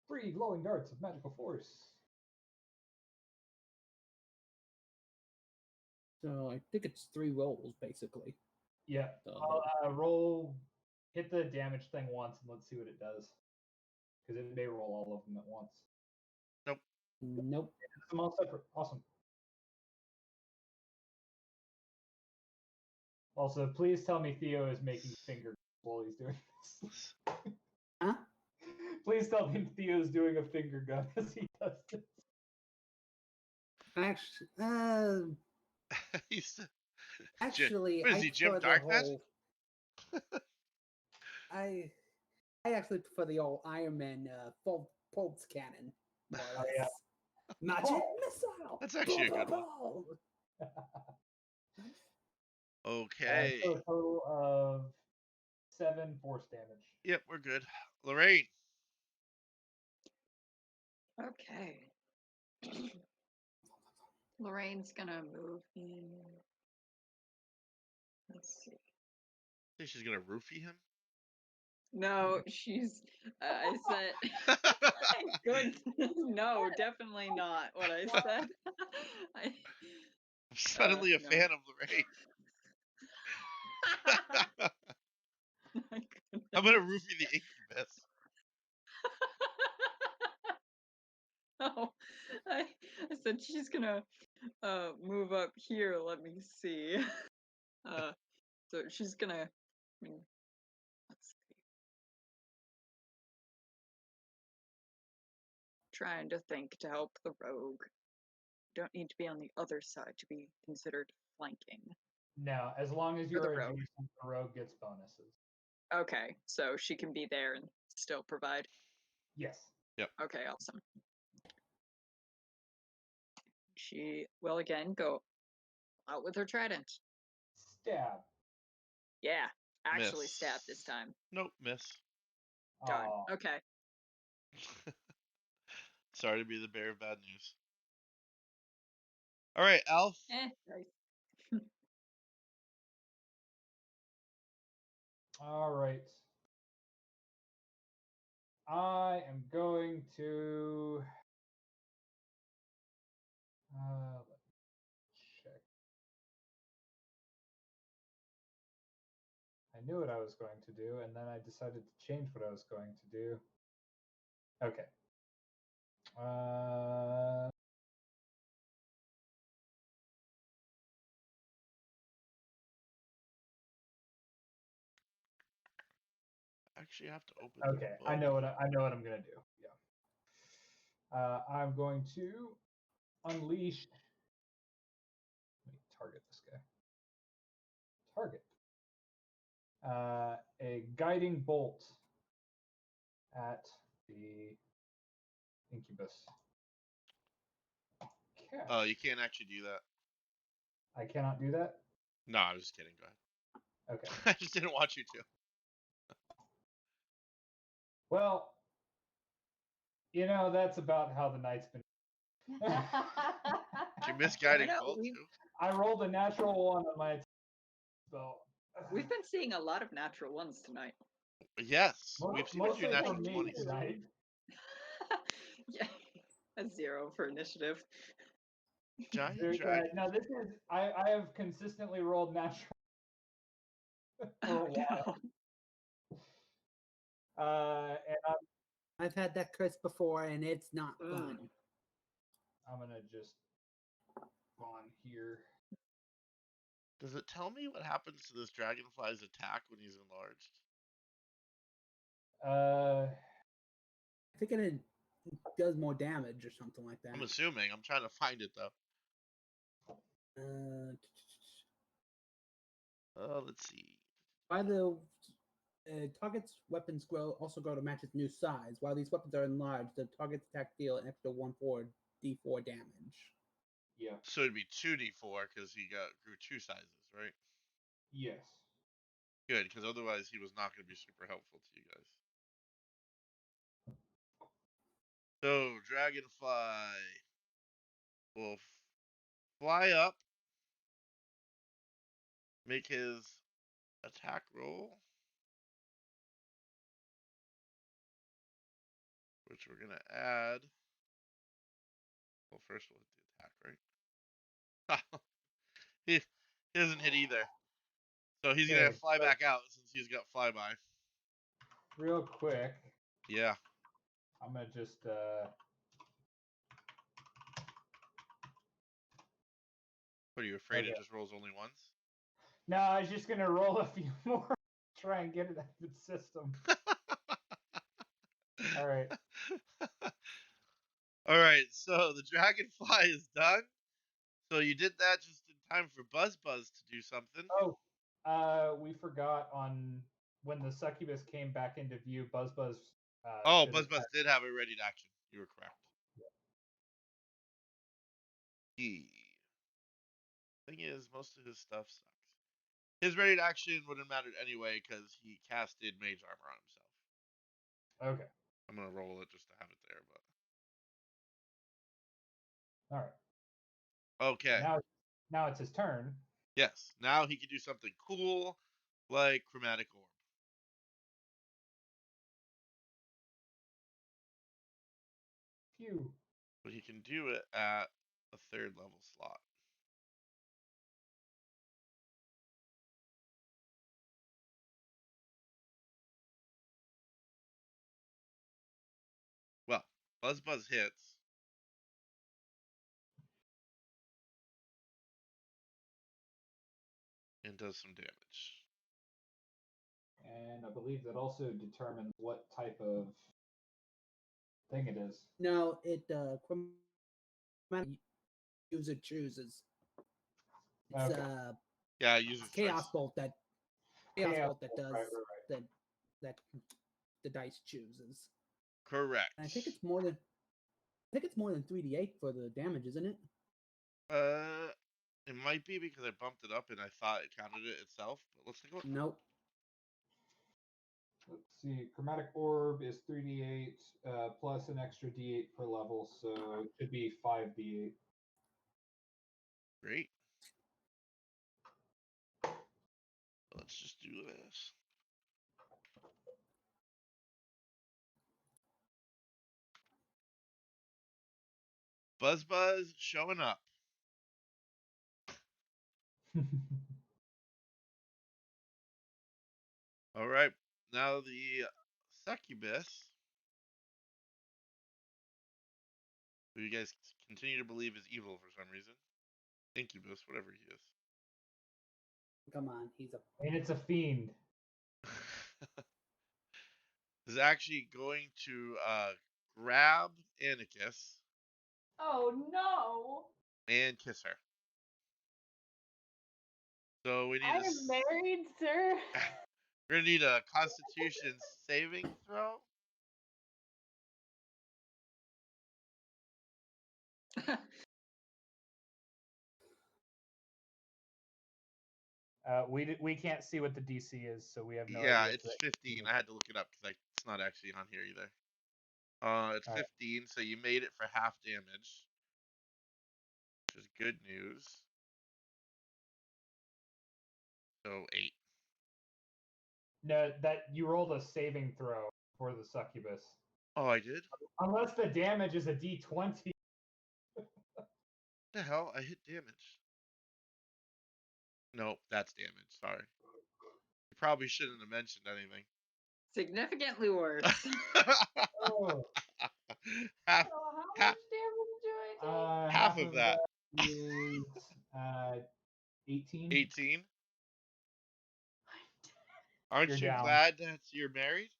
Three glowing darts of magical force. So I think it's 3 rolls basically. Yeah. So, I'll roll. Hit the damage thing once and let's see what it does. Because it may roll all of them at once. nope. It's them all separate. Awesome. Also, please tell me Theo is making finger while he's doing this. Huh? Please tell me Theo's doing a finger gun as he does this. Actually, He's actually, what is I he, Jim prefer the Dark Magic? whole. I actually prefer the old Iron Man pulse cannon. More or Oh, yeah. less. Magic missile. That's actually a good one. one. Okay. So a total of 7 force damage. Yep, we're good. Lorraine. Okay. Lorraine's gonna move in. Let's see. Think she's gonna roofie him? No, she's. I said. Good. No, definitely not what I said. I, I'm suddenly a no. fan of Lorraine. My I'm gonna roofie the incubus. No, I said she's gonna move up here. Let me see. So she's gonna. I mean, let's see. Trying to think to help the rogue. Don't need to be on the other side to be considered flanking. No, as long as For the you're rogue. adjacent, the rogue gets bonuses. Okay, so she can be there and still provide. Yes. Okay, awesome. She will again go out with her trident. Stab. Yeah, actually Miss. stab this time. Nope, miss. Darn. Aw. Okay. Sorry to be the bearer of bad news. Alright, Alf. Nice. All right. I am going to. Let me check. I knew what I was going to do, and then I decided to change what I was going to do. Okay. Actually, I have to open Okay. the book. I know what I'm gonna do. Yeah. I'm going to unleash. Let me target this guy. Target. A guiding bolt at the incubus. Oh, Catch. you can't actually do that. I cannot do that. No, I was just kidding. Go ahead. Okay. I just didn't want you to. Well, that's about how the night's been. Did you miss guiding I know, bolt too? I rolled a natural one on my spell. We've been seeing a lot of natural ones tonight. Yes, we've seen a few Mostly for natural me 20s. tonight. Yeah, a 0 for initiative. Giant dragon. Now this is I have consistently rolled natural for a Oh, while. no. And I've had that curse before, and it's not Ugh. fun. I'm gonna just go on here. Does it tell me what happens to this dragonfly's attack when he's enlarged? I think it does more damage or something like that. I'm assuming. I'm trying to find it though. Let's see. By the target's weapons also grow to match its new size. While these weapons are enlarged, the target's attack deal an extra 1d4 damage. Yeah. So it'd be 2d4 because he grew 2 sizes, right? Yes. Good, because otherwise he was not going to be super helpful to you guys. So dragonfly will fly up, make his attack roll, which we're gonna add. Well, first we'll hit the attack, right? he doesn't hit either. So he's gonna Okay, fly so back out since he's got flyby. real quick, Yeah. I'm gonna just What, are you afraid okay. it just rolls only once? No, I was just gonna roll a few more, try and get it out of its system. All right. All right, so the dragonfly is done. So you did that just in time for Buzz to do something. Oh, we forgot on when the succubus came back into view. Buzz Oh, should Buzz attack. did have a ready to action. You were correct. He. Thing is, most of his stuff sucks. His ready to action wouldn't matter anyway because he casted Mage Armor on himself. Okay. I'm gonna roll it just to have it there, but All right. okay. Now it's his turn. Yes. Now he can do something cool like Chromatic Orb. Phew. But he can do it at a 3rd level slot. Well, Buzz hits. And does some damage. And I believe that also determines what type of thing it is. No, it user chooses. It's Okay. Yeah, user chaos choice. bolt that does right. that the dice chooses. Correct. And I think it's more than 3d8 for the damage, isn't it? It might be because I bumped it up and I thought it counted it itself, but let's take a look. Nope. Let's see. Chromatic Orb is 3d8 plus an extra d8 per level, so it should be 5d8. Great. Let's just do this. Buzz showing up. All right. Now the succubus, who you guys continue to believe is evil for some reason. Incubus, whatever he is. Come on, he's a. And it's a fiend. is actually going to grab Anarchus Oh no! and kiss her. So we need I am married, sir. we're gonna need a Constitution saving throw. We can't see what the DC is, so we have no Yeah, idea. it's 15. I had to look it up because it's not actually on here either. It's All 15, so you made it for half damage, which is good news. So 8. No, that you rolled a saving throw for the succubus. Oh, I did? Unless the damage is a d20. What the hell? I hit damage. Nope, that's damage. Sorry. probably shouldn't have mentioned anything. Significantly worse. Oh, half, So how half, much damage do I take? half of that. is 18. 18. Aren't You're you down. glad that you're married?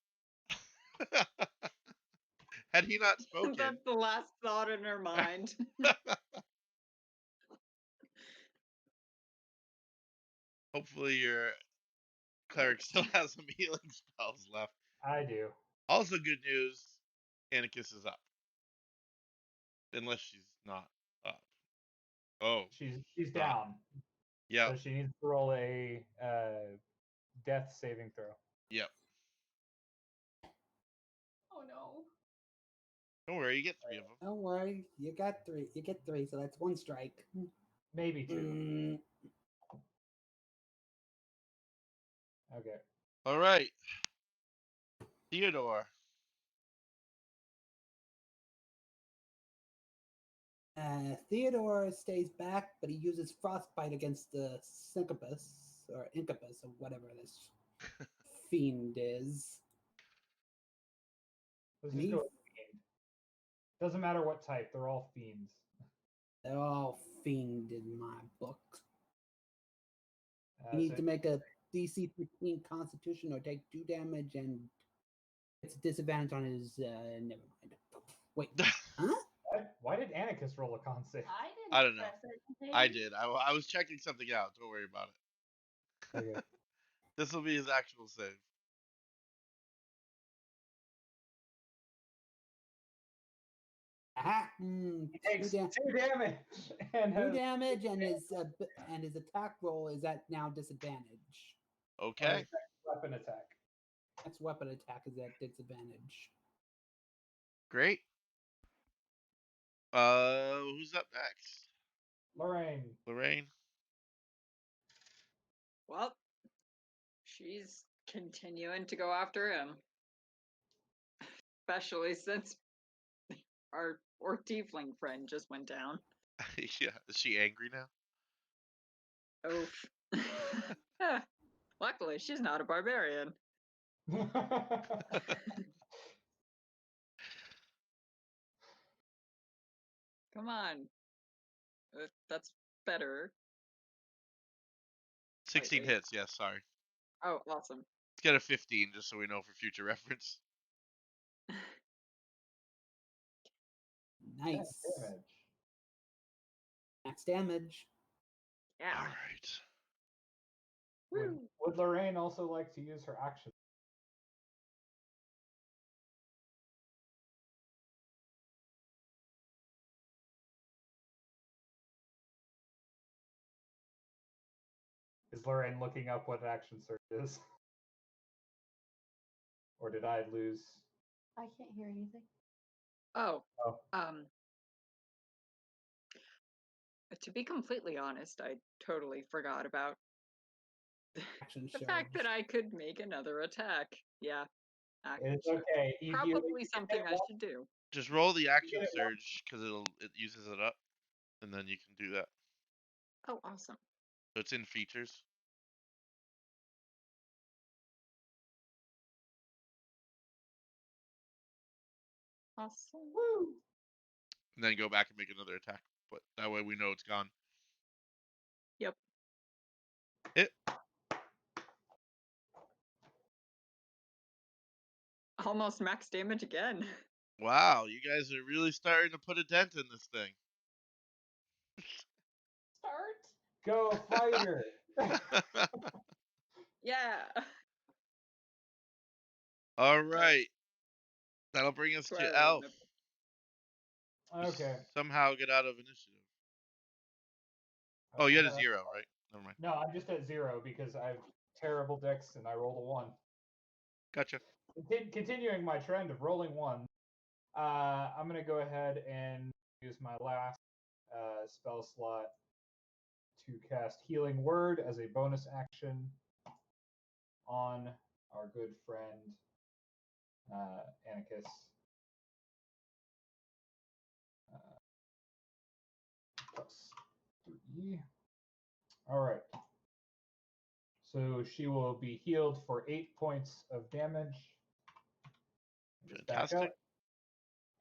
Had he not spoken, That's the last thought in her mind. hopefully your cleric still has some healing spells left. I do. Also, good news, Anarchus is up. Unless she's not up. Oh, She's not. down. Yep, So she needs to roll a death saving throw. yep. Oh no. Don't worry, you get 3 of them. Don't worry, you got three. You get three, so that's one strike. Maybe two. Mm, Okay. All right, Theodore. Theodore stays back, but he uses frostbite against the Syncopus or Incubus or whatever this fiend is. Let's And just go with fiend. Doesn't matter what type, they're all fiends. they're all fiend in my book. You So need to make a DC 15 Constitution or take 2 damage, and it's a disadvantage on his. Never mind. Wait, huh? why did Anarchus roll a con save? I didn't I don't know. press anything. I did. I was checking something out. Don't worry about it. Okay. This will be his actual save. Aha! He takes 2 damage and Two has damage, and his attack roll is at now disadvantage. Okay. weapon attack. Next weapon attack is at disadvantage. Great. Who's up next? Lorraine. Lorraine. Well, she's continuing to go after him. Especially since our tiefling friend just went down. Yeah. Is she angry now? Oof. Luckily, she's not a barbarian. Come on. That's better. 16 Slightly. hits. Yes. Sorry. Oh, awesome. Let's get a 15 just so we know for future reference. Nice. Damage. Max damage. Yeah. All right. Would Lorraine also like to use her action? Is Lorraine looking up what action surge is? Or did I lose? I can't hear anything. Oh. Oh. To be completely honest, I totally forgot about Action the surge. fact that I could make another attack. Yeah. It's okay. Probably something I should do. Just roll the action surge because it uses it up, and then you can do that. Oh, awesome. So it's in features. Awesome. Woo! And then go back and make another attack. But that way we know it's gone. Yep. Hit. Almost max damage again. Wow, you guys are really starting to put a dent in this thing. Start. Go fighter. Yeah. All right. That'll bring us Swear to I Elf. remember. Okay. Somehow get out of initiative. Oh, you had a 0, right? Never mind. No, I'm just at 0 because I have terrible dex and I rolled a 1. Gotcha. Continuing my trend of rolling 1, I'm going to go ahead and use my last spell slot to cast Healing Word as a bonus action on our good friend Anarchus. Plus 3. All right. So she will be healed for 8 points of damage. Just back Fantastic. up.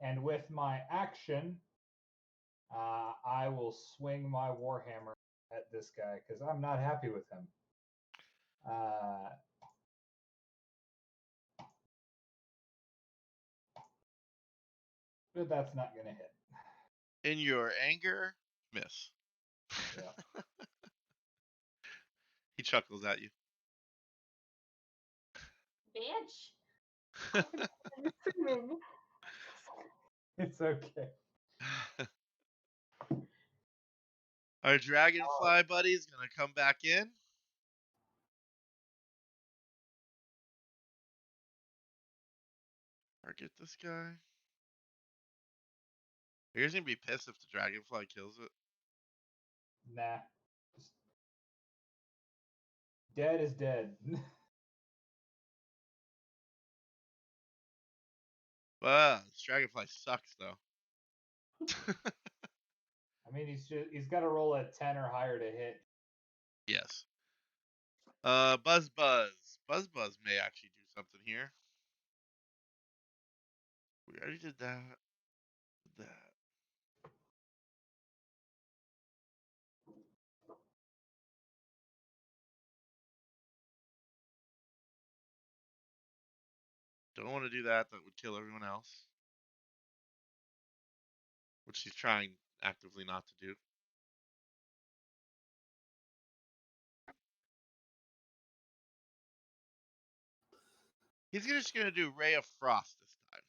And with my action, I will swing my warhammer at this guy because I'm not happy with him. But that's not going to hit. In your anger, miss. Yeah. He chuckles at you. Bitch. It's okay. Our dragonfly buddy is gonna come back in. Target this guy. You're gonna be pissed if the dragonfly kills it. Nah. Just dead is dead. This dragonfly sucks though. I mean, he's got to roll a 10 or higher to hit. Yes. Buzz. Buzz may actually do something here. We already did that. Don't want to do that. That would kill everyone else. Which he's trying actively not to do. He's just gonna do Ray of Frost this time.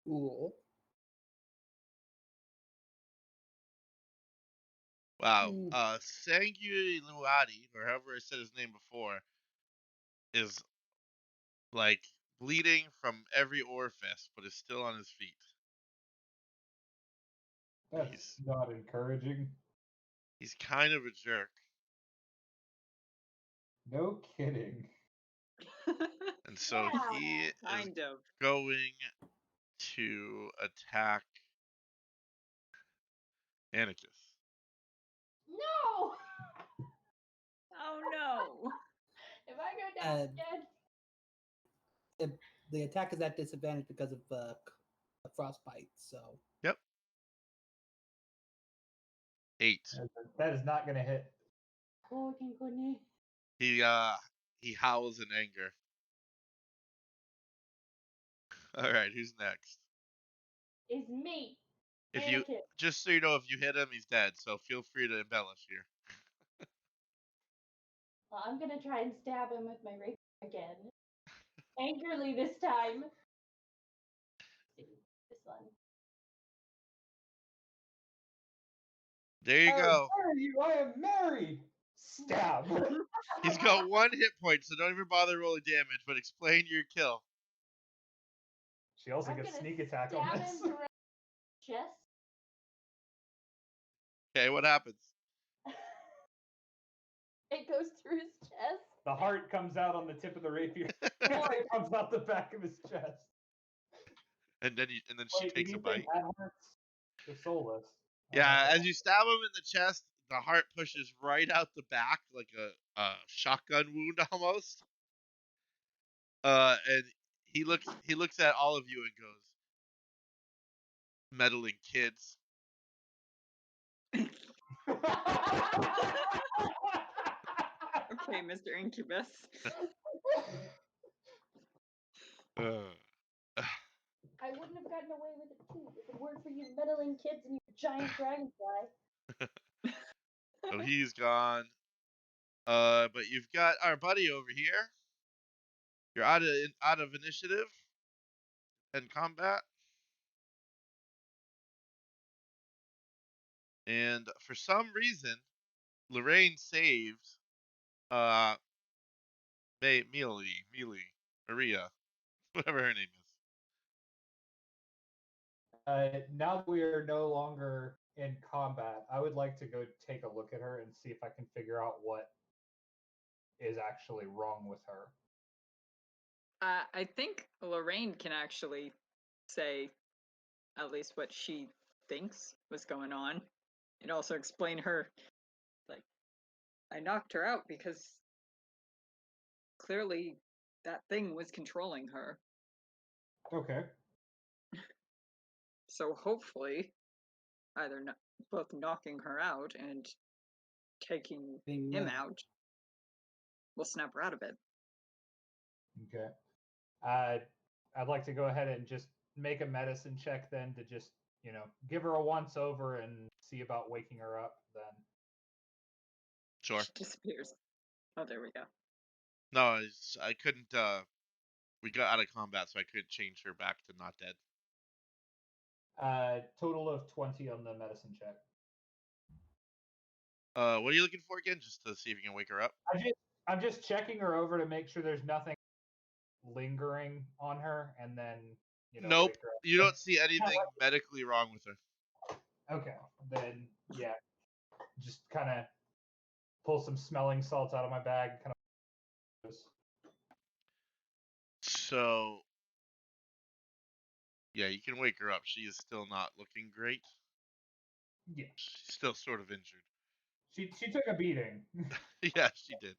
Cool. Wow. Sanguiluati, or however I said his name before, is like bleeding from every orifice, but is still on his feet. That's not encouraging. He's kind of a jerk. No kidding. And so Yeah. he is Kind of. going to attack Anarchus. No! Oh no. If I go down dead. The attack is at disadvantage because of frostbite. So Yep. 8. That is not going to hit. Oh, thank goodness. He howls in anger. All right, who's next? Is me. If you Anakin. just so you know, if you hit him, he's dead. So feel free to embellish here. Well, I'm gonna try and stab him with my rapier again. Angrily this time. Let's see this one. There you go. Dare you? I am married. Stab. He's got 1 hit point, so don't even bother rolling damage. But explain your kill. She also I'm gets gonna sneak attack on stab this. him directly in the chest. Okay, what happens? It goes through his chest. The heart comes out on the tip of the rapier. It comes out the back of his chest. And then she Wait, takes do a you think bite. that hurts? The soulless. Yeah, as you stab him in the chest, the heart pushes right out the back like a shotgun wound almost. And he looks at all of you and goes, "Meddling kids." Okay, Mr. Incubus. I wouldn't have gotten away with it too if it weren't for you meddling kids and your giant dragonfly. So he's gone. But you've got our buddy over here. You're out of initiative and combat. And for some reason, Lorraine saved Maria, whatever her name is. Now that we are no longer in combat, I would like to go take a look at her and see if I can figure out what is actually wrong with her. I think Lorraine can actually say at least what she thinks was going on, and also explain her, like, I knocked her out because clearly that thing was controlling her. Okay. So hopefully, either both knocking her out and taking him out will snap her out of it. Okay. I'd like to go ahead and just make a medicine check then to just, give her a once over and see about waking her up then. Sure. She disappears. Oh, there we go. No, I couldn't. We got out of combat, so I couldn't change her back to not dead. Total of 20 on the medicine check. What are you looking for again? Just to see if you can wake her up. I'm just checking her over to make sure there's nothing lingering on her, and then Nope. wake her up. You don't see anything medically wrong with her. Okay, then yeah, just kind of pull some smelling salts out of my bag, kind of. So, yeah, you can wake her up. She is still not looking great. Yeah, She's still sort of injured. she took a beating. Yeah, she did.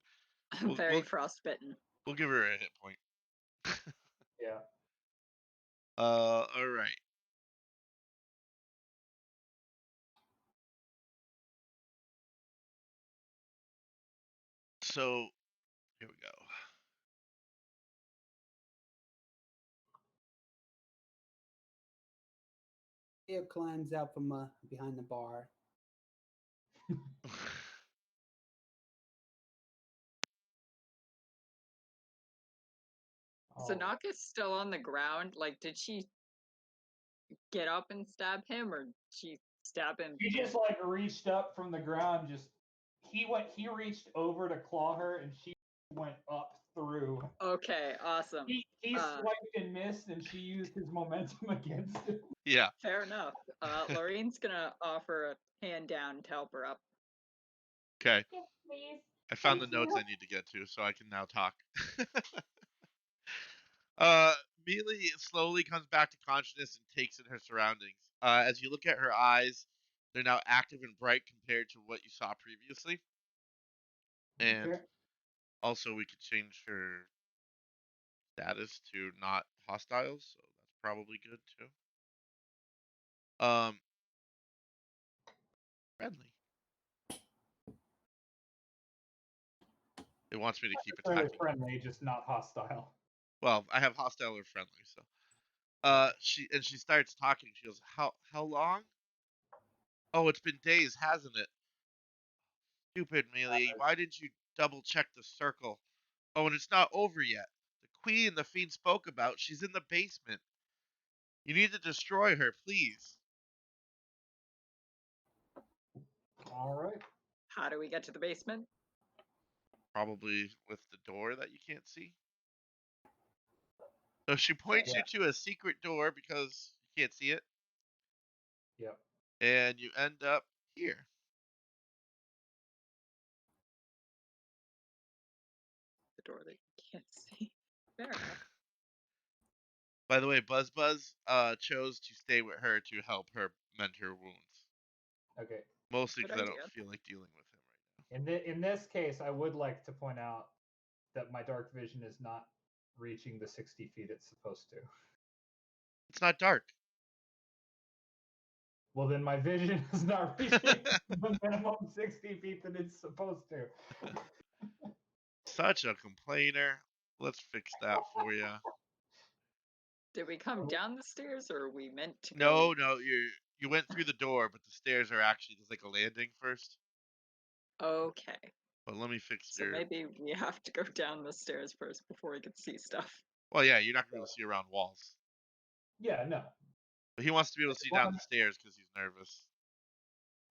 Very frostbitten. We'll give her a hit point. Yeah. All right. So, here we go. Theo climbs out from behind the bar. So Naka's still on the ground. Like, did she get up and stab him, or she stab him? He just reached up from the ground. He reached over to claw her, and she went up through. Okay, awesome. He swiped and missed, and she used his momentum against him. Yeah. Fair enough. Lorraine's gonna offer a hand down to help her up. Okay. Yes, please. I found Thank the notes you. I need to get to, so I can now talk. Mealy slowly comes back to consciousness and takes in her surroundings. As you look at her eyes, they're now active and bright compared to what you saw previously. And Okay. also, we could change her status to not hostile, so that's probably good too. Friendly. It wants me to keep Fairly attacking. friendly, just not hostile. Well, I have hostile or friendly, so. She starts talking. She goes, "How long? Oh, it's been days, hasn't it? Stupid, Mealy. Why didn't you double check the circle? Oh, and it's not over yet. The queen the fiend spoke about, she's in the basement. You need to destroy her, please." All right. How do we get to the basement? Probably with the door that you can't see. So she points you to a secret door because you can't see it. Yep. And you end up here. The door that you can't see. Fair enough. By the way, Buzz chose to stay with her to help her mend her wounds. Okay. Mostly Good because I don't idea. feel like dealing with him right now. In this case, I would like to point out that my dark vision is not reaching the 60 feet it's supposed to. It's not dark. Well, then my vision is not reaching the minimum 60 feet that it's supposed to. Such a complainer. Let's fix that for you. Did we come down the stairs, or are we meant to No, go? you went through the door, but the stairs are actually just like a landing first. Okay. But let me fix So your. maybe we have to go down the stairs first before we can see stuff. Well, yeah, you're not gonna be able to see around walls. Yeah, no. But he wants to be able to see down the stairs because he's nervous.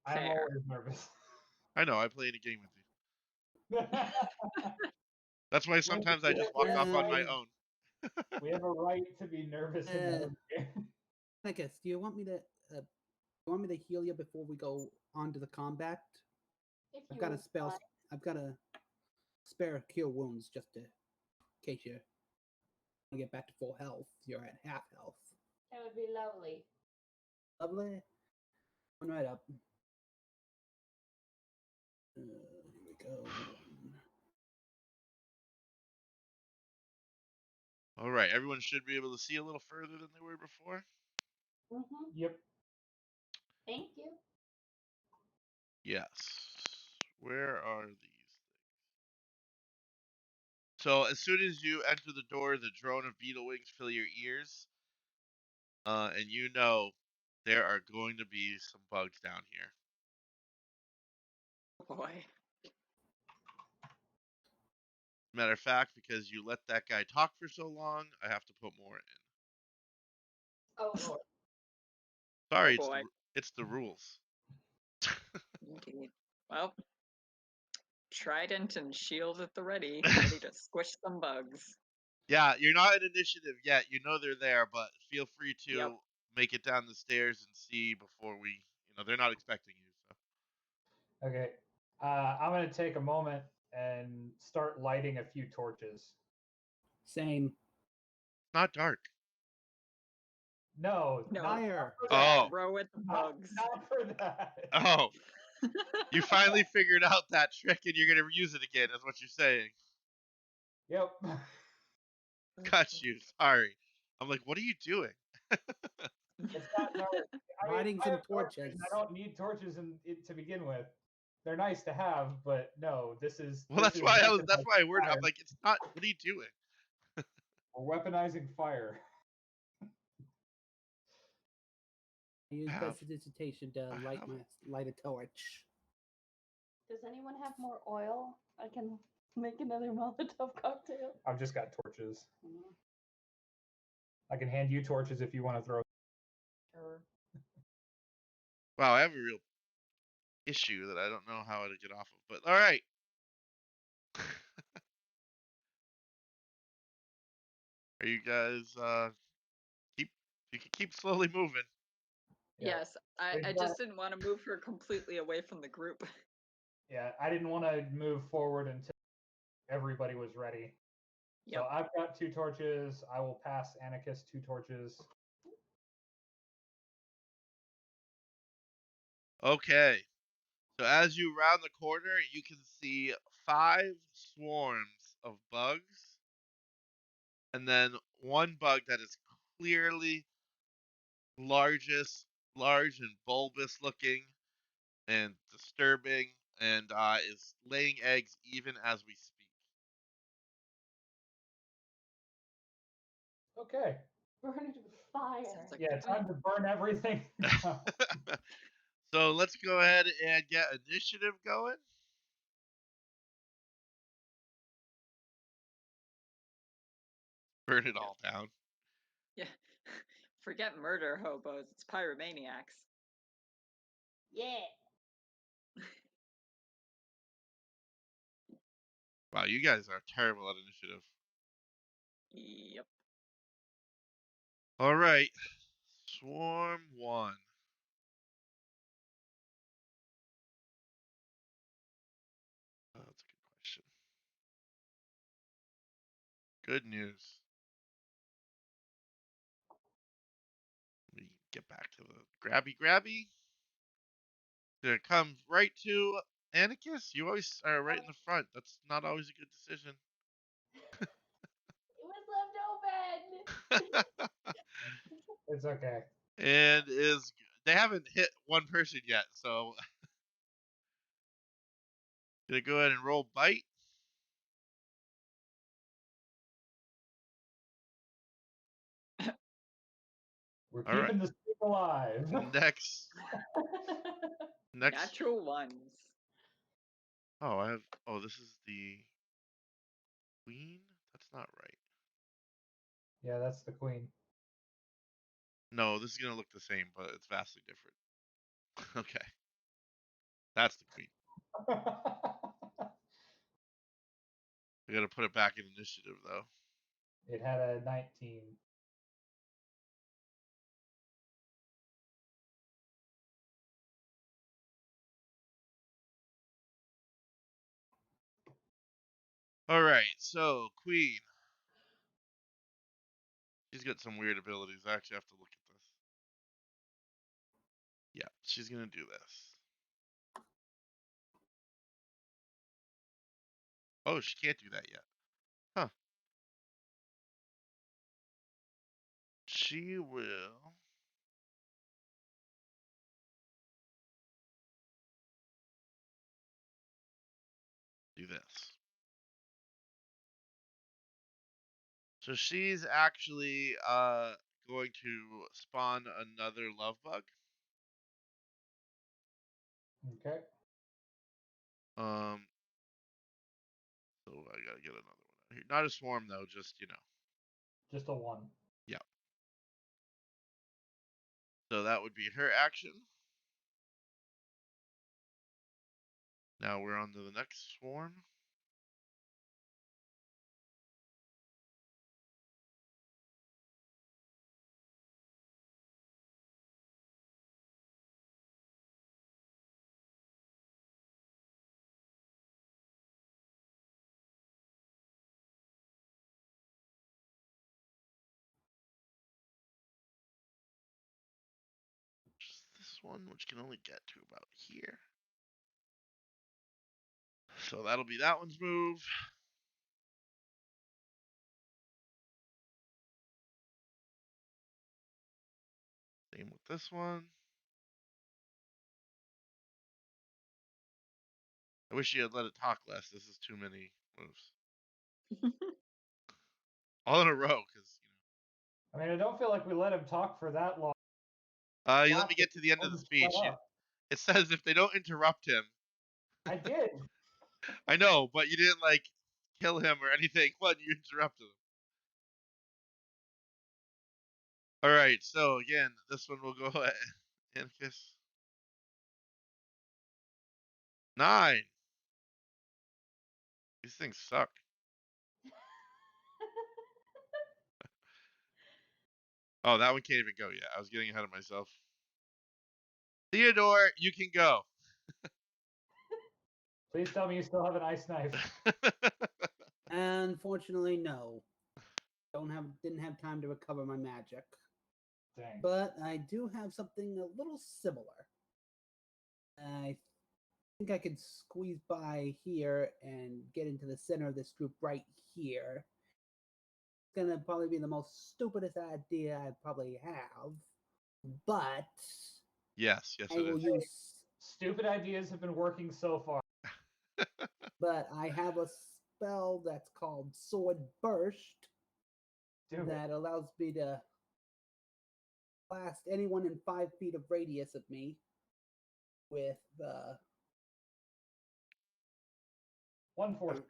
I'm Fair. always nervous. I know. I played a game with you. That's why sometimes I just walk off on my own. We have a right to be nervous in the game. I guess. Do you want me to heal you before we go on to the combat? If I've you got a would spell. like. I've got a spare cure wounds just in case you want to get back to full health. You're at half health. That would be lovely. Lovely. One right up. Here we go. All right, everyone should be able to see a little further than they were before. Mm-hmm. Yep. Thank you. Yes. Where are these things? So as soon as you enter the door, the drone of beetle wings fill your ears, and you know there are going to be some bugs down here. Oh boy. Matter of fact, because you let that guy talk for so long, I have to put more in. Oh Lord. Sorry, Oh boy. it's the rules. Indeed. Well, trident and shield at the ready, ready to squish some bugs. Yeah, you're not in initiative yet. You know they're there, but feel free to Yep. make it down the stairs and see before we. They're not expecting you. So. Okay. I'm going to take a moment and start lighting a few torches. Same. It's not dark. No, No. Fire. for that. Oh, Throw at the bugs. Not for that. oh! You finally figured out that trick, and you're gonna use it again. Is what you're saying? Yep. Got you. Sorry. I'm like, what are you doing? It's not no. I mean, Lighting I some have torches. torches. I don't need torches to begin with. They're nice to have, but no, this is. Well, this that's is why that's weaponized why I worded. I'm fire. like, it's not. What are you doing? We're weaponizing fire. I use I have- prestidigitation to I have- light a torch. Does anyone have more oil? I can make another Molotov cocktail. I've just got torches. Mm, I can hand you torches if you want to throw. sure. Wow, I have a real issue that I don't know how to get off of. But all right. Are you guys keep? You can keep slowly moving. Yeah. Yes, I just didn't want to move her completely away from the group. Yeah, I didn't want to move forward until everybody was ready. Yep. So I've got 2 torches. I will pass Anarchist 2 torches. Okay. So as you round the corner, you can see 5 swarms of bugs, and then one bug that is clearly large and bulbous looking and disturbing, and is laying eggs even as we speak. Okay. Burn it with fire. Sounds like Yeah, a plan. time to burn everything. down. So let's go ahead and get initiative going. Burn it all down. Yeah. Forget murder hobos. It's pyromaniacs. Yeah. Wow, you guys are terrible at initiative. Yep. All right. Swarm 1. Oh, that's a good question. Good news. Let me get back to the grabby. Gonna come right to Anarchus. You always are right in the front. That's not always a good decision. It was left open. It's okay. And they haven't hit one person yet, so gonna go ahead and roll bite. We're All right. keeping this thing alive. Next. Natural ones. Oh, this is the queen. That's not right. Yeah, that's the queen. No, this is gonna look the same, but it's vastly different. Okay, that's the queen. We gotta put it back in initiative though. It had a 19. All right, so queen. She's got some weird abilities. I actually have to look at She's gonna do this. Oh, she can't do that yet. Huh. She will do this. So she's actually going to spawn another love bug. Okay. So I gotta get another one out here. Not a swarm though, just Just a one. Yeah. So that would be her action. Now we're on to the next swarm. Just this one, which can only get to about here. So that'll be that one's move. Same with this one. I wish you had let it talk less. This is too many moves. All in a row, because I mean, I don't feel like we let him talk for that long. you let me get to the end of the speech. Shut up. It says if they don't interrupt him. I did. I know, but you didn't like kill him or anything when you interrupted him. All right, so again, this one will go and kiss 9. These things suck. Oh, that one can't even go yet. I was getting ahead of myself. Theodore, you can go. Please tell me you still have an ice knife. Unfortunately, no. Didn't have time to recover my magic. Dang. But I do have something a little similar. I think I could squeeze by here and get into the center of this group right here. It's gonna probably be the most stupidest idea I probably have, but yes, I it will is. use. Stupid ideas have been working so far. But I have a spell that's called Sword Burst Do that allows me to blast anyone in 5 feet of radius of me with One force.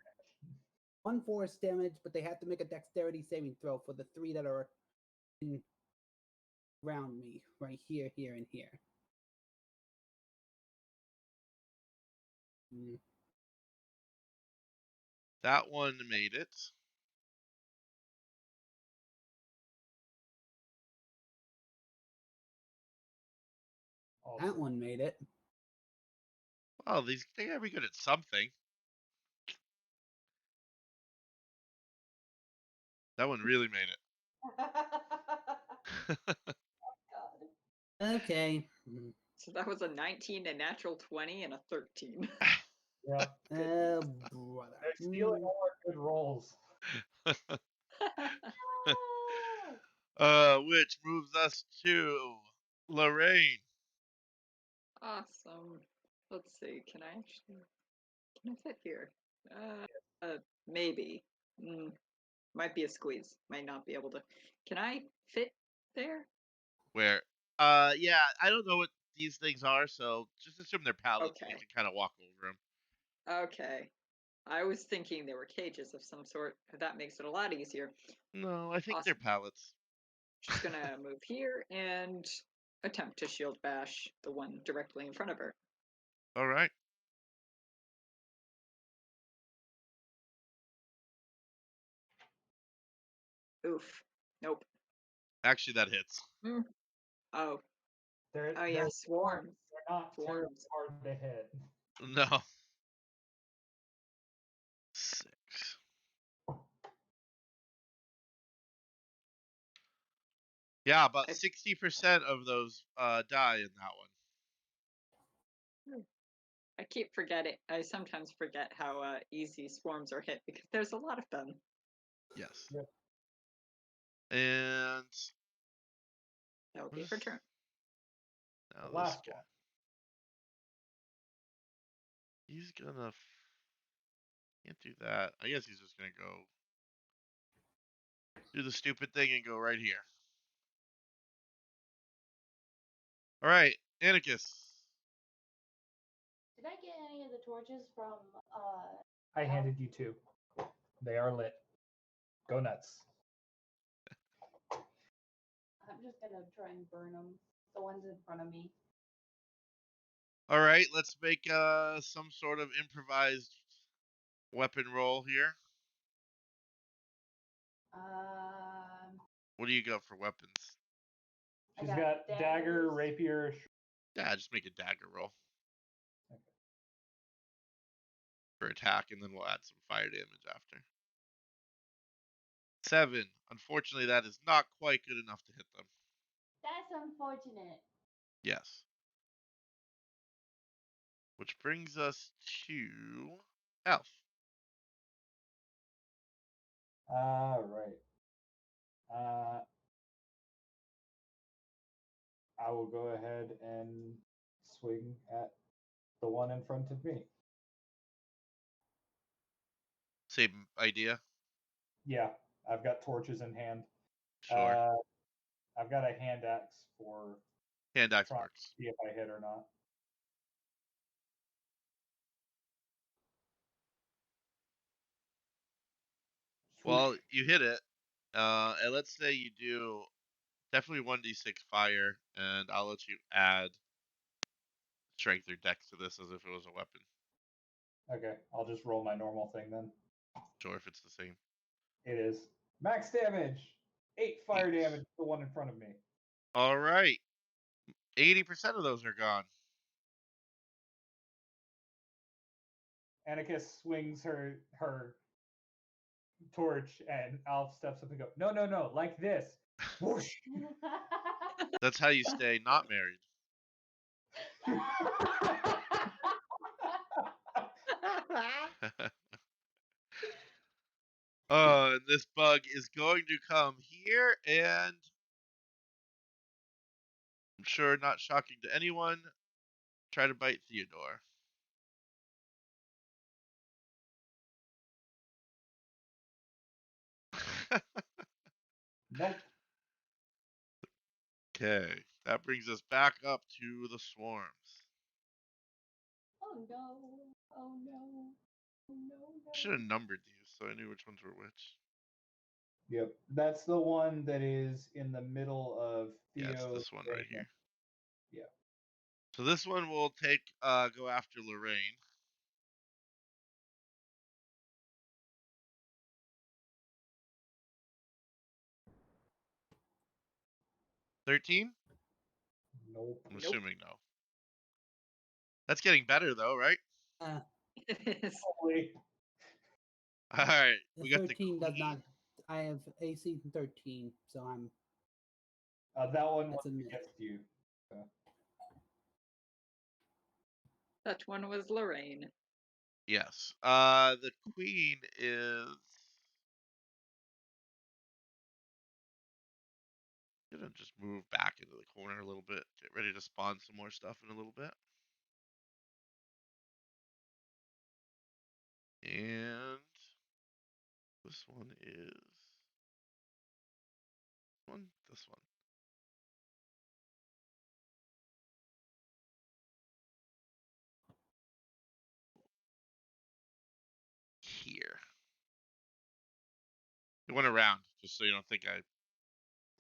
1 force damage, but they have to make a dexterity saving throw for the 3 that are around me, right here, here, and here. That one made it. Also. That one made it. Well, they gotta be good at something. That one really made it. Okay. So that was a 19, a natural 20, and a 13. Yeah. Brother. They're stealing all our good rolls. Which moves us to Lorraine. Awesome. Let's see. Can I fit here? Maybe. Might be a squeeze. Might not be able to. Can I fit there? Where? Yeah, I don't know what these things are, so just assume they're pallets and you Okay. can kind of walk over them. Okay. I was thinking they were cages of some sort. That makes it a lot easier. No, I think they're Awesome. pallets. She's gonna move here and attempt to shield bash the one directly in front of her. All right. Oof. Nope. Actually, that hits. Oh. They're Yeah, swarms. They're not terribly Swarms. hard to hit. No. 6. Yeah, about 60% of those die in that one. I keep forgetting. I sometimes forget how easy swarms are hit because there's a lot of them. Yes. Yep. And That will what be is her turn. now The this last guy? one. He's gonna. Can't do that. I guess he's just gonna go do the stupid thing and go right here. All right, Anarchus. Did I get any of the torches from I handed you 2. They are lit. Go nuts. I'm just gonna try and burn them. The ones in front of me. All right, let's make some sort of improvised weapon roll here. Um, What do you got for weapons? She's got got dagger, daggers. rapier. Yeah, just make a dagger roll Okay. for attack, and then we'll add some fire damage after. 7. Unfortunately, that is not quite good enough to hit them. That's unfortunate. Yes. Which brings us to Elf. All right. I will go ahead and swing at the one in front of me. Same idea. Yeah, I've got torches in hand. Sure. I've got a hand axe for Hand axe trying to works. see if I hit or not. Well, Swoosh. you hit it. And let's say you do definitely 1d6 fire, and I'll let you add strength or dex to this as if it was a weapon. Okay, I'll just roll my normal thing then. Sure, if it's the same. It is max damage. 8 fire 8. damage to the one in front of me. All right. 80% of those are gone. Anarchus swings her torch, and Alf steps up and go, no, like this. Whoosh. That's how you stay not married. Oh, and this bug is going to come here, and I'm sure not shocking to anyone, try to bite Theodore. Nope. Okay, that brings us back up to the swarms. Oh no! Oh no! Oh no! Should have numbered these so I knew which ones were which. Yep. That's the one that is in the middle of Yeah, it's Theo. this one right here. Yeah. So this one will take go after Lorraine. $13? Nope. I'm Nope. assuming no. That's getting better though, right? It is. Probably. All right, The we got the 13 does queen. not. I have AC 13, so I'm. That one That's was a myth. against you. That one was Lorraine. Yes. The queen is gonna just move back into the corner a little bit. Get ready to spawn some more stuff in a little bit. And this one is this one. Here. It went around, just so you don't think I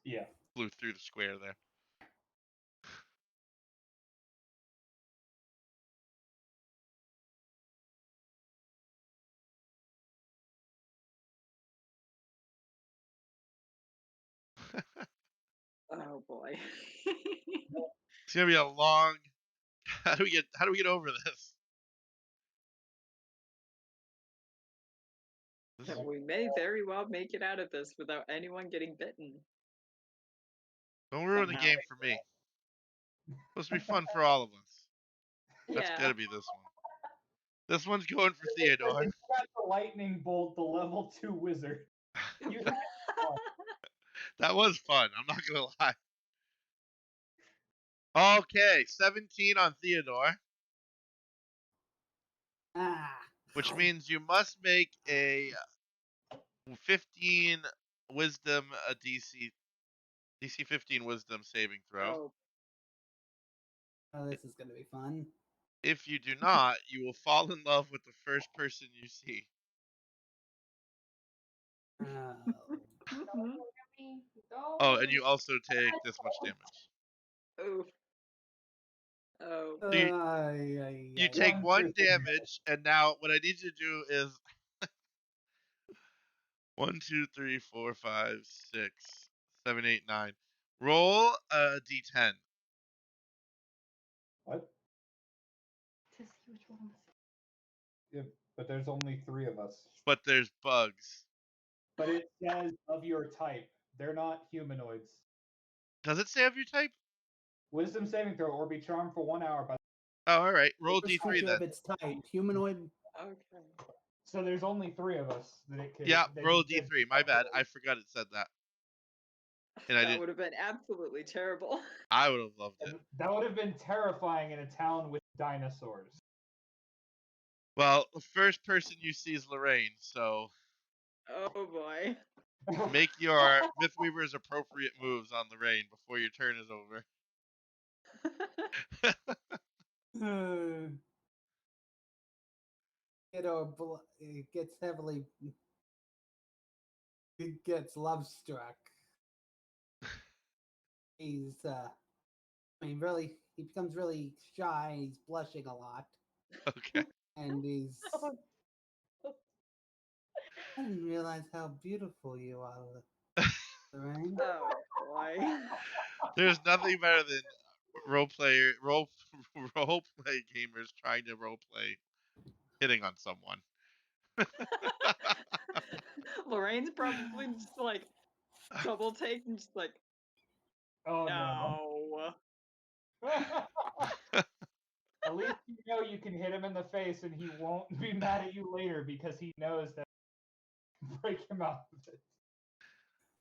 Yeah. flew through the square there. Oh boy. It's gonna be a long. How do we get over this? This is, We may very well make it out of this without anyone getting bitten. don't ruin the Somehow. game for me. It's supposed to be fun for all of us. That's Yeah. gotta be this one. This one's going for Theodore. You got the lightning bolt, the level 2 wizard. You That was fun. I'm not gonna lie. Okay, 17 on Theodore, Ah. which means you must make a 15 wisdom, a DC 15 wisdom saving throw. Oh, Oh, this is gonna be fun. If you do not, you will fall in love with the first person you see. Oh. Don't look at me. Don't Oh, look and at you me. also take this much damage. oof. Oh. So you, Ay, ay, you ay. take One one person. damage, and now what I need you to do is 1, 2, 3, 4, 5, 6, 7, 8, 9. Roll a d10. What? To see which one was Yeah, but there's only 3 of us. But there's bugs. But it says of your type. They're not humanoids. Does it say of your type? Wisdom saving throw or be charmed for 1 hour by. Oh, all right. Roll First d3 creature then. of its type, humanoid. Okay. So there's only 3 of us that it could. Yeah, that roll you could- d3. My bad. I forgot it said that. And I That didn't. would have been absolutely terrible. I would have loved it. That would have been terrifying in a town with dinosaurs. Well, the first person you see is Lorraine, so Oh boy. make your Mythweaver's appropriate moves on Lorraine before your turn is over. It gets heavily. It gets love struck. He's I mean, really, he becomes really shy. He's blushing a lot, Okay. and he's. I didn't realize how beautiful you are, Lorraine. Oh boy. There's nothing better than role role play gamers trying to role play hitting on someone. Lorraine's probably just like double take and just like, Oh no. no. At least you know you can hit him in the face and he won't be mad at you later because he knows that break him out of it.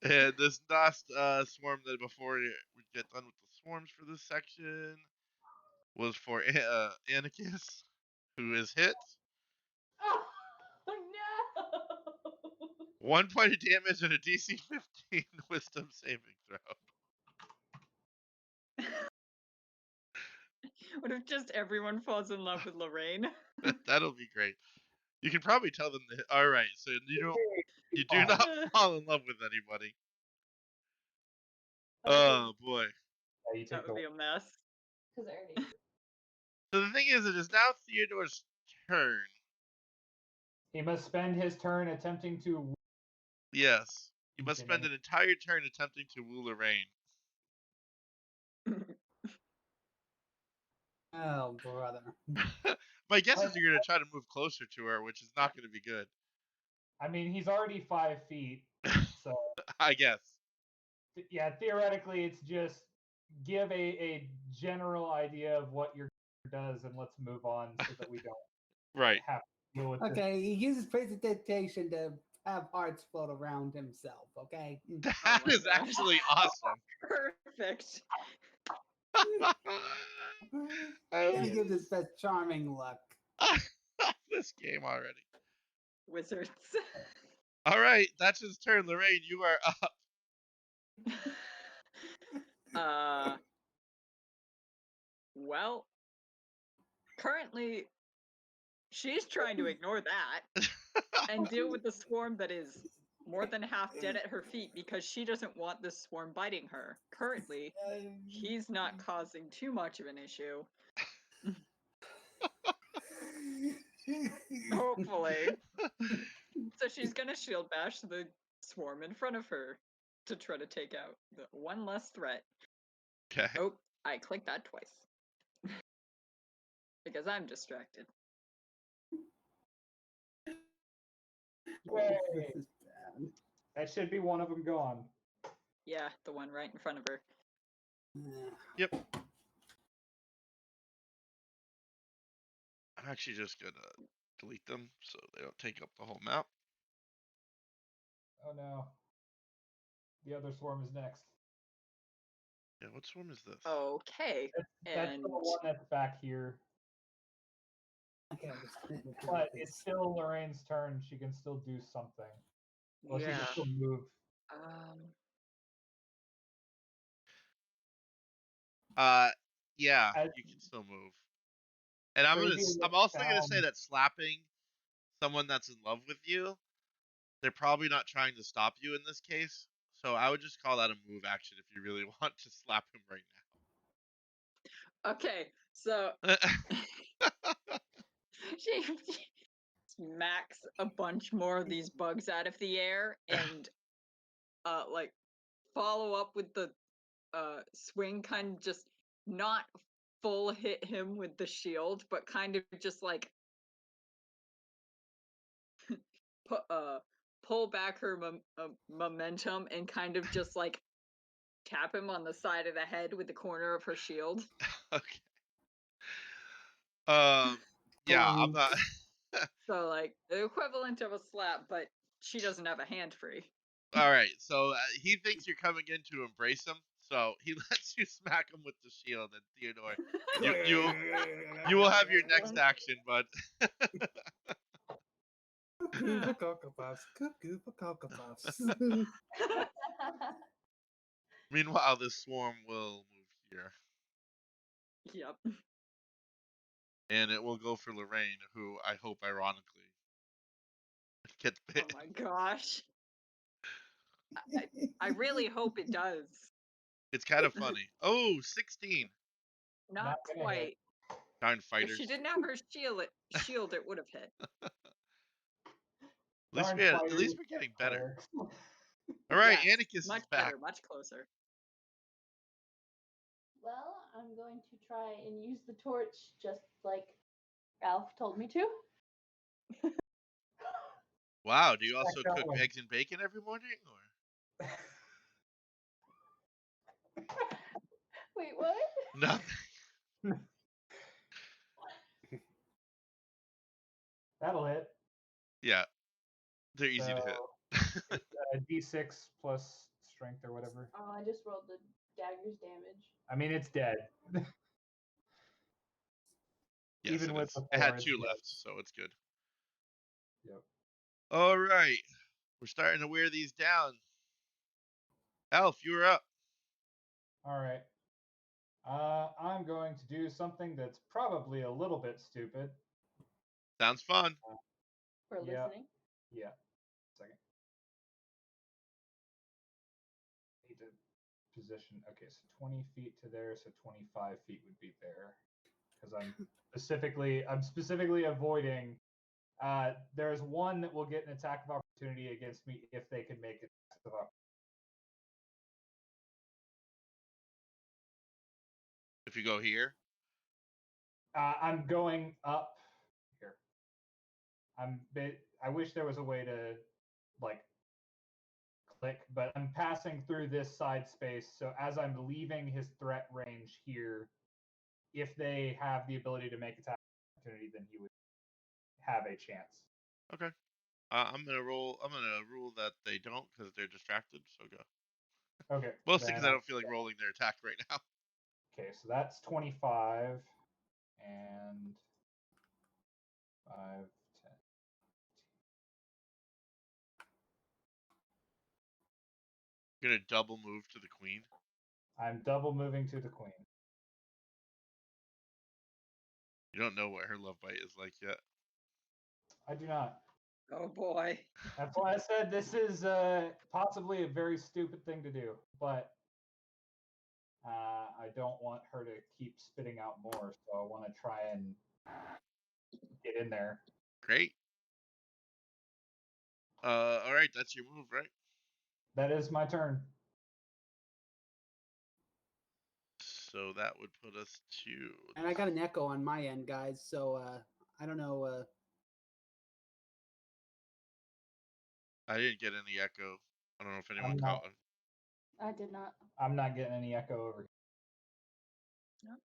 And this last swarm that before we get done with the swarms for this section was for Anarchus, who is hit. Oh no! 1 point of damage and a DC 15 wisdom saving throw. What if just everyone falls in love with Lorraine? That'll be great. You can probably tell them that. All right, so you do not fall in love with anybody. Oh boy. Yeah, you That take the would be a mess. Because I already. So the thing is, it is now Theodore's turn. He must spend his turn attempting to. Yes, you must Okay, spend then. an entire turn attempting to woo Lorraine. Oh, brother. My guess is you're gonna try to move closer to her, which is not gonna be good. I mean, he's already 5 feet, so I guess. yeah, theoretically, it's just give a general idea of what your does, and let's move on so that we don't Right. have to deal with this. Okay, he uses precipitation to have hearts float around himself. Okay. That my is gosh. actually awesome. Perfect. And he gives his best charming look. This game already. Wizards. All right, that's his turn. Lorraine, you are up. uh well, currently she's trying to ignore that and deal with the swarm that is more than half dead at her feet because she doesn't want this swarm biting her. Currently, he's not causing too much of an issue. Hopefully. So she's gonna shield bash the swarm in front of her to try to take out the one less threat. Okay. Oh, I clicked that twice. Because I'm distracted. Yay. This is bad. That should be one of them gone. Yeah, the one right in front of her. Yeah. Yep. actually just gonna delete them so they don't take up the whole map. Oh no. The other swarm is next. Yeah, what swarm is this? Okay. That's And the one that's back here. Okay, But it's still Lorraine's turn. She can still do something. Well, she yeah. can still move. Yeah, As you can still move. And crazy as I'm it also gonna say sounds, that slapping someone that's in love with you, they're probably not trying to stop you in this case. So I would just call that a move action if you really want to slap him right Okay, so now. she smacks a bunch more of these bugs out of the air and like follow up with the swing, kind of just not full hit him with the shield, but kind of just like pull back her momentum and kind of just like tap him on the side of the head with the corner of her shield. Okay. Yeah, I'm not. So like the equivalent of a slap, but she doesn't have a hand free. All right, so he thinks you're coming in to embrace him, so he lets you smack him with the shield. And Theodore, you will have your next action, bud. Cuckoo for Cocoa Puffs. Cuckoo for Cocoa Puffs. Meanwhile, this swarm will move here, Yep. and it will go for Lorraine, who I hope, ironically, gets bit. Oh my gosh. I really hope it does. It's kind of funny. Oh, 16. Not Not gonna hit. quite. Darn If fighters. she didn't have her shield, it would have hit. Darn At least fighters, we're getting better. clerics. All right, Yes, Anarchist much is back. better, much closer. Well, I'm going to try and use the torch just like Ralph told me to. Wow, do you also Stack cook going. eggs and bacon every morning, or Wait, what? nothing? That'll hit. Yeah, they're easy to So hit. it's D6 plus strength or whatever. Oh, I just rolled the dagger's damage. I mean, it's dead. Yes, Even it with is. the It four, had it's 2 dead. left, so it's good. Yep. All right, we're starting to wear these down. Elf, you're up. All right. I'm going to do something that's probably a little bit stupid. Sounds fun. For Yeah. listening. Yeah. Second. Need to position. Okay, so 20 feet to there, so 25 feet would be there. Because I'm specifically avoiding. There's one that will get an attack of opportunity against me if they can make attacks of opportunity. If you go here, I'm going up here. I wish there was a way to like click, but I'm passing through this side space. So as I'm leaving his threat range here, if they have the ability to make attack opportunity, then he would have a chance. okay. I'm gonna roll. I'm gonna rule that they don't because they're distracted. So go. Okay. Mostly then because I don't feel like rolling their attack right now. Okay, so that's 25 and 5, 10. I'm gonna double move to the queen. I'm double moving to the queen. You don't know what her love bite is like yet. I do not. Oh boy. That's why I said this is possibly a very stupid thing to do, but I don't want her to keep spitting out more, so I want to try and get in there. Great. All right, that's your move, right? That is my turn. So that would put us to. And I got an echo on my end, guys. So I don't know. I didn't get any echo. I don't know if anyone I'm not. caught one. I did not. I'm not getting any echo over here. Nope,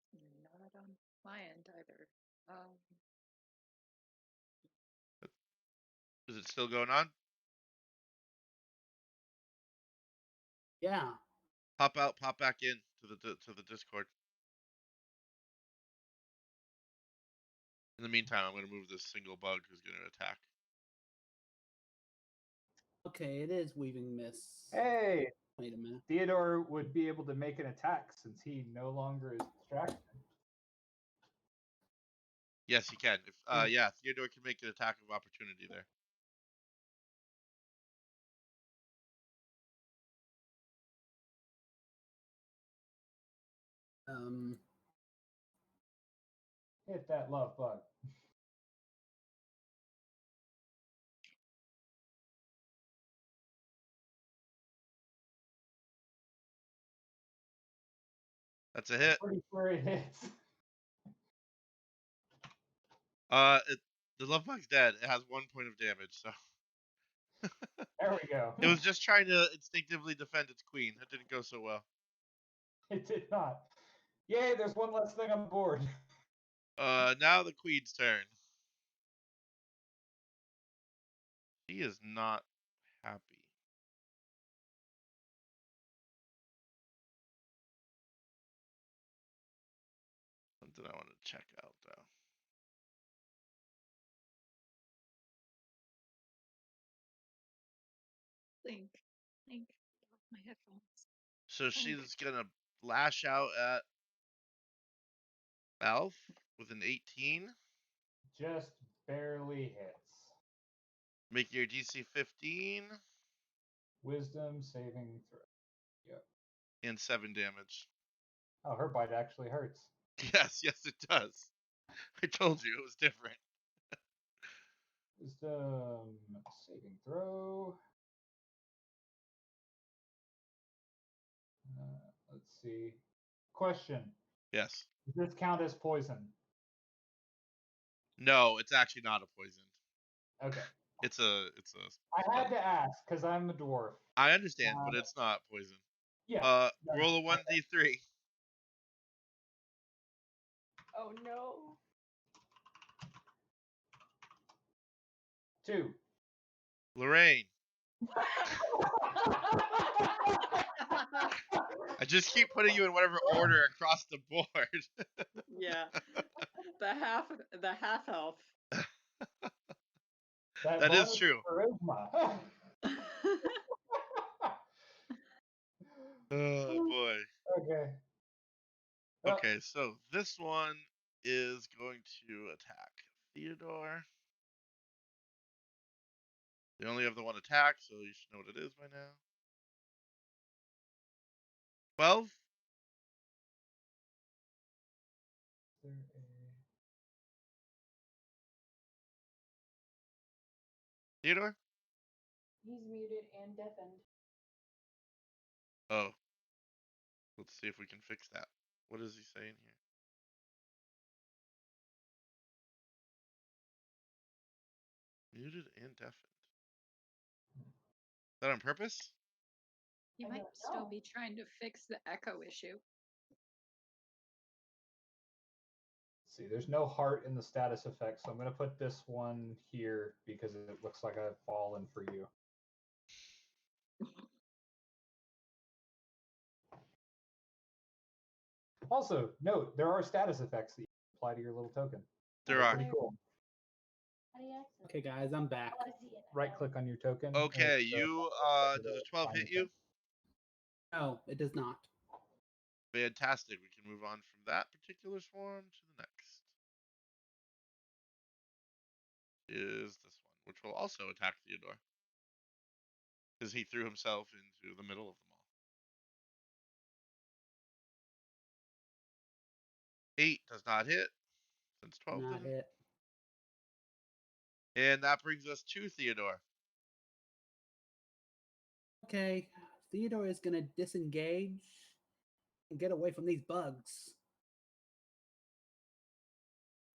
not on my end either. Is it still going on? Yeah. Pop out, pop back in to the Discord. In the meantime, I'm gonna move this single bug who's gonna attack. Okay, it is weaving miss. Hey, Wait a minute. Theodore would be able to make an attack since he no longer is distracted. Yes, he can. If yeah, Theodore can make an attack of opportunity there. Hit that love bug. That's a hit. Pretty sure it hits. The love bug's dead. It has 1 point of damage, so There we go. it was just trying to instinctively defend its queen. That didn't go so well. It did not. Yay, there's one less thing on the board. Now the queen's turn. She is not happy. Something I want to check out though. Link, my headphones. So she's gonna lash out at Elf with an 18. Just barely hits. Make your DC 15 Wisdom saving throw. Yep. and 7 damage. Oh, her bite actually hurts. Yes, it does. I told you it was different. Wisdom saving throw. Let's see. Question. Yes. Does this count as poison? No, it's actually not a poison. Okay. It's a I had to ask because I'm a dwarf. I understand, but it's not poison. Yeah. Roll a 1d3. Oh no. 2. Lorraine. I just keep putting you in whatever order across the board. Yeah. The half elf. That is bonus true. Charisma. Oh boy. Okay. Okay, so this one is going to attack Theodore. They only have the one attack, so you should know what it is by now. 12. Theodore? He's muted and deafened. Oh. Let's see if we can fix that. What is he saying here? Muted and deafened. Is that on purpose? You I might don't still know. be trying to fix the echo issue. See, there's no heart in the status effect, so I'm going to put this one here because it looks like I've fallen for you. Also, note, there are status effects that you can apply to your little token. There They're are. pretty cool. How do you access Okay, guys, I'm back. I want to see it. Right click on your token. Okay, and, you does a 12 hit you? No, it does not. Fantastic. We can move on from that particular swarm to the next. Is this one, which will also attack Theodore. Because he threw himself into the middle of them all. 8 does not hit. Since 12 Not didn't. hit. And that brings us to Theodore. Okay, Theodore is gonna disengage and get away from these bugs.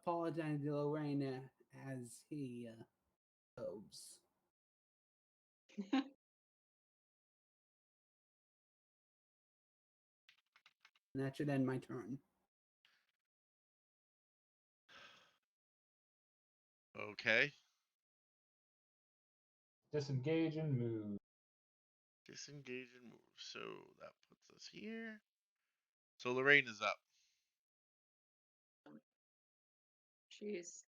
Apologize to Lorraine as he goes. And that should end my turn. Okay. Disengage and move. Disengage and move. So that puts us here. So Lorraine is up. She's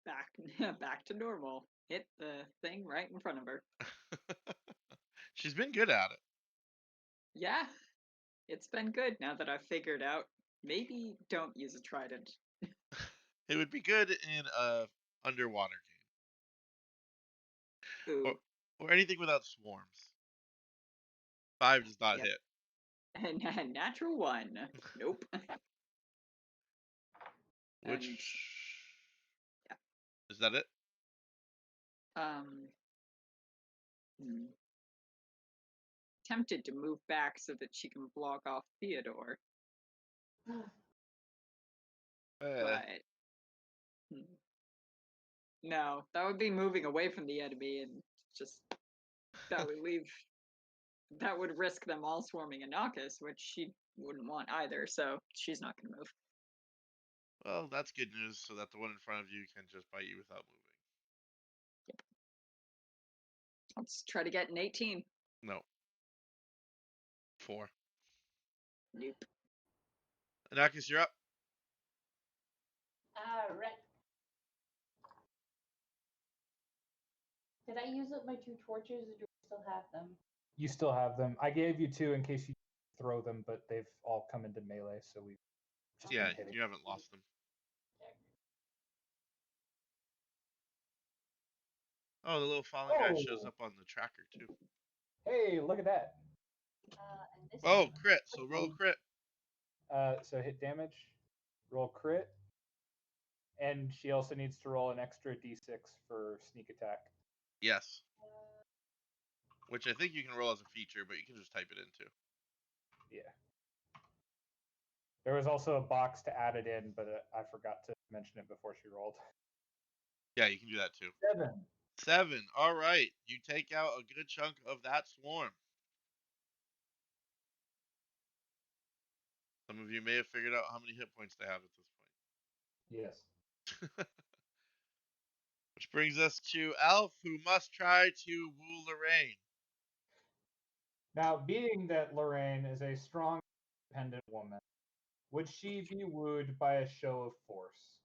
back back to normal. Hit the thing right in front of her. She's been good at it. Yeah, it's been good now that I've figured out. Maybe don't use a trident. It would be good in a underwater game. Ooh, Or anything without swarms. 5 does not yep. hit. And natural 1. Nope. Which And yeah. is that it? Um hmm, tempted to move back so that she can block off Theodore, but hmm, no, that would be moving away from the enemy and just that would leave that would risk them all swarming Anakis, which she wouldn't want either, so she's not gonna move. Well, that's good news, so that the one in front of you can just bite you without moving. Yep. Let's try to get an 18. No. 4. Nope. Anakis, you're up. All right. Did I use up my 2 torches, or do I still have them? You still have them. I gave you 2 in case you throw them, but they've all come into melee, so we've just Yeah, been hitting. you haven't lost them. Oh, the little fallen guy shows Oh. up on the tracker too. Hey, look at that. And this Oh, one. crit. So roll crit. So hit damage, roll crit, and she also needs to roll an extra d6 for sneak attack. Yes. Which I think you can roll as a feature, but you can just type it in too. Yeah. There was also a box to add it in, but I forgot to mention it before she rolled. Yeah, you can do that too. 7. 7. All right. You take out a good chunk of that swarm. Some of you may have figured out how many hit points they have at this Yes. point. Which brings us to Elf, who must try to woo Lorraine. Now, being that Lorraine is a strong, independent woman, would she be wooed by a show of force?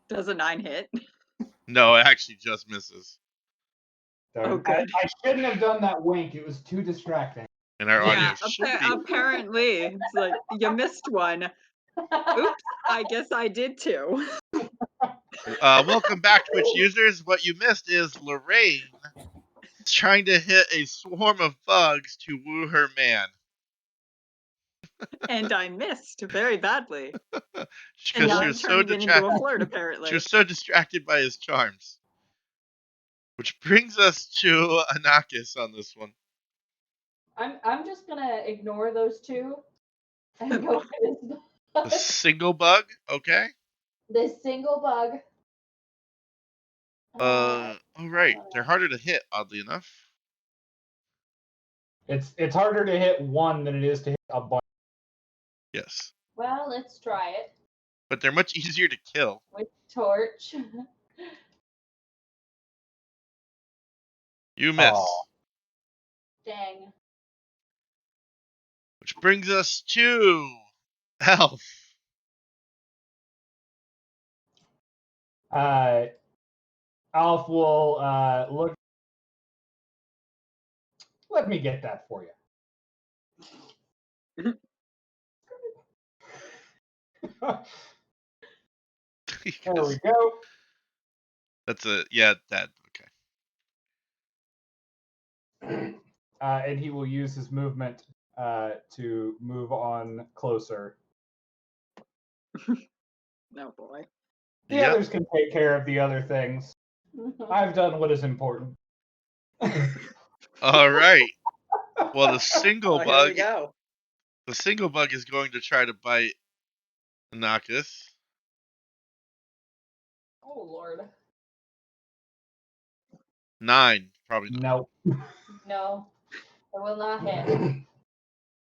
Does a 9 hit? No, it actually just misses. Darn. Oh, good. I shouldn't have done that wink. It was too distracting. And our Yeah, audience should be. apparently. It's like, you missed one. Oops, I guess I did too. Welcome back, Twitch users. What you missed is Lorraine trying to hit a swarm of bugs to woo her man. And I missed very badly. And Because now she I'm was so turning it into a distracted. flirt, She apparently. was so distracted by his charms. Which brings us to Anakis on this one. I'm just gonna ignore those two and go for this A bug. single bug, okay? This single bug. All right. I don't They're know. harder to hit, oddly enough. It's harder to hit one than it is to hit a bunch. Yes. Well, let's try it But they're much easier to kill. with torch. You miss. Aw. Dang. Which brings us to Elf. Alf will look. Let me get that for you. There we go. That's a, yeah, that, okay. And he will use his movement to move on closer. Oh boy. The Yep. others can take care of the other things. I've done what is important. All right. Well, the single Oh, here bug, we go. the single bug is going to try to bite Anakis. Oh Lord. 9, probably not. No. No, I will not hit.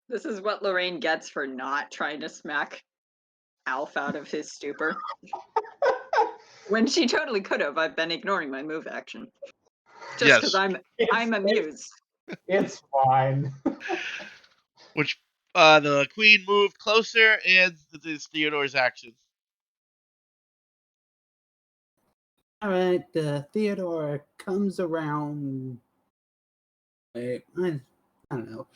This is what Lorraine gets for not trying to smack Alf out of his stupor. When she totally could have. I've been ignoring my move action. Just because Yes. I'm amused. It's fine. Which the queen moved closer, and this is Theodore's action. All right, Theodore comes around. Wait, I don't know.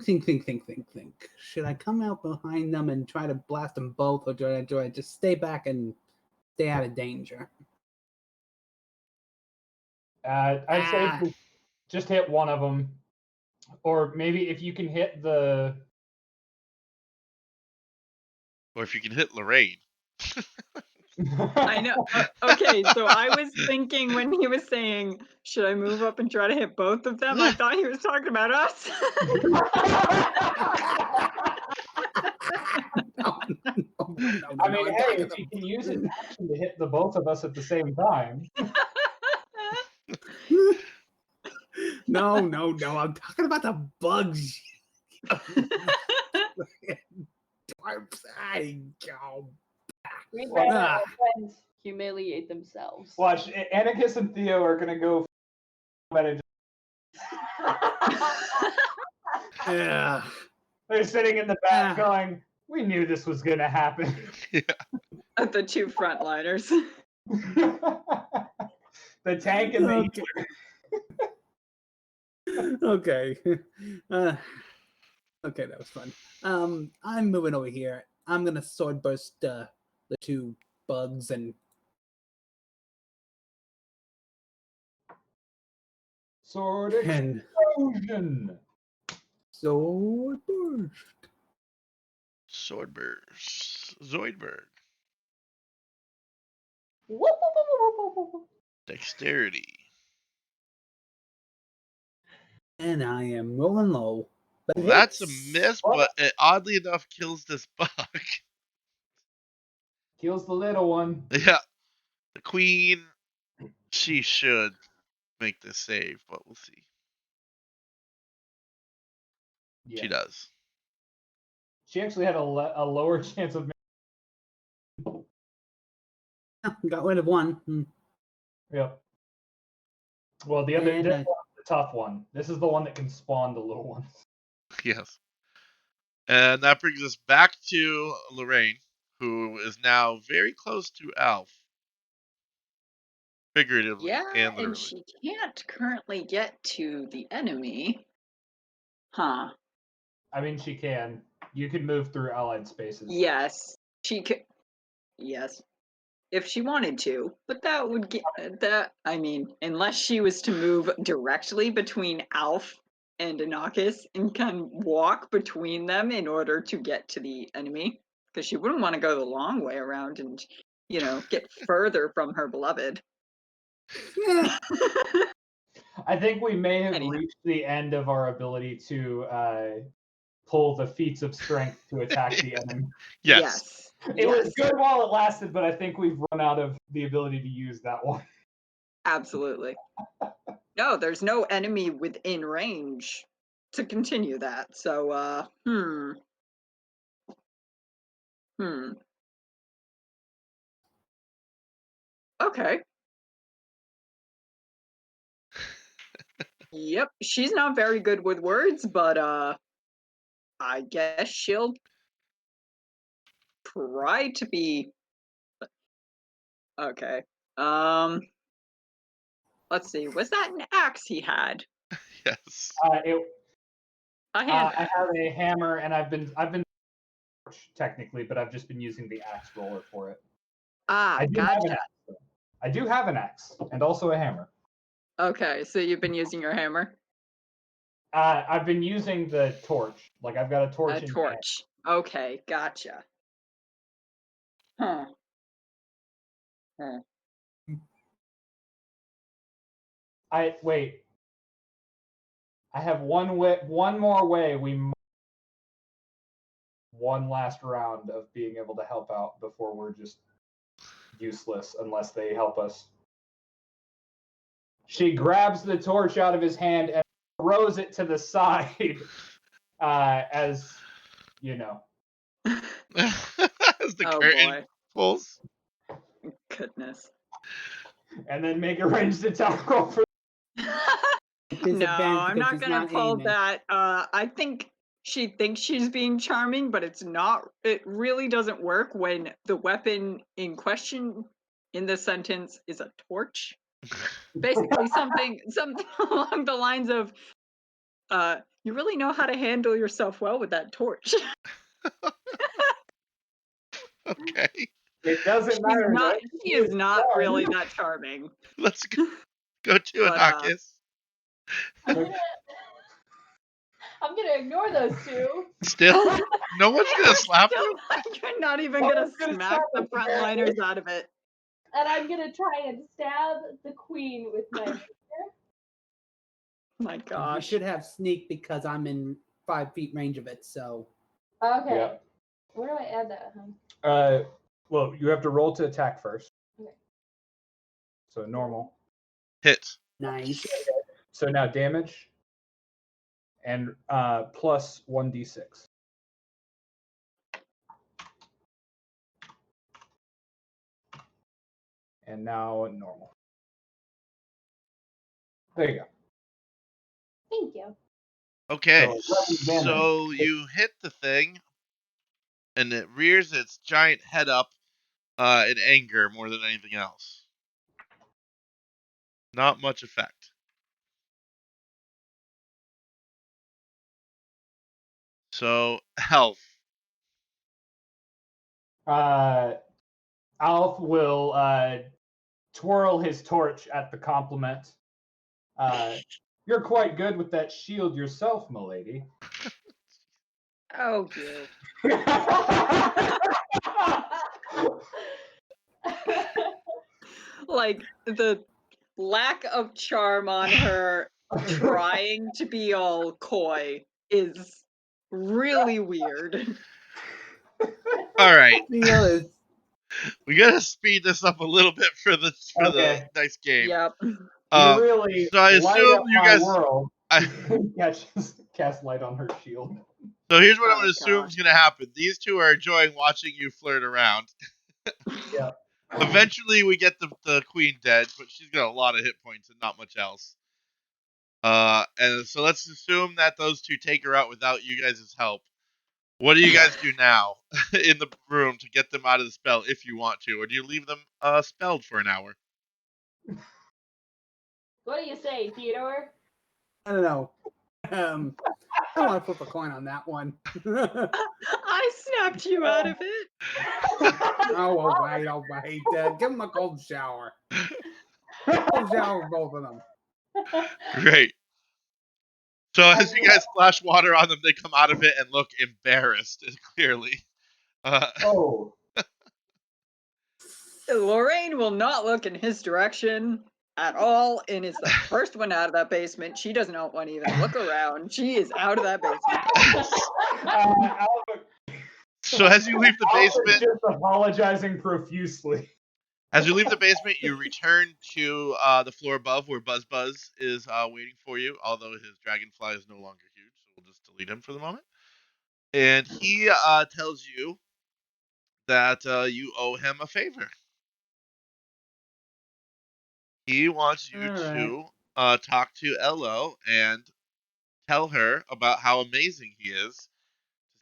Think. Should I come out behind them and try to blast them both, or do I just stay back and stay out of danger? I'd say just hit one of them. Or maybe if you can hit the. Or if you can hit Lorraine. I know. Okay, so I was thinking when he was saying, should I move up and try to hit both of them? I thought he was talking about us. I mean, hey, if you can use an action to hit the both of us at the same time. No. I'm talking about the bugs. We'd Well, rather ah. our friends humiliate themselves. Watch, Anarchus and Theo are gonna go. Yeah. They're sitting in the back going, "We knew this was gonna happen." Yeah. The two frontliners. The tank and the Okay. Okay, that was fun. I'm moving over here. I'm gonna sword burst the two bugs and sword and explosion. sword burst. Swordburst. Zoidberg. Whoop, whoop, whoop, whoop, whoop, whoop, whoop. Dexterity. And I am rolling low. But Well, that's a hits. miss, but it oddly enough kills this bug. Kills the little one. Yeah. The queen, she should make this save, but we'll see. Yeah. She does. She actually had a lower chance of. Got rid of one. Yep. Well, the other And this one's the tough one. This is the one that can spawn the little ones. Yes. And that brings us back to Lorraine, who is now very close to Alf. Figuratively Yeah, and and literally. she can't currently get to the enemy. Huh. I mean, she can. You can move through allied spaces. Yes, she could. Yes, if she wanted to, but that would get that. I mean, unless she was to move directly between Alf and Anakis and can walk between them in order to get to the enemy, because she wouldn't want to go the long way around and, get further from her beloved. Yeah. I think we may have Anyhow. reached the end of our ability to pull the feats of strength to attack the enemy. Yes. It was Yes. good while it lasted, but I think we've run out of the ability to use that one. Absolutely. No, there's no enemy within range to continue that. So, Okay. Yep, she's not very good with words, but I guess she'll try to be okay. Um, let's see. Was that an axe he had? Yes. A hand I axe. have a hammer, and I've been technically, but I've just been using the axe roller for it. Ah, I do have an gotcha. axe. Though. I do have an axe and also a hammer. Okay, so you've been using your hammer? I've been using the torch. Like I've got a torch A in hand. torch. Okay, gotcha. Huh. Huh. Wait. I have one more way one last round of being able to help out before we're just useless unless they help us. She grabs the torch out of his hand and throws it to the side, as you know. As the Oh curtain boy. pulls. Goodness. And then make a ranged attack roll for. No, Disadvantage I'm because not she's gonna not pull aiming. that. I think she thinks she's being charming, but it's not. It really doesn't work when the weapon in question in the sentence is a torch. Basically, something along the lines of, "You really know how to handle yourself well with that torch." Okay. It doesn't matter. Though. She is not really that charming. Let's go to But Anakis. I'm gonna ignore those two. Still? No one's gonna slap still, you? you're not even No gonna one's gonna smack slap the us, apparently. frontliners out of it. And I'm gonna try and stab the queen with my My You gosh. should have sneak because I'm in 5 feet range of it. So Okay. Yeah. Where do I add that? Well, you have to roll to attack first. Okay. So normal. Hit. nice. So now damage and plus 1d6. And now normal. There you go. Thank you. Okay, So, 11 damage. so you hit the thing, and it rears its giant head up in anger more than anything else. Not much effect. So, health. Alf will twirl his torch at the compliment. You're quite good with that shield yourself, milady. Oh, you. Like the lack of charm on her trying to be all coy is really weird. All right, Feel is we gotta speed this up a little bit for the Okay. next game. Yep. You really So I light assume up you my guys. world. I, Cast light on her shield. so here's what I'm Oh, gonna assume is gonna happen. These two are enjoying watching you flirt around. Yeah. Eventually, we get the queen dead, but she's got a lot of hit points and not much else. And so let's assume that those two take her out without you guys' help. What do you guys do now in the room to get them out of the spell if you want to, or do you leave them spelled for an hour? What do you say, Theodore? I don't know. I want to flip a coin on that one. I snapped you out of it. Oh, all right, all right. Give them a cold shower. Cold shower, both of them. Great. So as you guys splash water on them, they come out of it and look embarrassed, clearly. Oh, Lorraine will not look in his direction at all and is the first one out of that basement. She does not want to even look around. She is out of that basement. Albert, So as you leave the Albert's basement, just apologizing profusely. you return to the floor above where Buzz Buzz is waiting for you, although his dragonfly is no longer huge, so we'll just delete him for the moment. And he tells you that you owe him a favor. He wants you All right. to talk to Elo and tell her about how amazing he is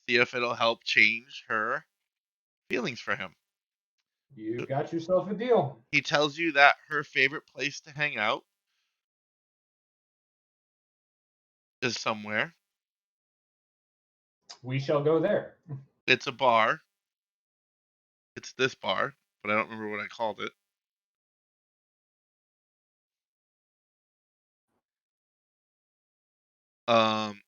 to see if it'll help change her feelings for him. You got yourself a deal. He tells you that her favorite place to hang out is somewhere. We shall go there. It's a bar. It's this bar, but I don't remember what I called it. Um,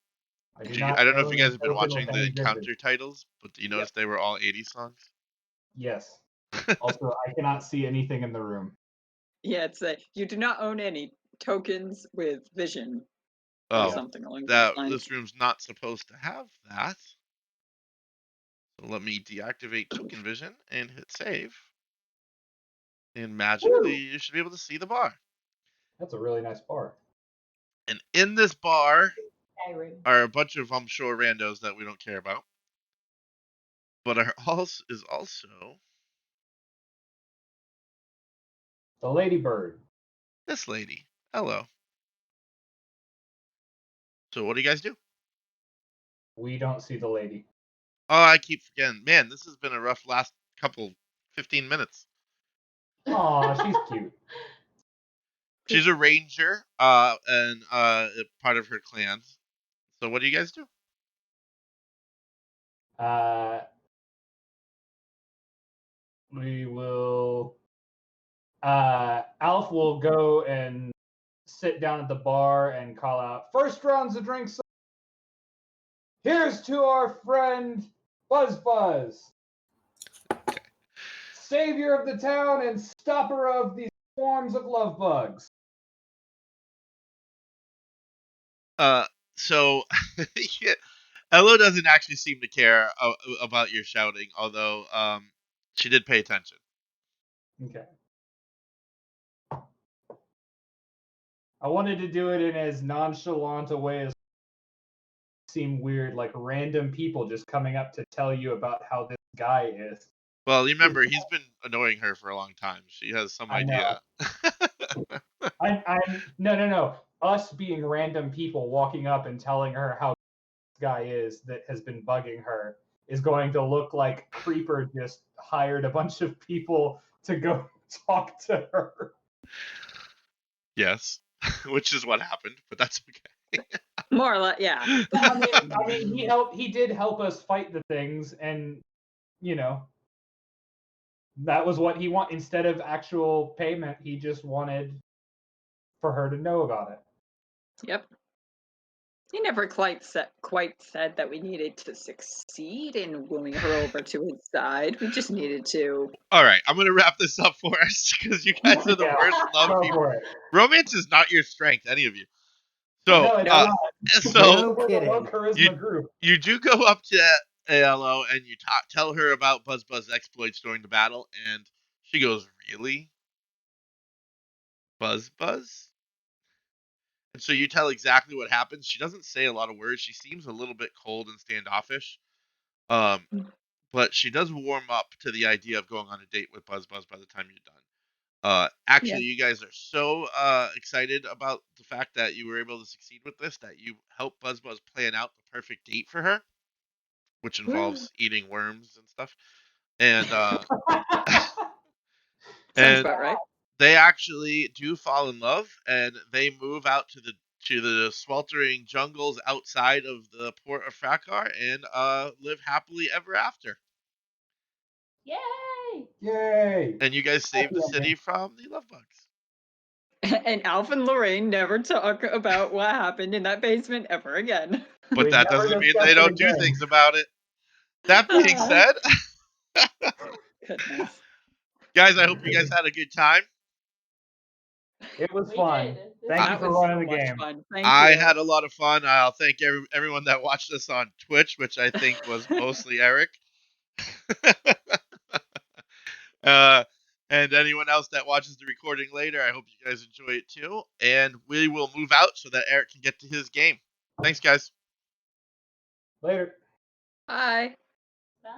I do not I don't know if you own guys a have been token with watching the any vintage. encounter titles, but do you Yep. notice they were all 80s songs? Yes. Also, I cannot see anything in the room. Yeah, it's a you do not own any tokens with vision or Oh, something along those that lines. this room's not supposed to have that. So let me deactivate token vision and hit save. And magically, Woo! you should be able to see the bar. That's a really nice bar. And in this bar Skyrim. are a bunch of, I'm sure, randos that we don't care about. But our is also The Ladybird. this lady. Hello. So what do you guys do? We don't see the lady. Oh, I keep forgetting. Man, this has been a rough last couple 15 minutes. Aw, she's cute. She's a ranger, and part of her clan. So what do you guys do? Uh, we will. Alf will go and sit down at the bar and call out, "First rounds of drinks. Here's to our friend Buzz Buzz, savior of the town and stopper of these swarms of love bugs." So yeah, Elo doesn't actually seem to care about your shouting, although she did pay attention. Okay. I wanted to do it in as nonchalant a way as seem weird, like random people just coming up to tell you about how this guy is. Well, you remember he's been annoying her for a long time. She has some I know. idea. I'm no. Us being random people walking up and telling her how this guy is that has been bugging her is going to look like Creeper just hired a bunch of people to go talk to her. Yes, which is what happened, but that's okay. More or less, yeah. He did help us fight the things, and you know, that was what he want. Instead of actual payment, he just wanted for her to know about it. Yep. He never quite said that we needed to succeed in wooing her over to his side. We just needed to. All right, I'm gonna wrap this up for us because you guys are the Yeah, worst love go people. for it. Romance is not your strength, any of you. So, No, it's No. not. so We're the low kidding. charisma group. you do go up to ALO and you tell her about Buzz Buzz exploits during the battle, and she goes, "Really, Buzz Buzz?" And so you tell exactly what happens. She doesn't say a lot of words. She seems a little bit cold and standoffish. Um, but she does warm up to the idea of going on a date with Buzz Buzz by the time you're done. Actually, you guys are so excited about the fact that you were able to succeed with this that you helped Buzz Buzz plan out the perfect date for her, which involves eating worms and stuff. And Sounds and about right. they actually do fall in love, and they move out to the sweltering jungles outside of the port of Frакar and live happily ever after. Yay! Yay! And you guys save Happy the ending. city from the love bugs. And Alf and Lorraine never talk about what happened in that basement ever again. But We that never doesn't mean discussed they it don't do again. things about it. That being said, Goodness. guys, I hope you guys had a good time. It was We fun. did. Thank you That for was running so the much game. fun. Thank I you. had a lot of fun. I'll thank everyone that watched us on Twitch, which I think was mostly Eric. uh, and anyone else that watches the recording later, I hope you guys enjoy it too. And we will move out so that Eric can get to his game. Thanks, guys. Later. Bye. Bye.